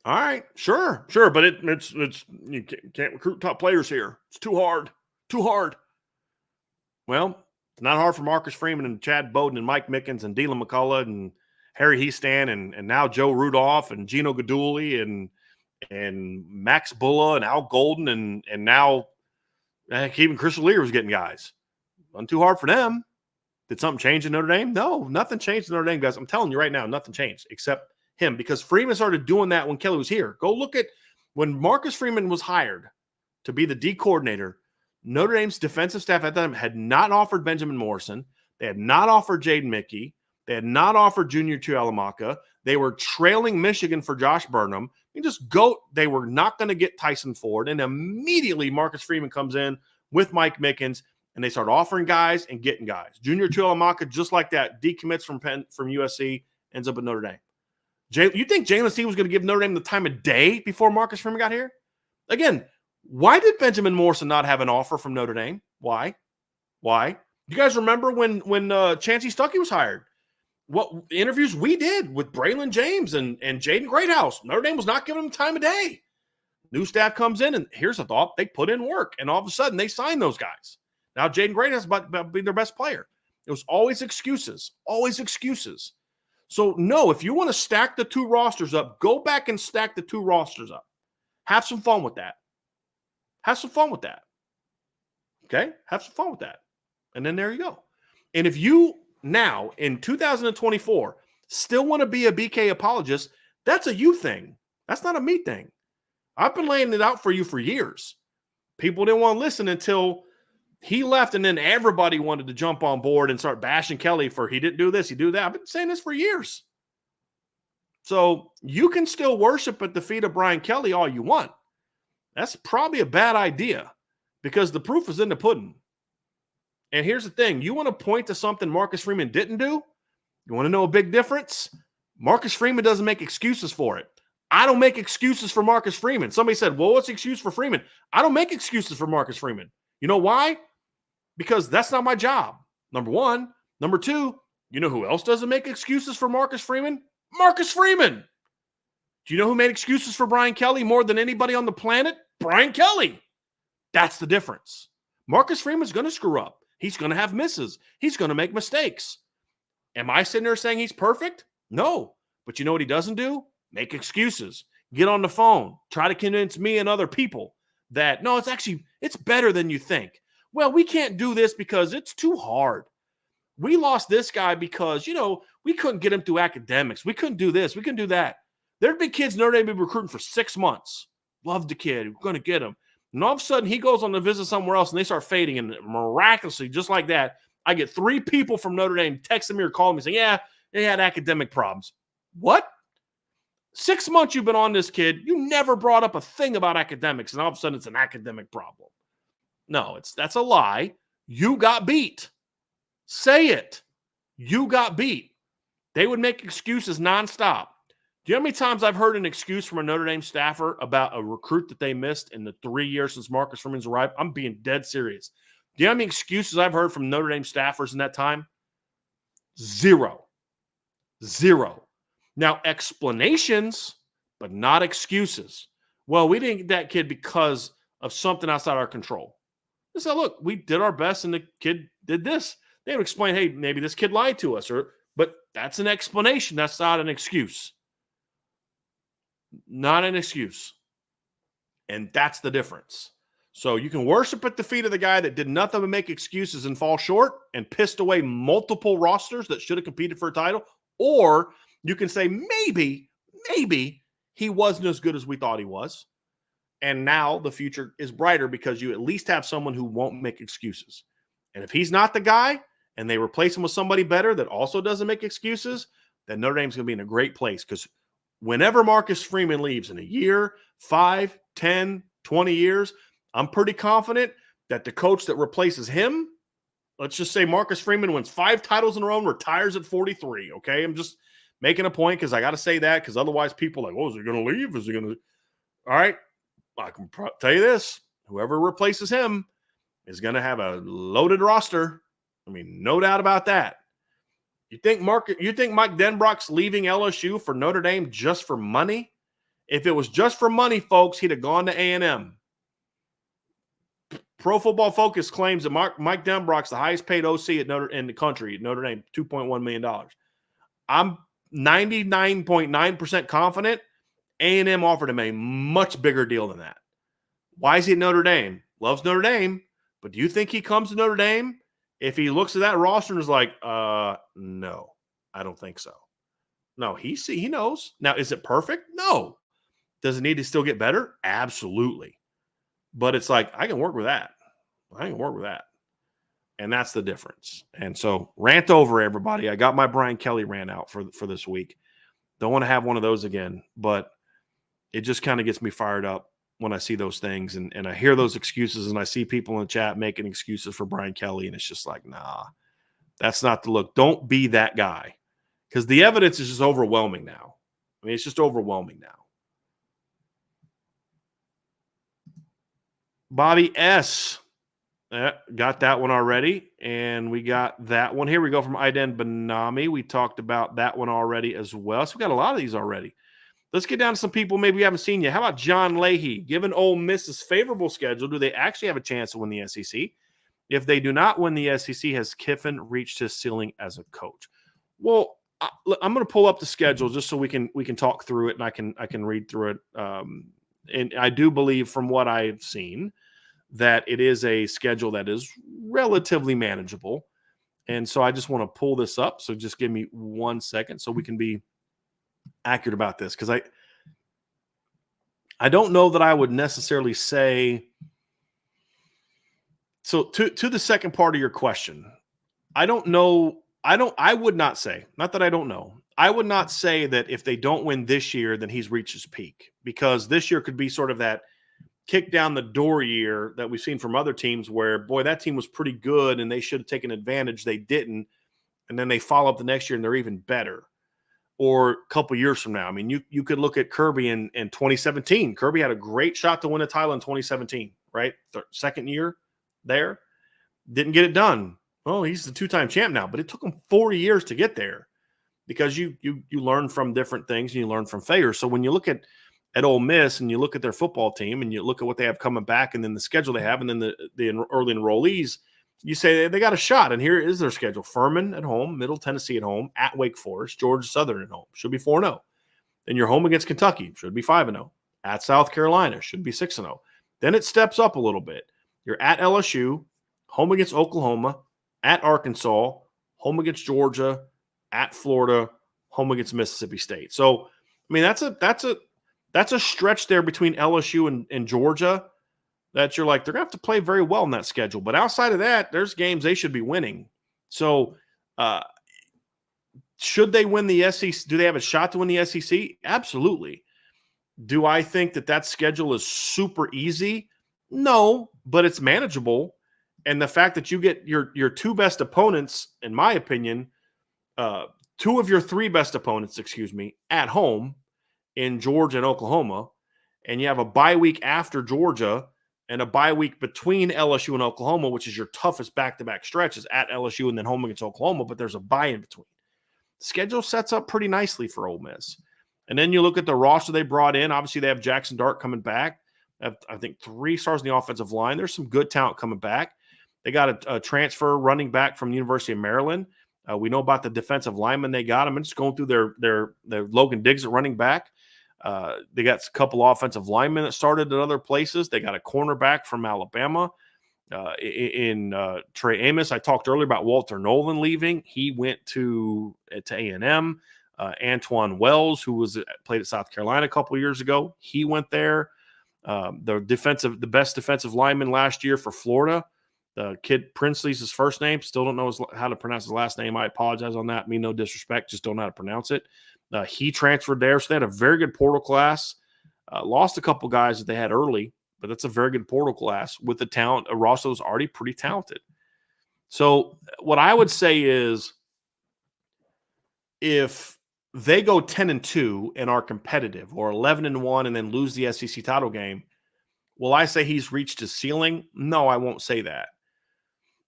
All right, sure. But it's you can't recruit top players here. It's too hard. Well, it's not hard for Marcus Freeman and Chad Bowden and Mike Mickens and Dylan McCullough and Harry Heastan and now Joe Rudolph and Gino Gaduli and Max Bulla and Al Golden and now even Chris Lear was getting guys. Wasn't too hard for them. Did something change in Notre Dame? No, nothing changed in Notre Dame, guys. I'm telling you right now, nothing changed except him, because Freeman started doing that when Kelly was here. Go look at when Marcus Freeman was hired to be the D coordinator. Notre Dame's defensive staff at that time had not offered Benjamin Morrison. They had not offered Jaden Mickey. They had not offered Junior Tuihalamaka. They were trailing Michigan for Josh Burnham. They were not going to get Tyson Ford. And immediately Marcus Freeman comes in with Mike Mickens, and they start offering guys and getting guys. Junior Tuihalamaka, just like that, decommits from USC, ends up at Notre Dame. You think Jalen Steve was going to give Notre Dame the time of day before Marcus Freeman got here? Again, why did Benjamin Morrison not have an offer from Notre Dame? Why? You guys remember when Chancey Stuckey was hired? What interviews we did with Braylon James and Jaden Greathouse? Notre Dame was not giving him time of day. New staff comes in, and here's a thought. They put in work, and all of a sudden they sign those guys. Now Jaden Greathouse is about to be their best player. It was always excuses. So, no, if you want to stack the two rosters up, go back and stack the two rosters up. Have some fun with that. Okay? Have some fun with that. And then there you go. And if you now, in 2024, still want to be a BK apologist, That's a you thing. That's not a me thing. I've been laying it out for you for years. People didn't want to listen until he left, and then everybody wanted to jump on board and start bashing Kelly for he didn't do this, he do that. I've been saying this for years. So you can still worship at the feet of Brian Kelly all you want. That's probably a bad idea because the proof is in the pudding. And here's the thing. You want to point to something Marcus Freeman didn't do? You want to know a big difference? Marcus Freeman doesn't make excuses for it. I don't make excuses for Marcus Freeman. Somebody said, well, what's the excuse for Freeman? I don't make excuses for Marcus Freeman. You know why? Because that's not my job, number one. Number two, you know who else doesn't make excuses for Marcus Freeman? Marcus Freeman. Do you know who made excuses for Brian Kelly more than anybody on the planet? Brian Kelly. That's the difference. Marcus Freeman's going to screw up. He's going to have misses. He's going to make mistakes. Am I sitting there saying he's perfect? No. But you know what he doesn't do? Make excuses. Get on the phone. Try to convince me and other people that, no, it's better than you think. Well, we can't do this because it's too hard. We lost this guy because, we couldn't get him through academics. We couldn't do this. We couldn't do that. There'd be kids Notre Dame been recruiting for 6 months. Love the kid. We're going to get him. And all of a sudden, he goes on to visit somewhere else, and they start fading. And miraculously, just like that, I get 3 people from Notre Dame texting me or calling me saying, yeah, they had academic problems. What? 6 months you've been on this kid. You never brought up a thing about academics, and all of a sudden it's an academic problem. No, that's a lie. You got beat. Say it. You got beat. They would make excuses nonstop. Do you know how many times I've heard an excuse from a Notre Dame staffer about a recruit that they missed in the 3 years since Marcus Freeman's arrived? I'm being dead serious. Do you know how many excuses I've heard from Notre Dame staffers in that time? Zero. Now, explanations, but not excuses. Well, we didn't get that kid because of something outside our control. They said, look, we did our best and the kid did this. They would explain, hey, maybe this kid lied to us, but that's an explanation. That's not an excuse. Not an excuse. And that's the difference. So you can worship at the feet of the guy that did nothing but make excuses and fall short and pissed away multiple rosters that should have competed for a title, or you can say maybe he wasn't as good as we thought he was. And now the future is brighter because you at least have someone who won't make excuses. And if he's not the guy and they replace him with somebody better that also doesn't make excuses, then Notre Dame's going to be in a great place because whenever Marcus Freeman leaves in a year, 5, 10, 20 years, I'm pretty confident that the coach that replaces him, let's just say Marcus Freeman wins 5 titles in a row and retires at 43, okay? I'm just making a point because I got to say that because otherwise people are like, oh, is he going to leave? Is he going to – all right, I can tell you this. Whoever replaces him is going to have a loaded roster. I mean, no doubt about that. You think Mike Denbrock's leaving LSU for Notre Dame just for money? If it was just for money, folks, he'd have gone to A&M. Pro Football Focus claims that Mike Denbrock's the highest paid OC in the country at Notre Dame, $2.1 million. I'm 99.9% confident A&M offered him a much bigger deal than that. Why is he at Notre Dame? Loves Notre Dame, but do you think he comes to Notre Dame if he looks at that roster and is like, no, I don't think so. No, he knows. Now, is it perfect? No. Does it need to still get better? Absolutely. But it's like, I can work with that. And that's the difference. And so rant over, everybody. I got my Brian Kelly rant out for this week. Don't want to have one of those again, but it just kind of gets me fired up when I see those things and I hear those excuses and I see people in the chat making excuses for Brian Kelly. And it's just like, nah, that's not the look. Don't be that guy because the evidence is just overwhelming now. I mean, it's just overwhelming now. Bobby S. Got that one already. And we got that one. Here we go from Aiden Benami. We talked about that one already as well. So we got a lot of these already. Let's get down to some people maybe we haven't seen yet. How about John Leahy? Given Ole Miss's favorable schedule, do they actually have a chance to win the SEC? If they do not win the SEC, has Kiffin reached his ceiling as a coach? Well, I'm going to pull up the schedule just so we can talk through it and I can read through it. And I do believe from what I've seen that it is a schedule that is relatively manageable. And so I just want to pull this up. So just give me 1 second so we can be accurate about this because I don't know that I would necessarily say. So to the second part of your question, I don't know. I would not say, not that I don't know. I would not say that if they don't win this year, then he's reached his peak, because this year could be sort of that kick down the door year that we've seen from other teams where, boy, that team was pretty good and they should have taken advantage. They didn't. And then they follow up the next year and they're even better. Or a couple years from now. I mean, you could look at Kirby in 2017. Kirby had a great shot to win a title in 2017, right? Second year there. Didn't get it done. Well, he's the two-time champ now, but it took him 4 years to get there because you learn from different things and you learn from failures. So when you look at Ole Miss and you look at their football team and you look at what they have coming back and then the schedule they have and then the early enrollees, you say they got a shot. And here is their schedule. Furman at home, Middle Tennessee at home, at Wake Forest, Georgia Southern at home. Should be 4-0. Then you're home against Kentucky. Should be 5-0. At South Carolina. Should be 6-0. Then it steps up a little bit. You're at LSU, home against Oklahoma, at Arkansas, home against Georgia, at Florida, home against Mississippi State. So, I mean, that's a stretch there between LSU and Georgia that you're like, they're going to have to play very well in that schedule. But outside of that, there's games they should be winning. So, should they win the SEC? Do they have a shot to win the SEC? Absolutely. Do I think that schedule is super easy? No, but it's manageable. And the fact that you get your two best opponents, in my opinion, two of your three best opponents, at home in Georgia and Oklahoma, and you have a bye week after Georgia and a bye week between LSU and Oklahoma, which is your toughest back-to-back stretches at LSU and then home against Oklahoma, but there's a bye in between. The schedule sets up pretty nicely for Ole Miss. And then you look at the roster they brought in. Obviously, they have Jackson Dart coming back. I think 3 stars in the offensive line. There's some good talent coming back. They got a transfer running back from the University of Maryland. We know about the defensive lineman they got. I'm just going through their Logan Diggs at running back. They got a couple offensive linemen that started at other places. They got a cornerback from Alabama in Trey Amos. I talked earlier about Walter Nolan leaving. He went to A&M. Antoine Wells, who played at South Carolina a couple of years ago, he went there. The best defensive lineman last year for Florida, the kid Princely's his first name. Still don't know how to pronounce his last name. I apologize on that. Mean no disrespect, just don't know how to pronounce it. He transferred there, so they had a very good portal class. Lost a couple guys that they had early, but that's a very good portal class with the talent. A roster was already pretty talented. So what I would say is, if they go 10-2 and are competitive, or 11-1 and then lose the SEC title game, will I say he's reached his ceiling? No, I won't say that.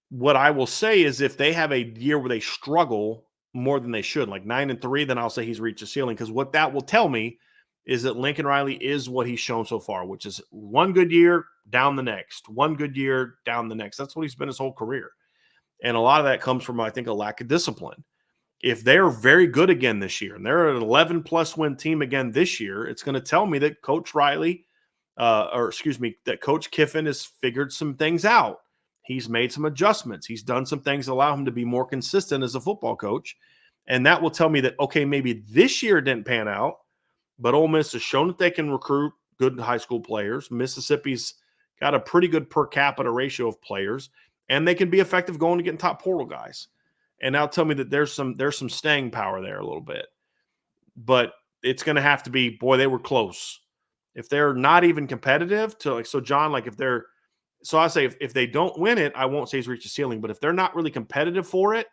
What I will say is, if they have a year where they struggle more than they should, like 9-3, then I'll say he's reached his ceiling, because what that will tell me is that Lincoln Riley is what he's shown so far, which is one good year, down the next. One good year, down the next. That's what he's been his whole career. And a lot of that comes from, I think, a lack of discipline. If they're very good again this year, and they're an 11-plus win team again this year, it's going to tell me that Coach Riley, that Coach Kiffin has figured some things out. He's made some adjustments. He's done some things that allow him to be more consistent as a football coach. And that will tell me that, okay, maybe this year it didn't pan out, but Ole Miss has shown that they can recruit good high school players. Mississippi's got a pretty good per capita ratio of players, and they can be effective going to getting top portal guys. And that'll tell me that there's some staying power there a little bit. But it's going to have to be, boy, they were close. If they're not even competitive John, so I say if they don't win it, I won't say he's reached a ceiling. But if they're not really competitive for it,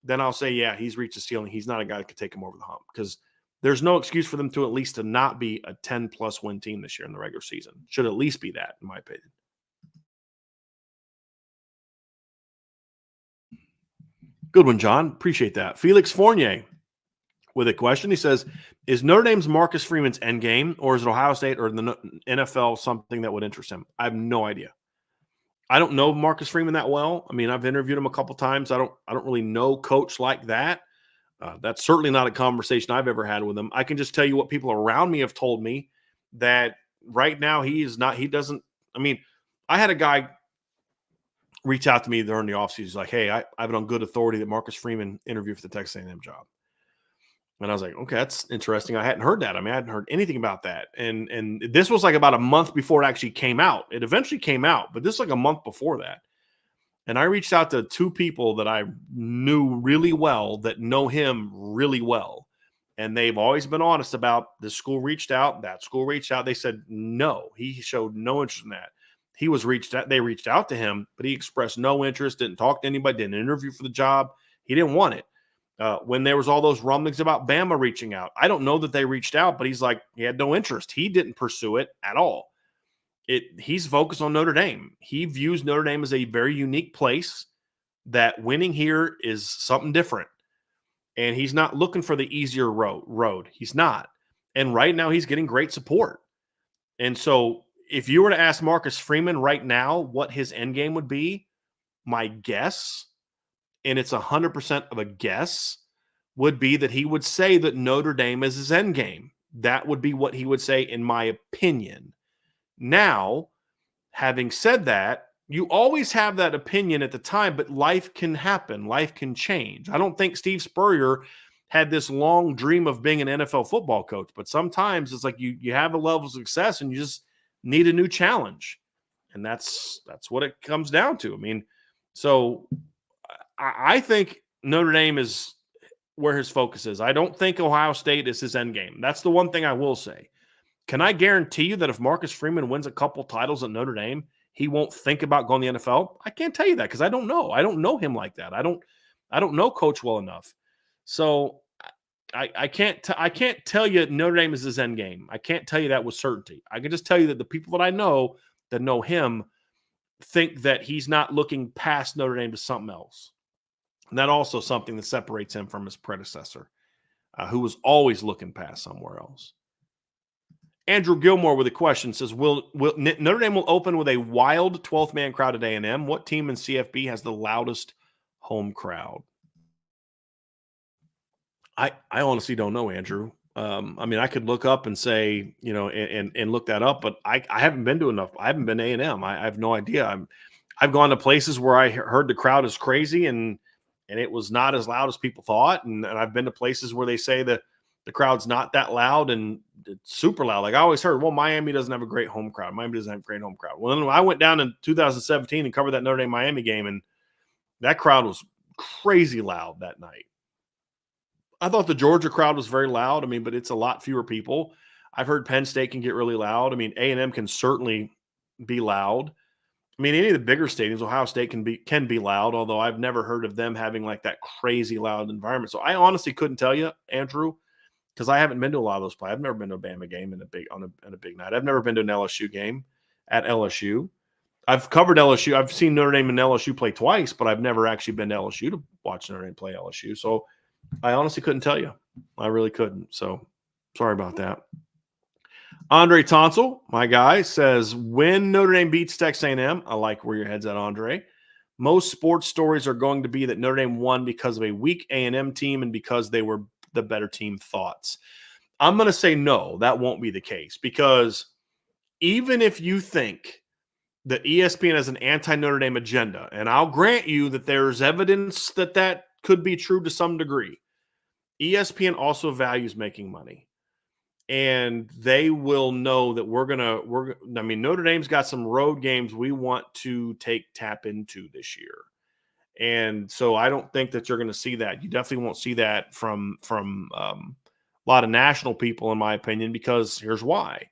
then I'll say, yeah, he's reached a ceiling. He's not a guy that could take him over the hump, because there's no excuse for them to at least to not be a 10-plus win team this year in the regular season. Should at least be that, in my opinion. Good one, John. Appreciate that. Felix Fournier with a question. He says, is Notre Dame's Marcus Freeman's end game, or is it Ohio State or the NFL something that would interest him? I have no idea. I don't know Marcus Freeman that well. I mean, I've interviewed him a couple times. I don't really know coach like that. That's certainly not a conversation I've ever had with him. I can just tell you what people around me have told me, that right now I had a guy reach out to me during the offseason. He's like, hey, I have it on good authority that Marcus Freeman interviewed for the Texas A&M job. And I was like, okay, that's interesting. I hadn't heard that. I mean, I hadn't heard anything about that. And this was like about a month before it actually came out. It eventually came out, but this is like a month before that. And I reached out to two people that I knew really well that know him really well. And they've always been honest about this school reached out, that school reached out. They said no. He showed no interest in that. He was reached out, they reached out to him, but he expressed no interest, didn't talk to anybody, didn't interview for the job. He didn't want it. When there was all those rumblings about Bama reaching out, I don't know that they reached out, but he's like, he had no interest. He didn't pursue it at all. He's focused on Notre Dame. He views Notre Dame as a very unique place that winning here is something different. And he's not looking for the easier road. He's not. And right now he's getting great support. And so if you were to ask Marcus Freeman right now what his end game would be, my guess, and it's 100% of a guess, would be that he would say that Notre Dame is his end game. That would be what he would say, in my opinion. Now, having said that, you always have that opinion at the time, but life can happen. Life can change. I don't think Steve Spurrier had this long dream of being an NFL football coach, but sometimes it's like you have a level of success and you just need a new challenge. And that's what it comes down to. I mean, so I think Notre Dame is where his focus is. I don't think Ohio State is his end game. That's the one thing I will say. Can I guarantee you that if Marcus Freeman wins a couple titles at Notre Dame, he won't think about going to the NFL? I can't tell you that because I don't know. I don't know him like that. I don't know Coach well enough. So I can't tell you Notre Dame is his end game. I can't tell you that with certainty. I can just tell you that the people that I know that know him think that he's not looking past Notre Dame to something else. And that also something that separates him from his predecessor, who was always looking past somewhere else. Andrew Gilmore with a question says, will Notre Dame will open with a wild 12th man crowd at A&M? What team in CFB has the loudest home crowd? I honestly don't know, Andrew. I mean, I could look up and say, and look that up, but I haven't been to enough. I haven't been to A&M. I have no idea. I've gone to places where I heard the crowd is crazy and it was not as loud as people thought. And I've been to places where they say that the crowd's not that loud and it's super loud. Like I always heard, well, Miami doesn't have a great home crowd. Miami doesn't have a great home crowd. Well, then I went down in 2017 and covered that Notre Dame Miami game, and that crowd was crazy loud that night. I thought the Georgia crowd was very loud. I mean, but it's a lot fewer people. I've heard Penn State can get really loud. I mean, A&M can certainly be loud. I mean, any of the bigger stadiums, Ohio State can be loud, although I've never heard of them having like that crazy loud environment. So I honestly couldn't tell you, Andrew, because I haven't been to a lot of those plays. I've never been to a Bama game in a big night. I've never been to an LSU game at LSU. I've covered LSU. I've seen Notre Dame and LSU play twice, but I've never actually been to LSU to watch Notre Dame play LSU. So I honestly couldn't tell you. I really couldn't. So sorry about that. Andre Tonsel, my guy, says, when Notre Dame beats Texas A&M, I like where your head's at, Andre. Most sports stories are going to be that Notre Dame won because of a weak A&M team and because they were the better team. Thoughts? I'm going to say no, that won't be the case, because even if you think that ESPN has an anti-Notre Dame agenda, and I'll grant you that there's evidence that that could be true to some degree, ESPN also values making money. And they will know that Notre Dame's got some road games we want to tap into this year. And so I don't think that you're going to see that. You definitely won't see that from a lot of national people, in my opinion, because here's why.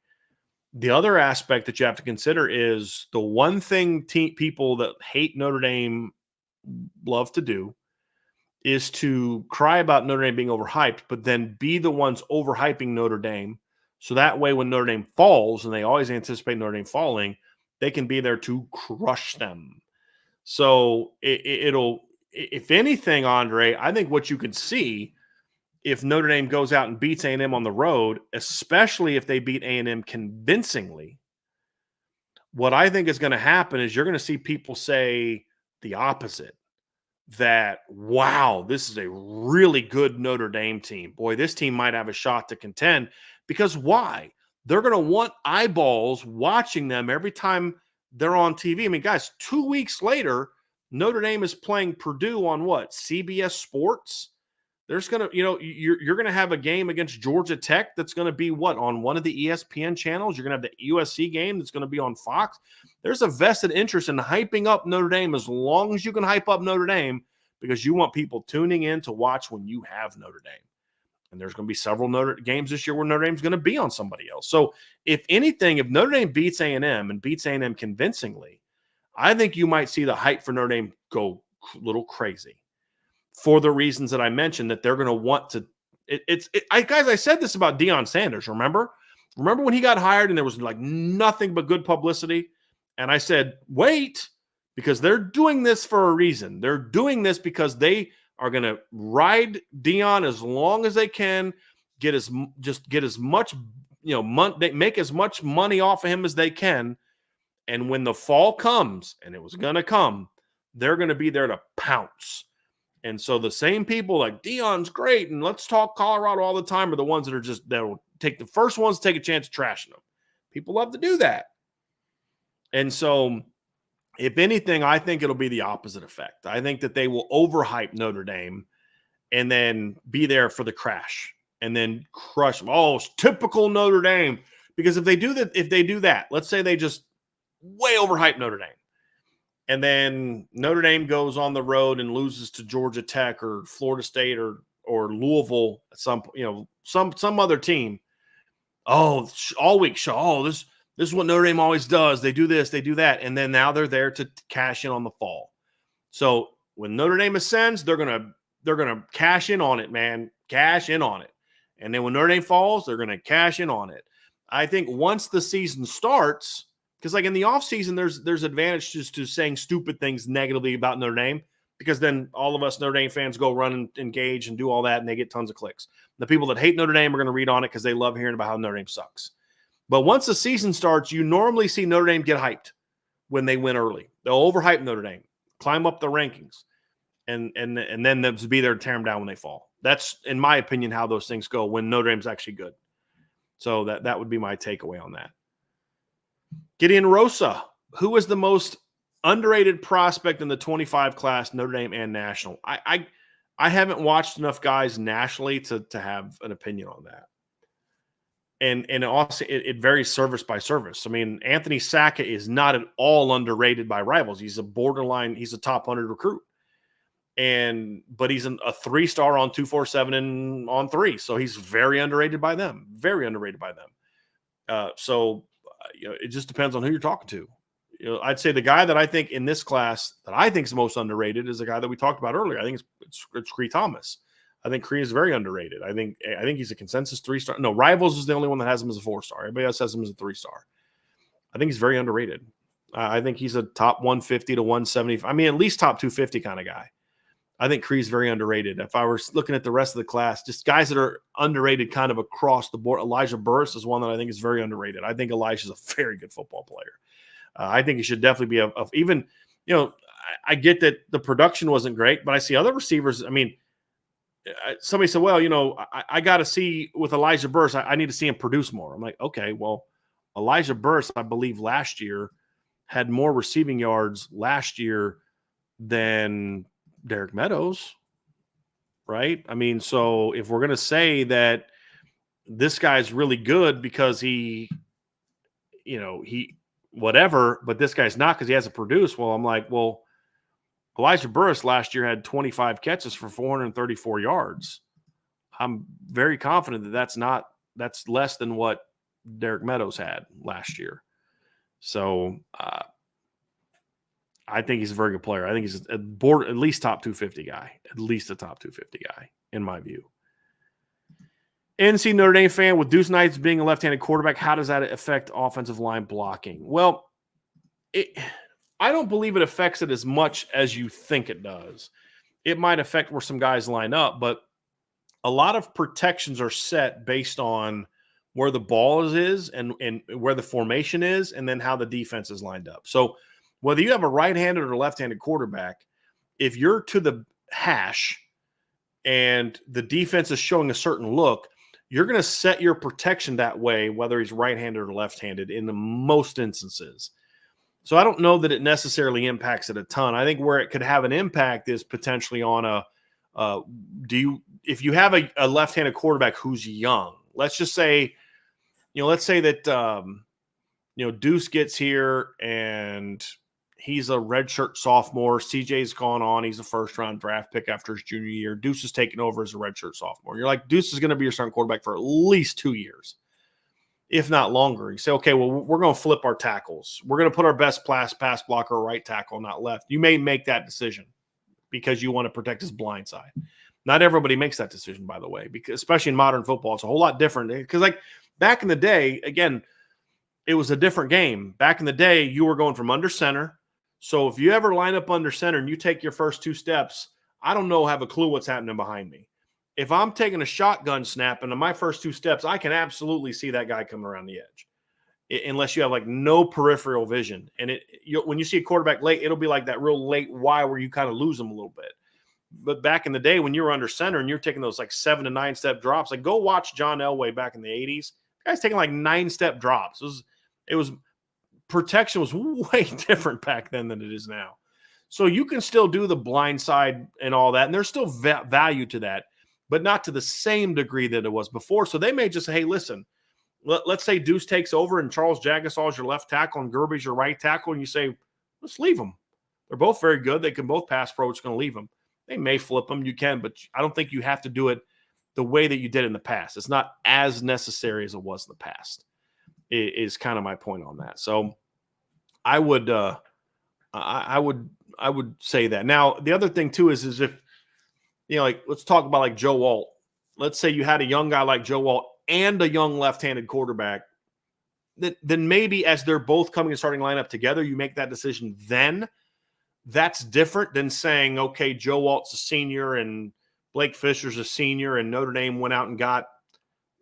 The other aspect that you have to consider is the one thing people that hate Notre Dame love to do is to cry about Notre Dame being overhyped, but then be the ones overhyping Notre Dame. So that way, when Notre Dame falls, and they always anticipate Notre Dame falling, they can be there to crush them. So it'll, if anything, Andre, I think what you could see if Notre Dame goes out and beats A&M on the road, especially if they beat A&M convincingly, what I think is going to happen is you're going to see people say the opposite. That, wow, this is a really good Notre Dame team. Boy, this team might have a shot to contend. Because why? They're going to want eyeballs watching them every time they're on TV. I mean, guys, 2 weeks later, Notre Dame is playing Purdue on what? CBS Sports? There's going to, you're going to have a game against Georgia Tech that's going to be on one of the ESPN channels. You're going to have the USC game that's going to be on Fox. There's a vested interest in hyping up Notre Dame as long as you can hype up Notre Dame, because you want people tuning in to watch when you have Notre Dame. And there's going to be several games this year where Notre Dame's going to be on somebody else. So if anything, if Notre Dame beats A&M and beats A&M convincingly, I think you might see the hype for Notre Dame go a little crazy, for the reasons that I mentioned, that they're going to want to. Guys, I said this about Deion Sanders. Remember when he got hired and there was like nothing but good publicity? And I said, wait, because they're doing this for a reason. They're doing this because they are going to ride Deion as long as they can, get as much, make as much money off of him as they can. And when the fall comes, and it was going to come, they're going to be there to pounce. And so the same people like Deion's great and let's talk Colorado all the time are the ones that will take the first ones to take a chance of trashing them. People love to do that. And so if anything, I think it'll be the opposite effect. I think that they will overhype Notre Dame and then be there for the crash and then crush them. Oh, it's typical Notre Dame. Because if they do that, let's say they just way overhype Notre Dame, and then Notre Dame goes on the road and loses to Georgia Tech or Florida State or Louisville at some other team. Oh, all week show. Oh, this is what Notre Dame always does. They do this, they do that, and then now they're there to cash in on the fall. So when Notre Dame ascends, they're gonna cash in on it, man. Cash in on it. And then when Notre Dame falls, they're gonna cash in on it. I think once the season starts, because like in the offseason, there's advantages to saying stupid things negatively about Notre Dame, because then all of us Notre Dame fans go run and engage and do all that, and they get tons of clicks. The people that hate Notre Dame are going to read on it because they love hearing about how Notre Dame sucks. But once the season starts, you normally see Notre Dame get hyped when they win early. They'll overhype Notre Dame, climb up the rankings, and then they'll be there to tear them down when they fall. That's, in my opinion, how those things go when Notre Dame's actually good. So that would be my takeaway on that. Gideon Rosa, who is the most underrated prospect in the 25 class, Notre Dame and national? I haven't watched enough guys nationally to have an opinion on that. And also it varies service by service. I mean, Anthony Sacca is not at all underrated by rivals. He's a top 100 recruit. But he's a 3-star on 247 and on 3. So he's very underrated by them. Very underrated by them. It just depends on who you're talking to. I'd say the guy that I think in this class that I think is most underrated is the guy that we talked about earlier. I think it's Cree Thomas. I think Cree is very underrated. I think he's a consensus 3-star. No, Rivals is the only one that has him as a 4-star. Everybody else has him as a 3-star. I think he's very underrated. I think he's a top 150 to 175. I mean, at least top 250 kind of guy. I think Cree is very underrated. If I were looking at the rest of the class, just guys that are underrated kind of across the board, Elijah Burris is one that I think is very underrated. I think Elijah is a very good football player. I think he should definitely be I get that the production wasn't great, but I see other receivers. I mean, somebody said, well, I got to see with Elijah Burris, I need to see him produce more. I'm like, okay, well, Elijah Burris, I believe last year had more receiving yards last year than Derek Meadows, right? I mean, so if we're going to say that this guy's really good because he whatever, but this guy's not because he hasn't produced, well, I'm like, well, Elijah Burris last year had 25 catches for 434 yards. I'm very confident that's less than what Derek Meadows had last year. So, I think he's a very good player. I think he's at least top 250 guy, at least a top 250 guy, in my view. NC Notre Dame fan, with Deuce Knights being a left-handed quarterback, how does that affect offensive line blocking? Well, I don't believe it affects it as much as you think it does. It might affect where some guys line up, but a lot of protections are set based on where the ball is and where the formation is, and then how the defense is lined up. So whether you have a right-handed or left-handed quarterback, if you're to the hash and the defense is showing a certain look, you're going to set your protection that way, whether he's right-handed or left-handed in the most instances. So I don't know that it necessarily impacts it a ton. I think where it could have an impact is potentially on If you have a left-handed quarterback who's young, let's just say, let's say that, Deuce gets here and he's a redshirt sophomore. CJ's gone on. He's a first-round draft pick after his junior year. Deuce is taking over as a redshirt sophomore. You're like, Deuce is going to be your starting quarterback for at least 2 years, if not longer. You say, okay, well, we're going to flip our tackles. We're going to put our best pass blocker right tackle, not left. You may make that decision because you want to protect his blind side. Not everybody makes that decision, by the way, because especially in modern football, it's a whole lot different. Because like back in the day, again, it was a different game. Back in the day, you were going from under center. So if you ever line up under center and you take your first 2 steps, I don't have a clue what's happening behind me. If I'm taking a shotgun snap and in my first 2 steps, I can absolutely see that guy coming around the edge, unless you have like no peripheral vision. And when you see a quarterback late, it'll be like that real late Y where you kind of lose them a little bit. But back in the day when you were under center and you're taking those like 7 to 9 step drops, like go watch John Elway back in the 80s. The guy's taking like 9 step drops. It was protection was way different back then than it is now. So you can still do the blind side and all that, and there's still value to that, but not to the same degree that it was before. So they may just say, hey, listen, let's say Deuce takes over and Charles Jagasaw is your left tackle and Gerby's your right tackle, and you say, let's leave them. They're both very good. They can both pass pro. It's going to leave them. They may flip them. You can, but I don't think you have to do it the way that you did in the past. It's not as necessary as it was in the past. Is kind of my point on that. So I would say that. Now the other thing too is if like let's talk about like Joe Alt. Let's say you had a young guy like Joe Alt and a young left-handed quarterback. Then maybe as they're both coming and starting lineup together, you make that decision. Then that's different than saying, okay, Joe Alt's a senior and Blake Fisher's a senior, and Notre Dame went out and got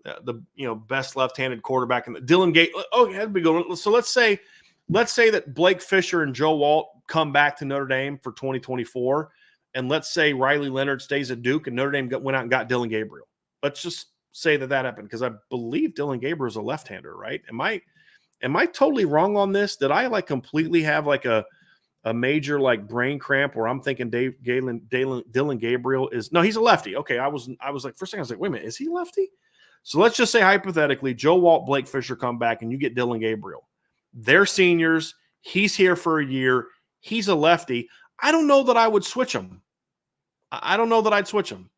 the best left-handed quarterback in the Dylan Gate. Oh, yeah, that'd be good. So let's say that Blake Fisher and Joe Alt come back to Notre Dame for 2024, and let's say Riley Leonard stays at Duke and Notre Dame went out and got Dylan Gabriel. Let's just say that happened because I believe Dylan Gabriel is a left-hander, right? Am I totally wrong on this? Did I like completely have like a major like brain cramp where I'm thinking Dylan Gabriel is no, he's a lefty. Okay, I was like first thing I was like, wait a minute, is he lefty? So let's just say hypothetically, Joe Alt, Blake Fisher come back and you get Dylan Gabriel. They're seniors. He's here for a year. He's a lefty. I don't know that I would switch him. I don't know that I'd switch him.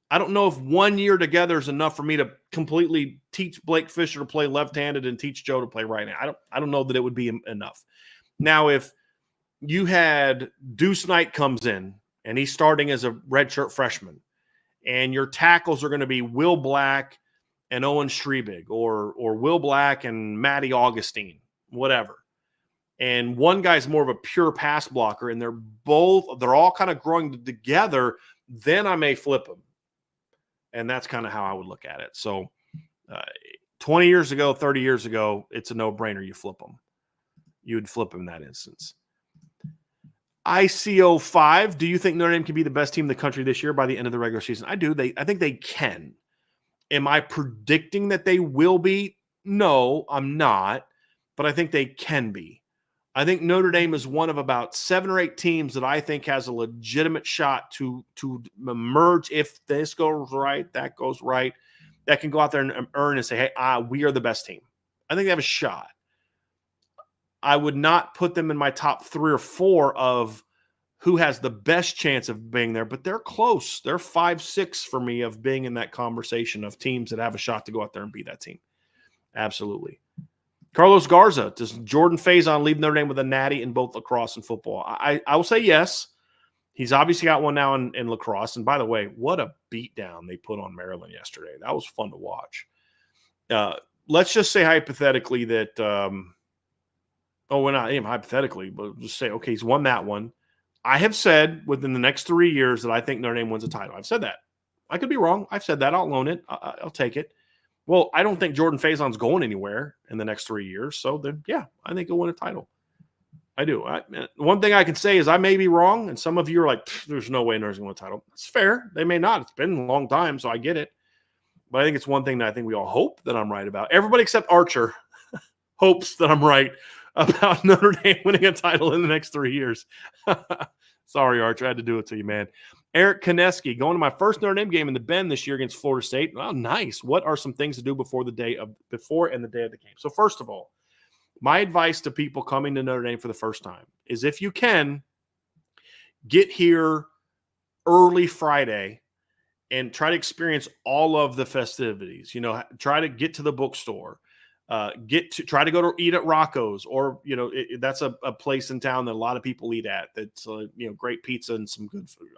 I don't know if 1 year together is enough for me to completely teach Blake Fisher to play left-handed and teach Joe to play right-handed. I don't know that it would be enough. Now, if you had Deuce Knight comes in and he's starting as a redshirt freshman, and your tackles are going to be Will Black and Owen Strebig, or Will Black and Matty Augustine, whatever. And one guy's more of a pure pass blocker, and they're all kind of growing together, then I may flip them. And that's kind of how I would look at it. So 20 years ago, 30 years ago, it's a no-brainer. You flip them. You would flip them in that instance. ICO5, do you think Notre Dame can be the best team in the country this year by the end of the regular season? I do. I think they can. Am I predicting that they will be? No, I'm not. But I think they can be. I think Notre Dame is one of about 7 or 8 teams that I think has a legitimate shot to emerge if this goes right, that goes right, that can go out there and earn and say, hey, we are the best team. I think they have a shot. I would not put them in my top 3 or 4 of who has the best chance of being there, but they're close. They're 5-6 for me of being in that conversation of teams that have a shot to go out there and beat that team. Absolutely. Carlos Garza, does Jordan Faison leave Notre Dame with a natty in both lacrosse and football? I will say yes. He's obviously got one now in lacrosse. And by the way, what a beatdown they put on Maryland yesterday. That was fun to watch. Let's just say hypothetically that we're not even hypothetically, but just say, okay, he's won that one. I have said within the next 3 years that I think Notre Dame wins a title. I've said that. I could be wrong. I've said that. I'll own it. I'll take it. Well, I don't think Jordan Faison's going anywhere in the next 3 years. So then, yeah, I think he'll win a title. I do. One thing I can say is I may be wrong, and some of you are like, there's no way Notre Dame's going to win a title. That's fair. They may not. It's been a long time, so I get it. But I think it's one thing that I think we all hope that I'm right about. Everybody except Archer hopes that I'm right about Notre Dame winning a title in the next 3 years. Sorry, Archer. I had to do it to you, man. Eric Koneski, going to my first Notre Dame game in the Bend this year against Florida State. Well, nice. What are some things to do before and the day of the game? So first of all, my advice to people coming to Notre Dame for the first time is if you can, get here early Friday and try to experience all of the festivities. Try to get to the bookstore. Try to go to eat at Rocco's, or that's a place in town that a lot of people eat at. That's great pizza and some good food.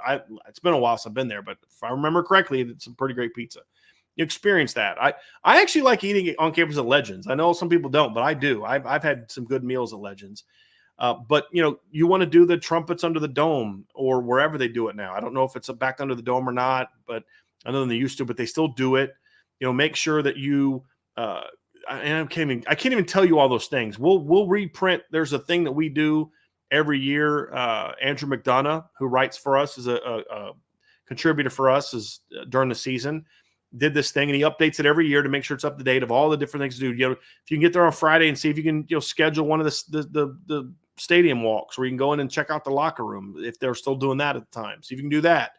It's been a while since I've been there, but if I remember correctly, it's some pretty great pizza. You experience that. I actually like eating on campus at Legends. I know some people don't, but I do. I've had some good meals at Legends. But you want to do the trumpets under the dome or wherever they do it now. I don't know if it's back under the dome or not, but I know they used to, but they still do it. Make sure that you. And I can't even tell you all those things. We'll reprint. There's a thing that we do every year. Andrew McDonough, who writes for us, is a contributor for us during the season, did this thing, and he updates it every year to make sure it's up to date of all the different things to do. If you can get there on Friday and see if you can schedule one of the stadium walks where you can go in and check out the locker room if they're still doing that at the time. See if you can do that.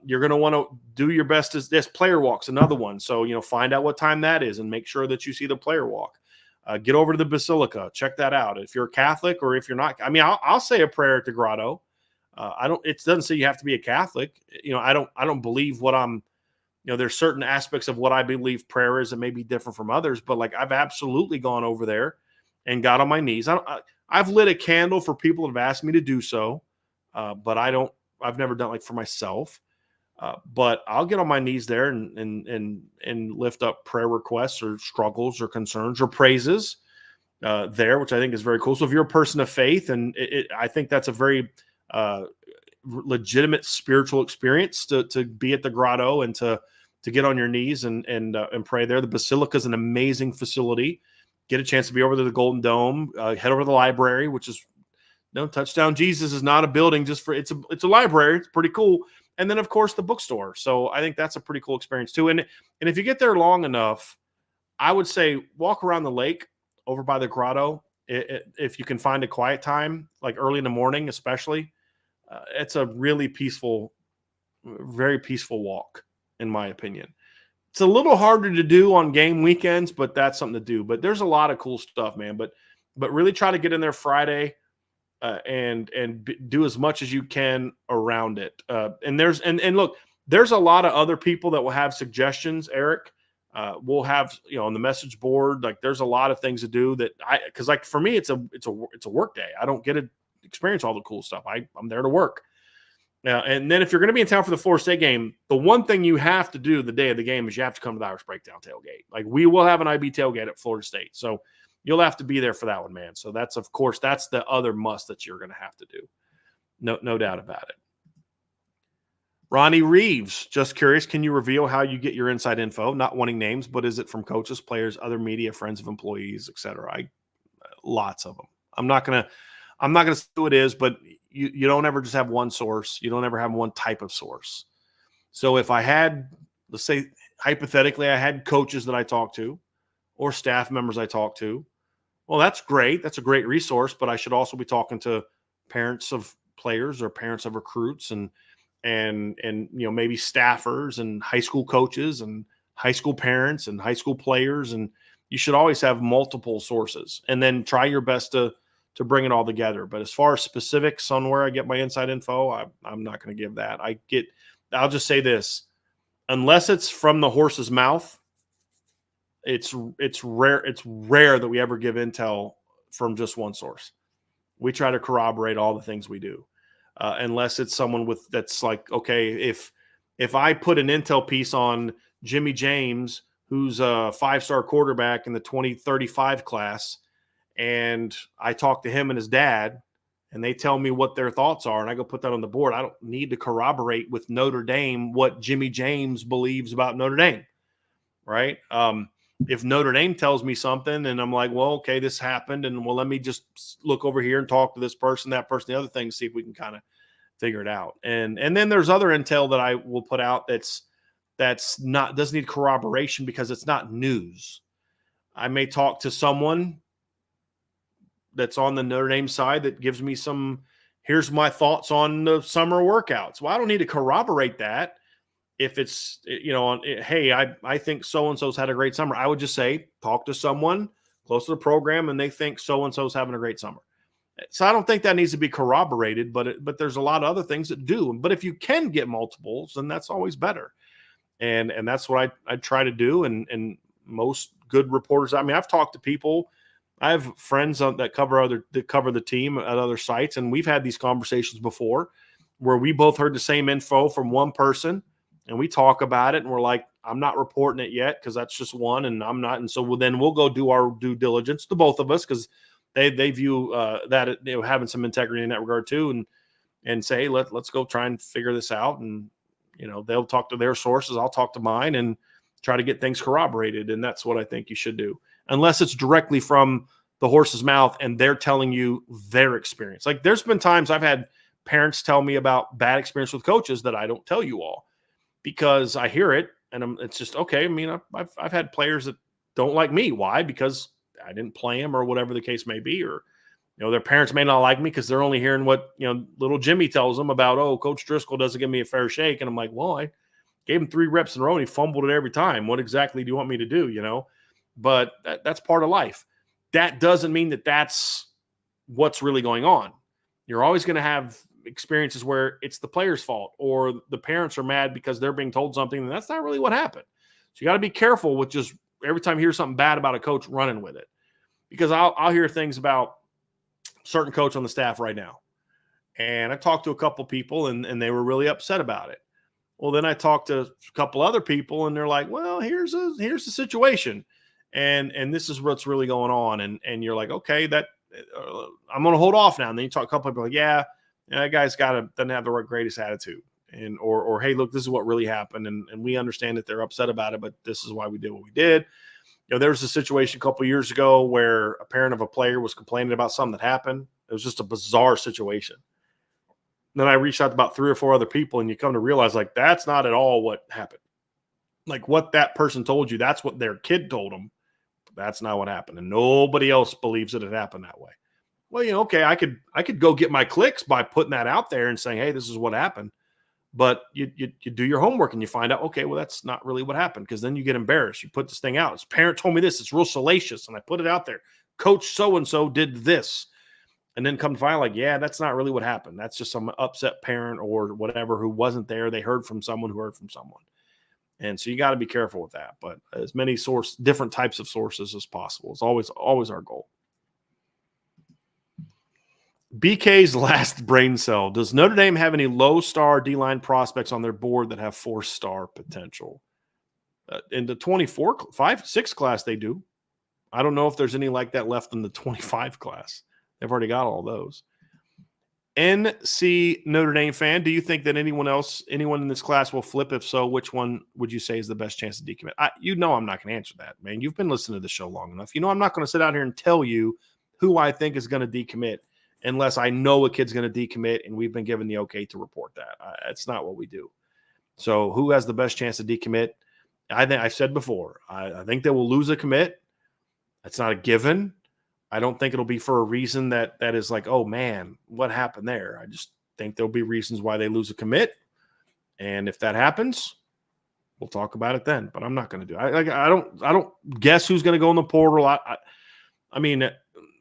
You're going to want to do your best as this player walk's another one. So, find out what time that is and make sure that you see the player walk. Get over to the Basilica. Check that out. If you're a Catholic or if you're not, I'll say a prayer at the grotto. It doesn't say you have to be a Catholic. I don't believe what I'm, there's certain aspects of what I believe prayer is that may be different from others, but like I've absolutely gone over there and got on my knees. I've lit a candle for people that have asked me to do so. But I've never done it like for myself, but I'll get on my knees there and lift up prayer requests or struggles or concerns or praises there, which I think is very cool. So if you're a person of faith, and I think that's a very legitimate spiritual experience to be at the grotto and to get on your knees and pray there. The Basilica is an amazing facility. Get a chance to be over to the Golden Dome, head over to the library, which is Touchdown Jesus is not a building just for it's a library. It's pretty cool. And then of course the bookstore. So I think that's a pretty cool experience too. And if you get there long enough, I would say walk around the lake over by the grotto. If you can find a quiet time, like early in the morning, especially, it's a really peaceful, very peaceful walk, in my opinion. It's a little harder to do on game weekends, but that's something to do. But there's a lot of cool stuff, man. But really try to get in there Friday. And do as much as you can around it. And look, there's a lot of other people that will have suggestions. Eric, we'll have on the message board. Like there's a lot of things to do because like for me, it's a work day. I don't get to experience all the cool stuff. I'm there to work. And then if you're going to be in town for the Florida State game, the one thing you have to do the day of the game is you have to come to the Irish Breakdown tailgate. Like we will have an IB tailgate at Florida State, so you'll have to be there for that one, man. So that's the other must that you're going to have to do. No doubt about it. Ronnie Reeves, just curious, can you reveal how you get your inside info? Not wanting names, but is it from coaches, players, other media, friends of employees, etc.? Lots of them. I'm not gonna say who it is, but you don't ever just have one source. You don't ever have one type of source. So if I had, let's say hypothetically, I had coaches that I talked to or staff members I talked to, well, that's great. That's a great resource, but I should also be talking to parents of players or parents of recruits and maybe staffers and high school coaches and high school parents and high school players. And you should always have multiple sources and then try your best to bring it all together. But as far as specifics on where I get my inside info, I'm not going to give that. I'll just say this, unless it's from the horse's mouth, it's rare that we ever give intel from just one source. We try to corroborate all the things we do, unless it's someone that's like, okay, if I put an intel piece on Jimmy James, who's a 5-star quarterback in the 2035 class, and I talk to him and his dad, and they tell me what their thoughts are, and I go put that on the board, I don't need to corroborate with Notre Dame what Jimmy James believes about Notre Dame, right? If Notre Dame tells me something and I'm like, well, okay, this happened, and well, let me just look over here and talk to this person, that person, the other thing, see if we can kind of figure it out. And then there's other intel that I will put out doesn't need corroboration because it's not news. I may talk to someone that's on the Notre Dame side that gives me some here's my thoughts on the summer workouts. Well, I don't need to corroborate that. If it's, hey, I think so-and-so's had a great summer. I would just say, talk to someone close to the program and they think so-and-so's having a great summer. So I don't think that needs to be corroborated, but there's a lot of other things that do. But if you can get multiples, then that's always better. And that's what I try to do. And most good reporters, I mean, I've talked to people. I have friends that cover the team at other sites, and we've had these conversations before where we both heard the same info from one person, and we talk about it, and we're like, I'm not reporting it yet because that's just one, and I'm not. And so we'll go do our due diligence, the both of us, because they view that having some integrity in that regard too, and say, hey, let's go try and figure this out. And they'll talk to their sources, I'll talk to mine, and try to get things corroborated. And that's what I think you should do, unless it's directly from the horse's mouth and they're telling you their experience. Like there's been times I've had parents tell me about bad experience with coaches that I don't tell you all, because I hear it and it's just, okay. I mean, I've had players that don't like me. Why? Because I didn't play them or whatever the case may be, or, their parents may not like me because they're only hearing what, little Jimmy tells them about, oh, Coach Driscoll doesn't give me a fair shake. And I'm like, well, I gave him 3 reps in a row and he fumbled it every time. What exactly do you want me to do? But that's part of life. That doesn't mean that that's what's really going on. You're always going to have experiences where it's the player's fault or the parents are mad because they're being told something, and that's not really what happened. So you got to be careful with just every time you hear something bad about a coach, running with it. Because I'll hear things about certain coach on the staff right now. And I talked to a couple people and they were really upset about it. Well, then I talked to a couple other people and they're like, well, here's the situation. And this is what's really going on. And you're like, okay, I'm going to hold off now. And then you talk to a couple people like, yeah, that guy's doesn't have the greatest attitude. And, or, hey, look, this is what really happened. And we understand that they're upset about it, but this is why we did what we did. There was a situation a couple of years ago where a parent of a player was complaining about something that happened. It was just a bizarre situation. Then I reached out to about 3 or 4 other people, and you come to realize, like, that's not at all what happened. Like, what that person told you, that's what their kid told them. That's not what happened, and nobody else believes that it happened that way. Well, okay, I could go get my clicks by putting that out there and saying, hey, this is what happened. But you do your homework and you find out, okay, well, that's not really what happened, because then you get embarrassed. You put this thing out. His parent told me this. It's real salacious, and I put it out there. Coach so-and-so did this. And then come to find, like, yeah, that's not really what happened. That's just some upset parent or whatever who wasn't there. They heard from someone who heard from someone. And so you got to be careful with that. But as many different types of sources as possible is always our goal. BK's last brain cell. Does Notre Dame have any low-star D-line prospects on their board that have 4-star potential? In the 6 class, they do. I don't know if there's any like that left in the 25 class. They've already got all those. NC Notre Dame fan, do you think that anyone in this class will flip? If so, which one would you say is the best chance to decommit? I'm not going to answer that, man. You've been listening to the show long enough. I'm not going to sit out here and tell you who I think is going to decommit unless I know a kid's going to decommit and we've been given the okay to report that. That's not what we do. So who has the best chance to decommit? I've said before, I think they will lose a commit. That's not a given. I don't think it'll be for a reason that is like, oh man, what happened there? I just think there'll be reasons why they lose a commit. And if that happens, we'll talk about it then, but I'm not going to do it. I don't guess who's going to go in the portal. I mean,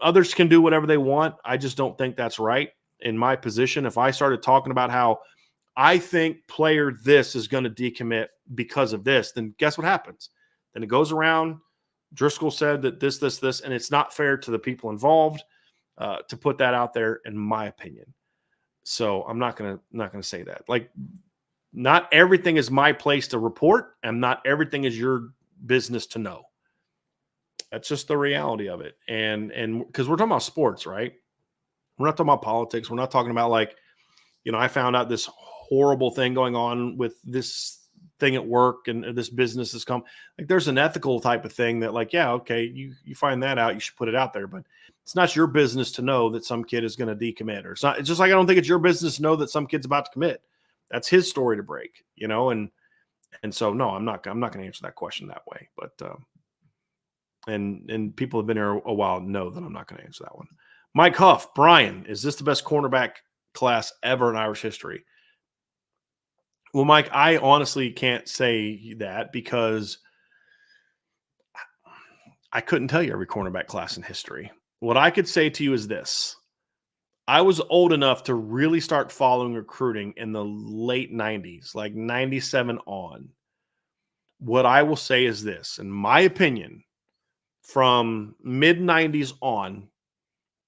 others can do whatever they want. I just don't think that's right in my position. If I started talking about how I think player this is going to decommit because of this, then guess what happens? Then it goes around. Driscoll said that this, and it's not fair to the people involved to put that out there, in my opinion. So I'm not gonna say that. Like, not everything is my place to report, and not everything is your business to know. That's just the reality of it. And because we're talking about sports, right? We're not talking about politics. We're not talking about like, I found out this horrible thing going on with this thing at work and this business has come. Like, there's an ethical type of thing that, like, yeah, okay, you find that out, you should put it out there, but it's not your business to know that some kid is going to decommit, or it's just like I don't think it's your business to know that some kid's about to commit. That's his story to break, and so no, I'm not going to answer that question that way. But and people have been here a while know that I'm not going to answer that one. Mike Huff, Bryan, is this the best cornerback class ever in Irish history. Well, Mike, I honestly can't say that because I couldn't tell you every cornerback class in history. What I could say to you is this. I was old enough to really start following recruiting in the late 90s, like 97 on. What I will say is this, in my opinion, from mid 90s on,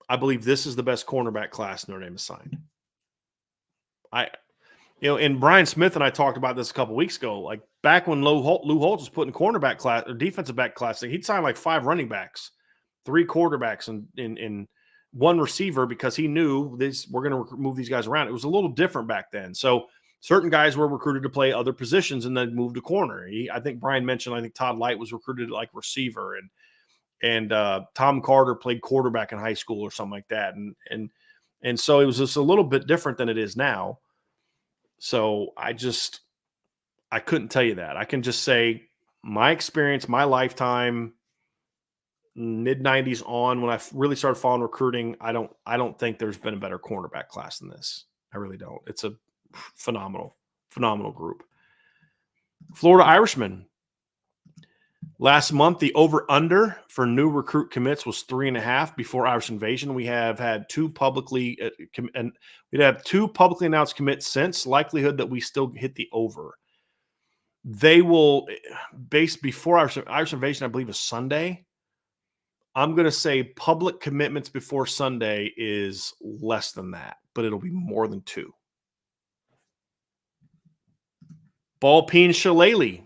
I believe this is the best cornerback class Notre Dame has signed. And Brian Smith and I talked about this a couple weeks ago. Like back when Lou Holtz was putting cornerback class or defensive back class, he'd sign like 5 running backs, 3 quarterbacks, and 1 receiver because he knew we're going to move these guys around. It was a little different back then. So certain guys were recruited to play other positions and then moved to corner. I think Brian mentioned, I think Todd Light was recruited like receiver, and Tom Carter played quarterback in high school or something like that. And so it was just a little bit different than it is now. So I couldn't tell you that. I can just say my experience, my lifetime, mid 90s on, when I really started following recruiting, I don't think there's been a better cornerback class than this. I really don't. It's a phenomenal group. Florida Irishman. Last month, the over-under for new recruit commits was 3.5. Before Irish Invasion, we have had 2 publicly and we'd have 2 publicly announced commits since. Likelihood that we still hit the over. They will, based before Irish Invasion, I believe is Sunday. I'm going to say public commitments before Sunday is less than that, but it'll be more than 2. Ball-peen Shillelagh.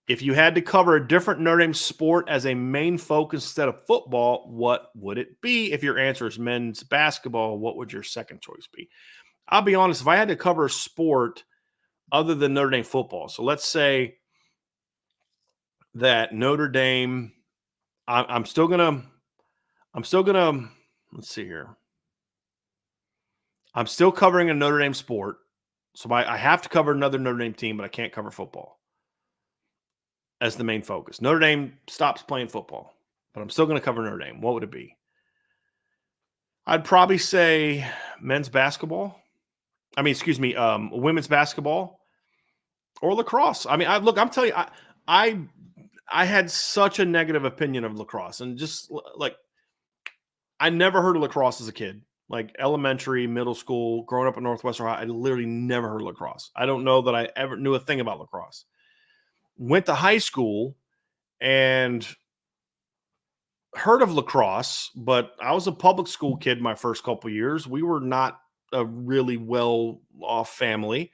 If you had to cover a different Notre Dame sport as a main focus instead of football, what would it be? If your answer is men's basketball, what would your second choice be? I'll be honest, if I had to cover a sport other than Notre Dame football, so let's say that Notre Dame, I'm still gonna, let's see here. I'm still covering a Notre Dame sport, so I have to cover another Notre Dame team, but I can't cover football as the main focus. Notre Dame stops playing football, but I'm still going to cover Notre Dame. What would it be? I'd probably say men's basketball. Women's basketball or lacrosse. I mean, I'm telling you, I had such a negative opinion of lacrosse, and just like I never heard of lacrosse as a kid. Like elementary, middle school, growing up in Northwestern Ohio, I literally never heard of lacrosse. I don't know that I ever knew a thing about lacrosse. Went to high school and heard of lacrosse, but I was a public school kid my first couple of years. We were not a really well-off family.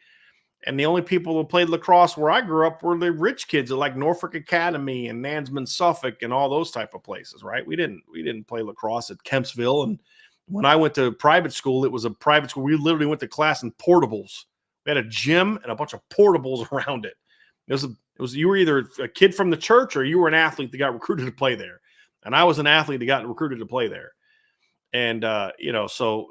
And the only people who played lacrosse where I grew up were the rich kids at like Norfolk Academy and Nansman, Suffolk, and all those type of places, right? We didn't play lacrosse at Kempsville. And when I went to private school, it was a private school. We literally went to class in portables. We had a gym and a bunch of portables around it. It was you were either a kid from the church or you were an athlete that got recruited to play there. And I was an athlete that got recruited to play there. And, so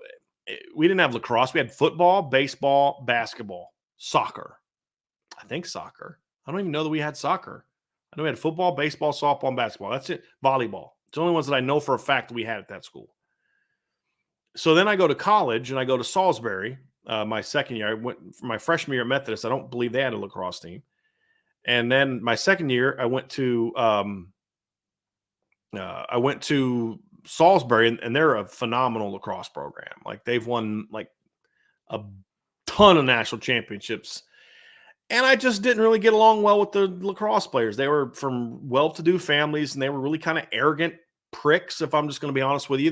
we didn't have lacrosse. We had football, baseball, basketball, soccer. I think soccer. I don't even know that we had soccer. I know we had football, baseball, softball, and basketball. That's it. Volleyball. It's the only ones that I know for a fact that we had at that school. So then I go to college and I go to Salisbury. My second year, I went for my freshman year at Methodist. I don't believe they had a lacrosse team. And then my second year, I went to Salisbury, and they're a phenomenal lacrosse program. Like they've won like a ton of national championships. And I just didn't really get along well with the lacrosse players. They were from well-to-do families, and they were really kind of arrogant pricks, if I'm just going to be honest with you,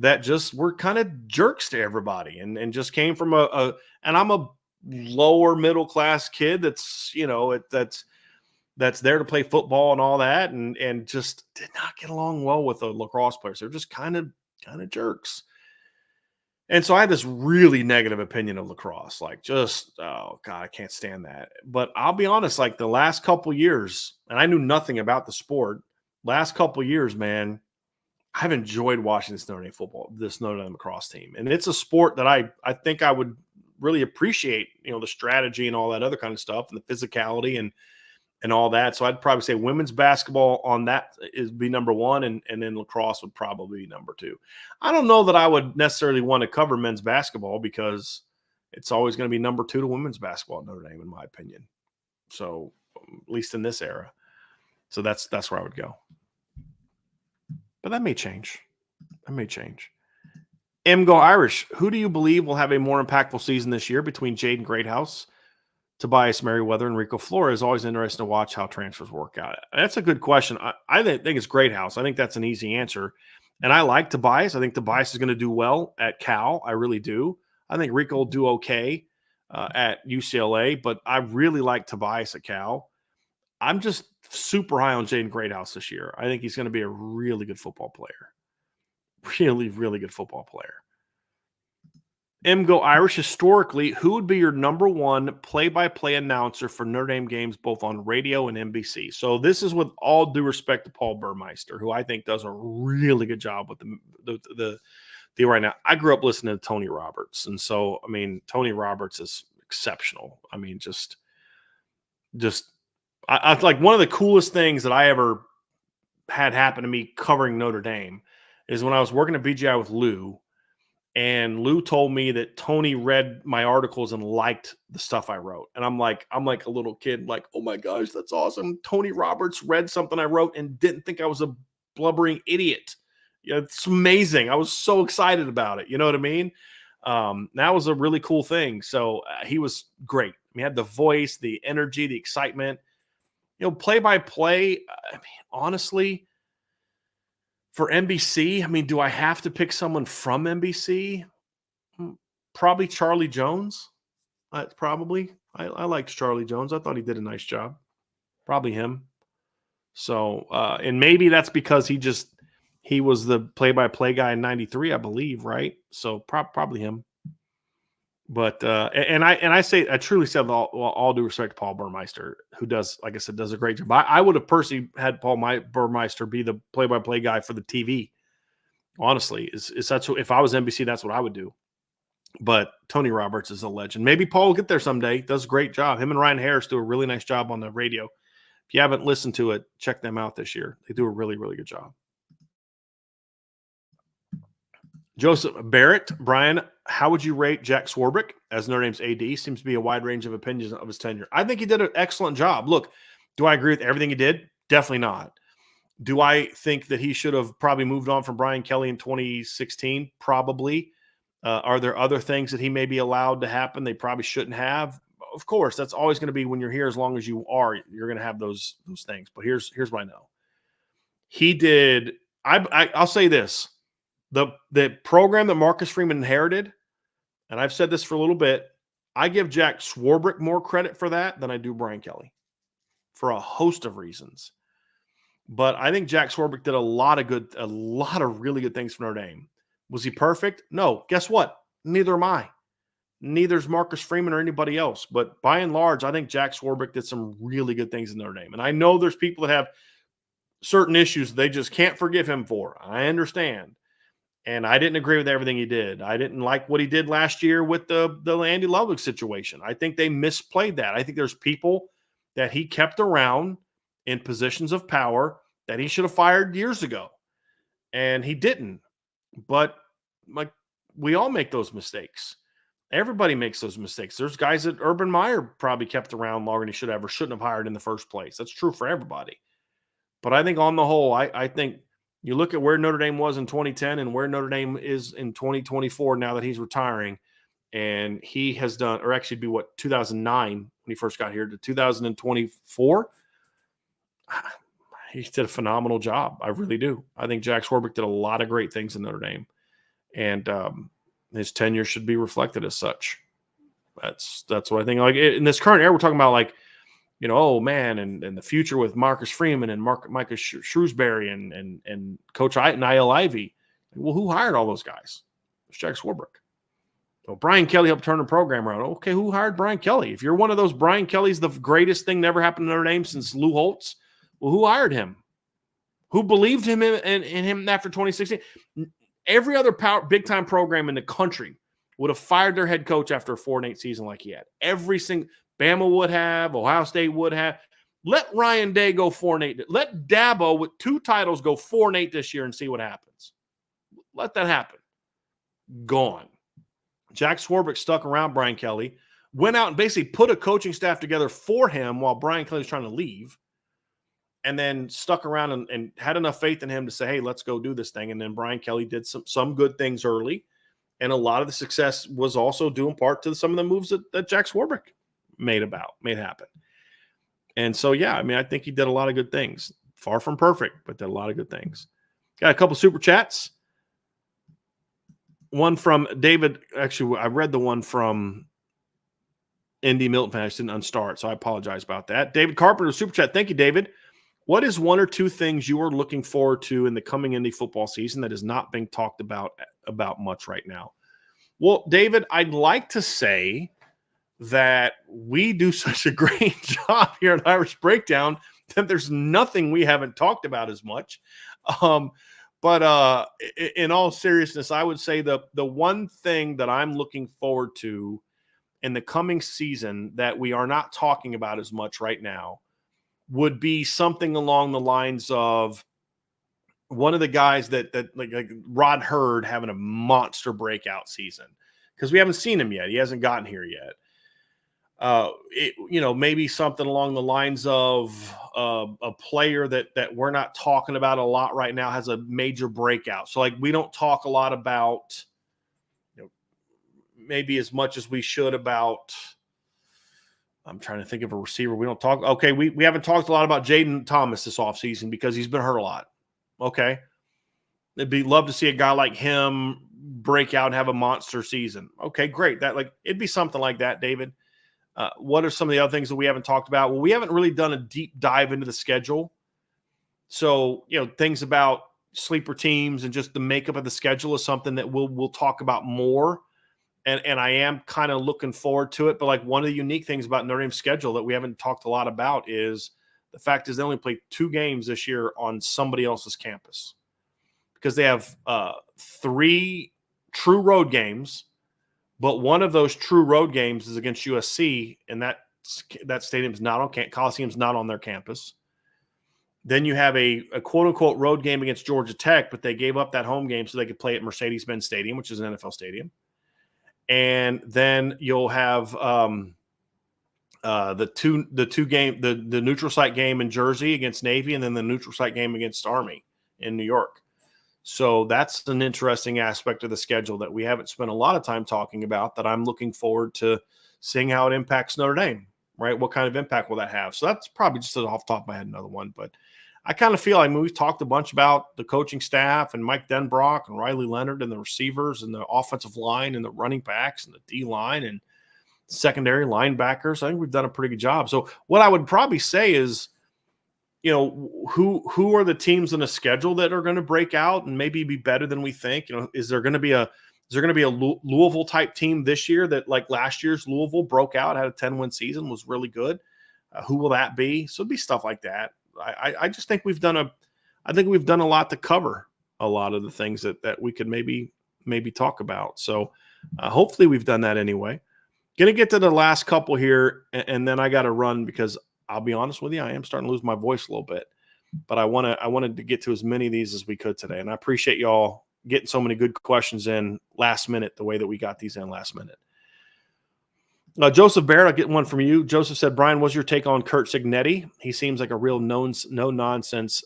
that just were kind of jerks to everybody, and just came from and I'm a lower middle class kid that's there to play football and all that, and just did not get along well with the lacrosse players. They're just kind of jerks. And so I had this really negative opinion of lacrosse, like just, oh God, I can't stand that. But I'll be honest, like the last couple years, and I knew nothing about the sport, last couple years, man, I've enjoyed watching this Notre Dame lacrosse team. And it's a sport that I think I would really appreciate, the strategy and all that other kind of stuff and the physicality. and all that. So I'd probably say women's basketball on that is be number one, and then lacrosse would probably be number two. I don't know that I would necessarily want to cover men's basketball because it's always going to be number two to women's basketball at Notre Dame, in my opinion. So at least in this era. So that's where I would go. But that may change. M Go Irish. Who do you believe will have a more impactful season this year between Jaden Greathouse, Tobias Merriweather, and Rico Flores? Always interesting to watch how transfers work out. That's a good question. I think it's Greathouse. I think that's an easy answer. And I like Tobias. I think Tobias is going to do well at Cal. I really do. I think Rico will do okay at UCLA, but I really like Tobias at Cal. I'm just super high on Jaden Greathouse this year. I think he's going to be a really good football player. Really, really good football player. M Go Irish. Historically, who would be your number one play-by-play announcer for Notre Dame games, both on radio and NBC? So this is with all due respect to Paul Burmeister, who I think does a really good job with the deal right now. I grew up listening to Tony Roberts, and so I mean Tony Roberts is exceptional. I mean, just I like one of the coolest things that I ever had happen to me covering Notre Dame is when I was working at BGI with Lou, and Lou told me that Tony read my articles and liked the stuff I wrote. And I'm like a little kid, like, oh my gosh, that's awesome. Tony Roberts read something I wrote and didn't think I was a blubbering idiot. Yeah, it's amazing. I was so excited about it. You know what I mean? That was a really cool thing. So he was great. He had the voice, the energy, the excitement. You know, play-by-play, I mean, honestly, for NBC, I mean, do I have to pick someone from NBC? Probably Charlie Jones. Probably. I liked Charlie Jones. I thought he did a nice job. Probably him. So, and maybe that's because he was the play-by-play guy in '93, I believe, right? So probably him. But I truly said all due respect to Paul Burmeister, who does, like I said, does a great job. I would have personally had Burmeister be the play-by-play guy for the TV. Honestly, if I was NBC, that's what I would do. But Tony Roberts is a legend. Maybe Paul will get there someday. Does a great job. Him and Ryan Harris do a really nice job on the radio. If you haven't listened to it, check them out this year. They do a really, really good job. Joseph Barrett, Bryan, how would you rate Jack Swarbrick as Notre Dame's AD? Seems to be a wide range of opinions of his tenure. I think he did an excellent job. Look, do I agree with everything he did? Definitely not. Do I think that he should have probably moved on from Brian Kelly in 2016? Probably. Are there other things that he may be allowed to happen they probably shouldn't have? Of course, that's always going to be when you're here. As long as you are, you're going to have those things. But here's what I know. He did. I'll say this. The program that Marcus Freeman inherited, and I've said this for a little bit, I give Jack Swarbrick more credit for that than I do Brian Kelly for a host of reasons. But I think Jack Swarbrick did a lot of really good things for Notre Dame. Was he perfect? No. Guess what? Neither am I. Neither's Marcus Freeman or anybody else. But by and large, I think Jack Swarbrick did some really good things in Notre Dame. And I know there's people that have certain issues they just can't forgive him for. I understand. And I didn't agree with everything he did. I didn't like what he did last year with the Andy Ludwig situation. I think they misplayed that. I think there's people that he kept around in positions of power that he should have fired years ago. And he didn't. But like we all make those mistakes. Everybody makes those mistakes. There's guys that Urban Meyer probably kept around longer than he should have or shouldn't have hired in the first place. That's true for everybody. But I think on the whole, I think you look at where Notre Dame was in 2010 and where Notre Dame is in 2024 now that he's retiring, and he has done, or actually be 2009 when he first got here to 2024. He did a phenomenal job. I really do. I think Jack Swarbrick did a lot of great things in Notre Dame, and his tenure should be reflected as such. That's what I think. Like in this current era, we're talking about like, you know, oh man, and the future with Marcus Freeman and Micah Shrewsberry and Coach Niall Ivey. Well, who hired all those guys? It's Jack Swarbrick. So Brian Kelly helped turn the program around. Okay, who hired Brian Kelly? If you're one of those Brian Kelly's the greatest thing never happened to Notre Dame since Lou Holtz, well, who hired him? Who believed him in him after 2016? Every other big-time program in the country would have fired their head coach after a 4-8 season like he had. Every single – Bama would have, Ohio State would have. Let Ryan Day go 4-8. Let Dabo with 2 titles go 4-8 this year and see what happens. Let that happen. Gone. Jack Swarbrick stuck around Brian Kelly, went out and basically put a coaching staff together for him while Brian Kelly was trying to leave, and then stuck around and had enough faith in him to say, hey, let's go do this thing. And then Brian Kelly did some good things early, and a lot of the success was also due in part to some of the moves that Jack Swarbrick made happen. And so, yeah, I mean, I think he did a lot of good things. Far from perfect, but did a lot of good things. Got a couple super chats. One from David. Actually, I read the one from Indy Milton fan. I just didn't unstart, so I apologize about that. David Carpenter, super chat. Thank you, David. What is 1 or 2 things you are looking forward to in the coming Indy football season that is not being talked about much right now? Well, David, I'd like to say that we do such a great job here at Irish Breakdown that there's nothing we haven't talked about as much. But in all seriousness, I would say the one thing that I'm looking forward to in the coming season that we are not talking about as much right now would be something along the lines of one of the guys that like Rod Hurd having a monster breakout season, because we haven't seen him yet. He hasn't gotten here yet. Maybe something along the lines of a player that we're not talking about a lot right now has a major breakout. So like we don't talk a lot about, maybe as much as we should about. I'm trying to think of a receiver. We don't talk. Okay, we haven't talked a lot about Jaden Thomas this offseason because he's been hurt a lot. Okay, love to see a guy like him break out and have a monster season. Okay, great. It'd be something like that, David. What are some of the other things that we haven't talked about? Well, we haven't really done a deep dive into the schedule. So, things about sleeper teams and just the makeup of the schedule is something that we'll talk about more. And I am kind of looking forward to it. But like one of the unique things about Notre Dame's schedule that we haven't talked a lot about is the fact is they only play 2 games this year on somebody else's campus, because they have 3 true road games. But one of those true road games is against USC, and that stadium's not on Coliseum's not on their campus. Then you have a quote-unquote road game against Georgia Tech, but they gave up that home game so they could play at Mercedes-Benz Stadium, which is an NFL stadium. And then you'll have the neutral site game in Jersey against Navy, and then the neutral site game against Army in New York. So that's an interesting aspect of the schedule that we haven't spent a lot of time talking about, that I'm looking forward to seeing how it impacts Notre Dame, right? What kind of impact will that have? So that's probably just off the top of my head another one. But I kind of feel like we've talked a bunch about the coaching staff and Mike Denbrock and Riley Leonard and the receivers and the offensive line and the running backs and the D-line and secondary linebackers. I think we've done a pretty good job. So what I would probably say is, who are the teams in the schedule that are going to break out and maybe be better than we think? Is there going to be a Louisville type team this year that, like last year's Louisville, broke out, had a 10-win season, was really good? Who will that be? So it'd be stuff like that. I just think we've done a lot to cover a lot of the things that we could maybe talk about. So hopefully we've done that anyway. Going to get to the last couple here, and then I got to run because I'll be honest with you, I am starting to lose my voice a little bit. But I wanted to get to as many of these as we could today, and I appreciate y'all getting so many good questions in last minute, the way that we got these in last minute. Joseph Barrett, I'll get one from you. Joseph said, Brian, what's your take on Curt Cignetti? He seems like a real no nonsense,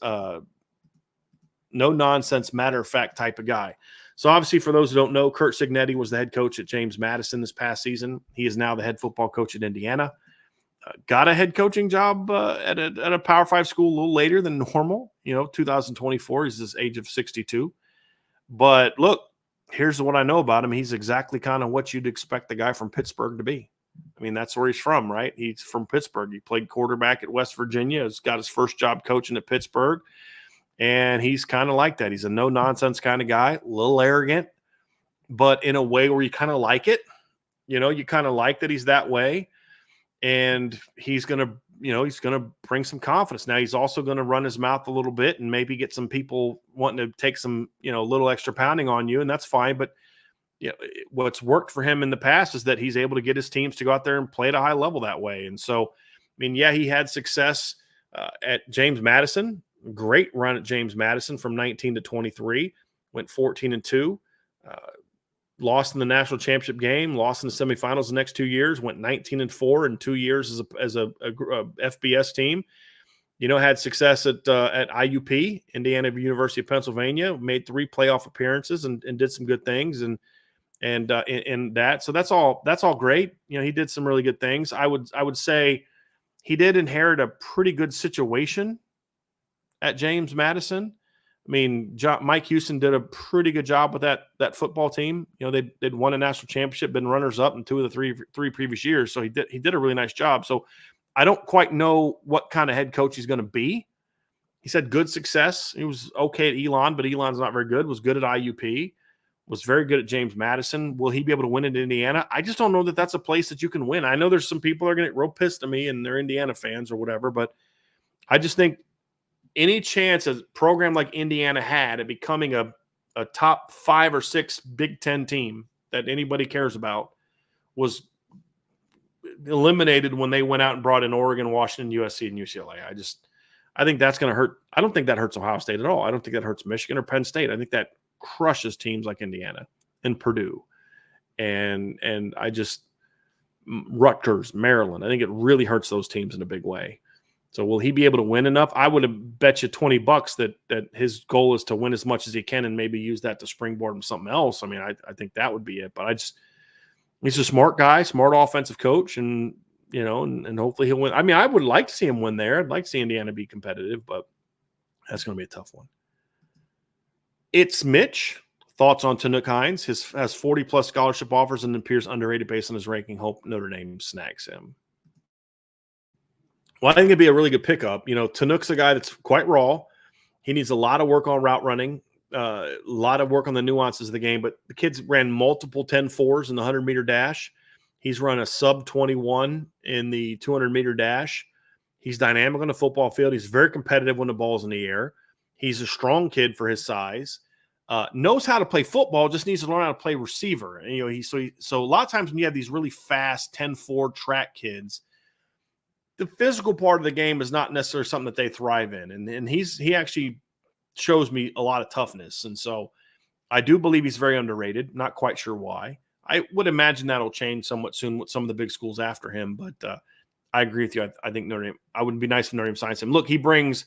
matter of fact type of guy. So obviously, for those who don't know, Curt Cignetti was the head coach at James Madison this past season. He is now the head football coach at Indiana. Got a head coaching job at a Power 5 school a little later than normal. 2024. He's this age of 62. But look, here's what I know about him. He's exactly kind of what you'd expect the guy from Pittsburgh to be. I mean, that's where he's from, right? He's from Pittsburgh. He played quarterback at West Virginia. He's got his first job coaching at Pittsburgh. And he's kind of like that. He's a no-nonsense kind of guy, a little arrogant, but in a way where you kind of like it. You kind of like that he's that way. And he's going to bring some confidence. Now, he's also going to run his mouth a little bit and maybe get some people wanting to take some, little extra pounding on you, and that's fine. But what's worked for him in the past is that he's able to get his teams to go out there and play at a high level that way. And so, I mean, yeah, he had success At James Madison, great run at James Madison from 19 to 23, went 14-2. Lost in the national championship game, lost in the semifinals the next 2 years, went 19-4 in 2 years as a FBS team. Had success at IUP, Indiana University of Pennsylvania, made 3 playoff appearances and did some good things in that. So that's all great. He did some really good things. I would say he did inherit a pretty good situation at James Madison. I mean, Mike Houston did a pretty good job with that football team. They'd won a national championship, been runners up in 2 of the three previous years. So he did a really nice job. So I don't quite know what kind of head coach he's going to be. He's had good success. He was okay at Elon, but Elon's not very good. Was good at IUP. Was very good at James Madison. Will he be able to win in Indiana? I just don't know that that's a place that you can win. I know there's some people that are going to get real pissed at me and they're Indiana fans or whatever, but I just think any chance a program like Indiana had at becoming a top 5 or 6 Big Ten team that anybody cares about was eliminated when they went out and brought in Oregon, Washington, USC, and UCLA. I think that's going to hurt. I don't think that hurts Ohio State at all. I don't think that hurts Michigan or Penn State. I think that crushes teams like Indiana and Purdue and Rutgers, Maryland. I think it really hurts those teams in a big way. So will he be able to win enough? I would have bet you $20 that his goal is to win as much as he can and maybe use that to springboard him something else. I mean, I think that would be it. But he's a smart guy, smart offensive coach, and and hopefully he'll win. I mean, I would like to see him win there. I'd like to see Indiana be competitive, but that's going to be a tough one. It's Mitch. Thoughts on Tanook Hines? Has 40+ scholarship offers and appears underrated based on his ranking. Hope Notre Dame snags him. Well, I think it'd be a really good pickup. Tanook's a guy that's quite raw. He needs a lot of work on route running, a lot of work on the nuances of the game. But the kid's ran multiple 10-4s in the 100-meter dash. He's run a sub-21 in the 200-meter dash. He's dynamic on the football field. He's very competitive when the ball's in the air. He's a strong kid for his size. Knows how to play football, just needs to learn how to play receiver. And, so a lot of times when you have these really fast 10-4 track kids, the physical part of the game is not necessarily something that they thrive in. And he actually shows me a lot of toughness. And so I do believe he's very underrated. Not quite sure why. I would imagine that'll change somewhat soon with some of the big schools after him. But I agree with you. I think Notre Dame, I wouldn't be nice if Notre Dame signs him. Look, he brings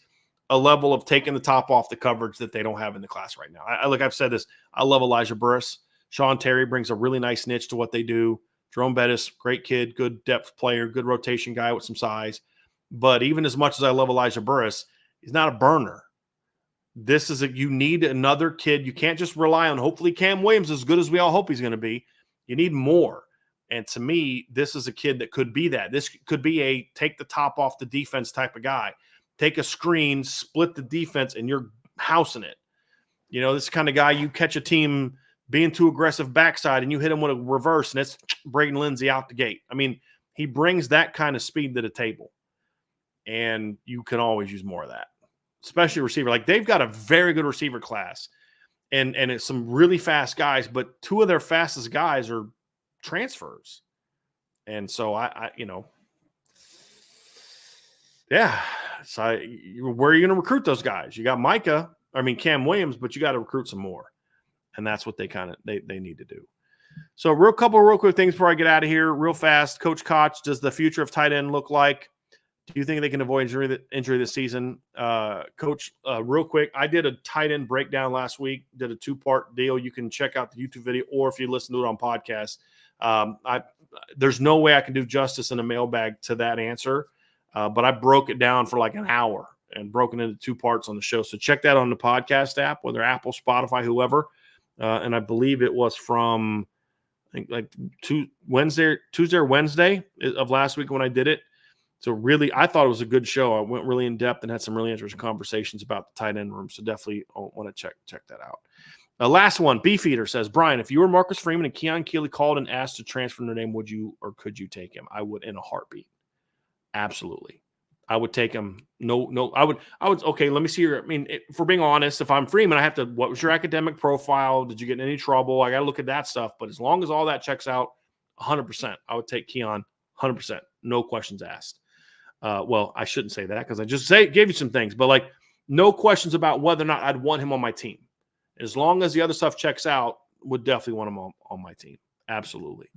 a level of taking the top off the coverage that they don't have in the class right now. I've said this. I love Elijah Burris. Sean Terry brings a really nice niche to what they do. Jerome Bettis, great kid, good depth player, good rotation guy with some size. But even as much as I love Elijah Burris, he's not a burner. You need another kid. You can't just rely on hopefully Cam Williams as good as we all hope he's going to be. You need more. And to me, this is a kid that could be that. This could be a take the top off the defense type of guy. Take a screen, split the defense, and you're housing it. This kind of guy, you catch a team being too aggressive backside and you hit him with a reverse, and it's Braden Lindsey out the gate. I mean, he brings that kind of speed to the table. And you can always use more of that, especially receiver. Like, they've got a very good receiver class and it's some really fast guys, but 2 of their fastest guys are transfers. And so yeah. So where are you going to recruit those guys? You got Cam Williams, but you got to recruit some more. And that's what they need to do. So real quick things before I get out of here real fast. Coach Koch, does the future of tight end look like? Do you think they can avoid injury this season? Coach, real quick, I did a tight end breakdown last week, did a 2-part deal. You can check out the YouTube video, or if you listen to it on podcast, there's no way I can do justice in a mailbag to that answer. But I broke it down for like an hour and broken into 2 parts on the show. So check that on the podcast app, whether Apple, Spotify, whoever. And I believe it was from Tuesday or Wednesday of last week when I did it. So really, I thought it was a good show. I went really in depth and had some really interesting conversations about the tight end room. So definitely want to check that out. Last one, Beefeater says, Bryan, if you were Marcus Freeman and Keon Keeley called and asked to transfer Notre Dame, would you or could you take him? I would in a heartbeat. Absolutely. I would take him. No, I would. Okay, let me see if we're being honest, if I'm Freeman, I have to, what was your academic profile? Did you get in any trouble? I got to look at that stuff. But as long as all that checks out, 100%, I would take Keon, 100%. No questions asked. Well, I shouldn't say that because I just gave you some things, but like no questions about whether or not I'd want him on my team. As long as the other stuff checks out, would definitely want him on my team. Absolutely.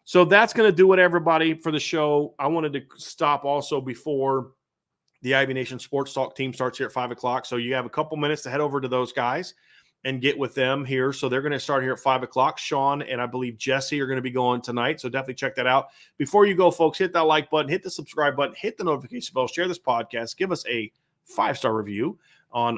So that's going to do it, everybody, for the show. I wanted to stop also before the Ivy Nation Sports Talk team starts here at 5 o'clock. So you have a couple minutes to head over to those guys and get with them here. So they're going to start here at 5 o'clock. Sean and I believe Jesse are going to be going tonight. So definitely check that out. Before you go, folks, hit that like button, hit the subscribe button, hit the notification bell, share this podcast, give us a 5-star review on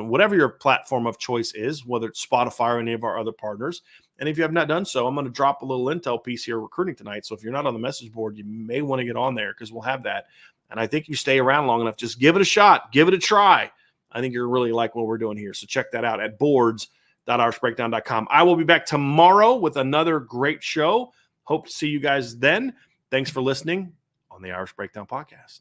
whatever your platform of choice is, whether it's Spotify or any of our other partners. And if you have not done so, I'm going to drop a little intel piece here recruiting tonight. So if you're not on the message board, you may want to get on there because we'll have that. And I think if you stay around long enough, just give it a shot, give it a try. I think you're really like what we're doing here. So check that out at boards.irishbreakdown.com. I will be back tomorrow with another great show. Hope to see you guys then. Thanks for listening on the Irish Breakdown Podcast.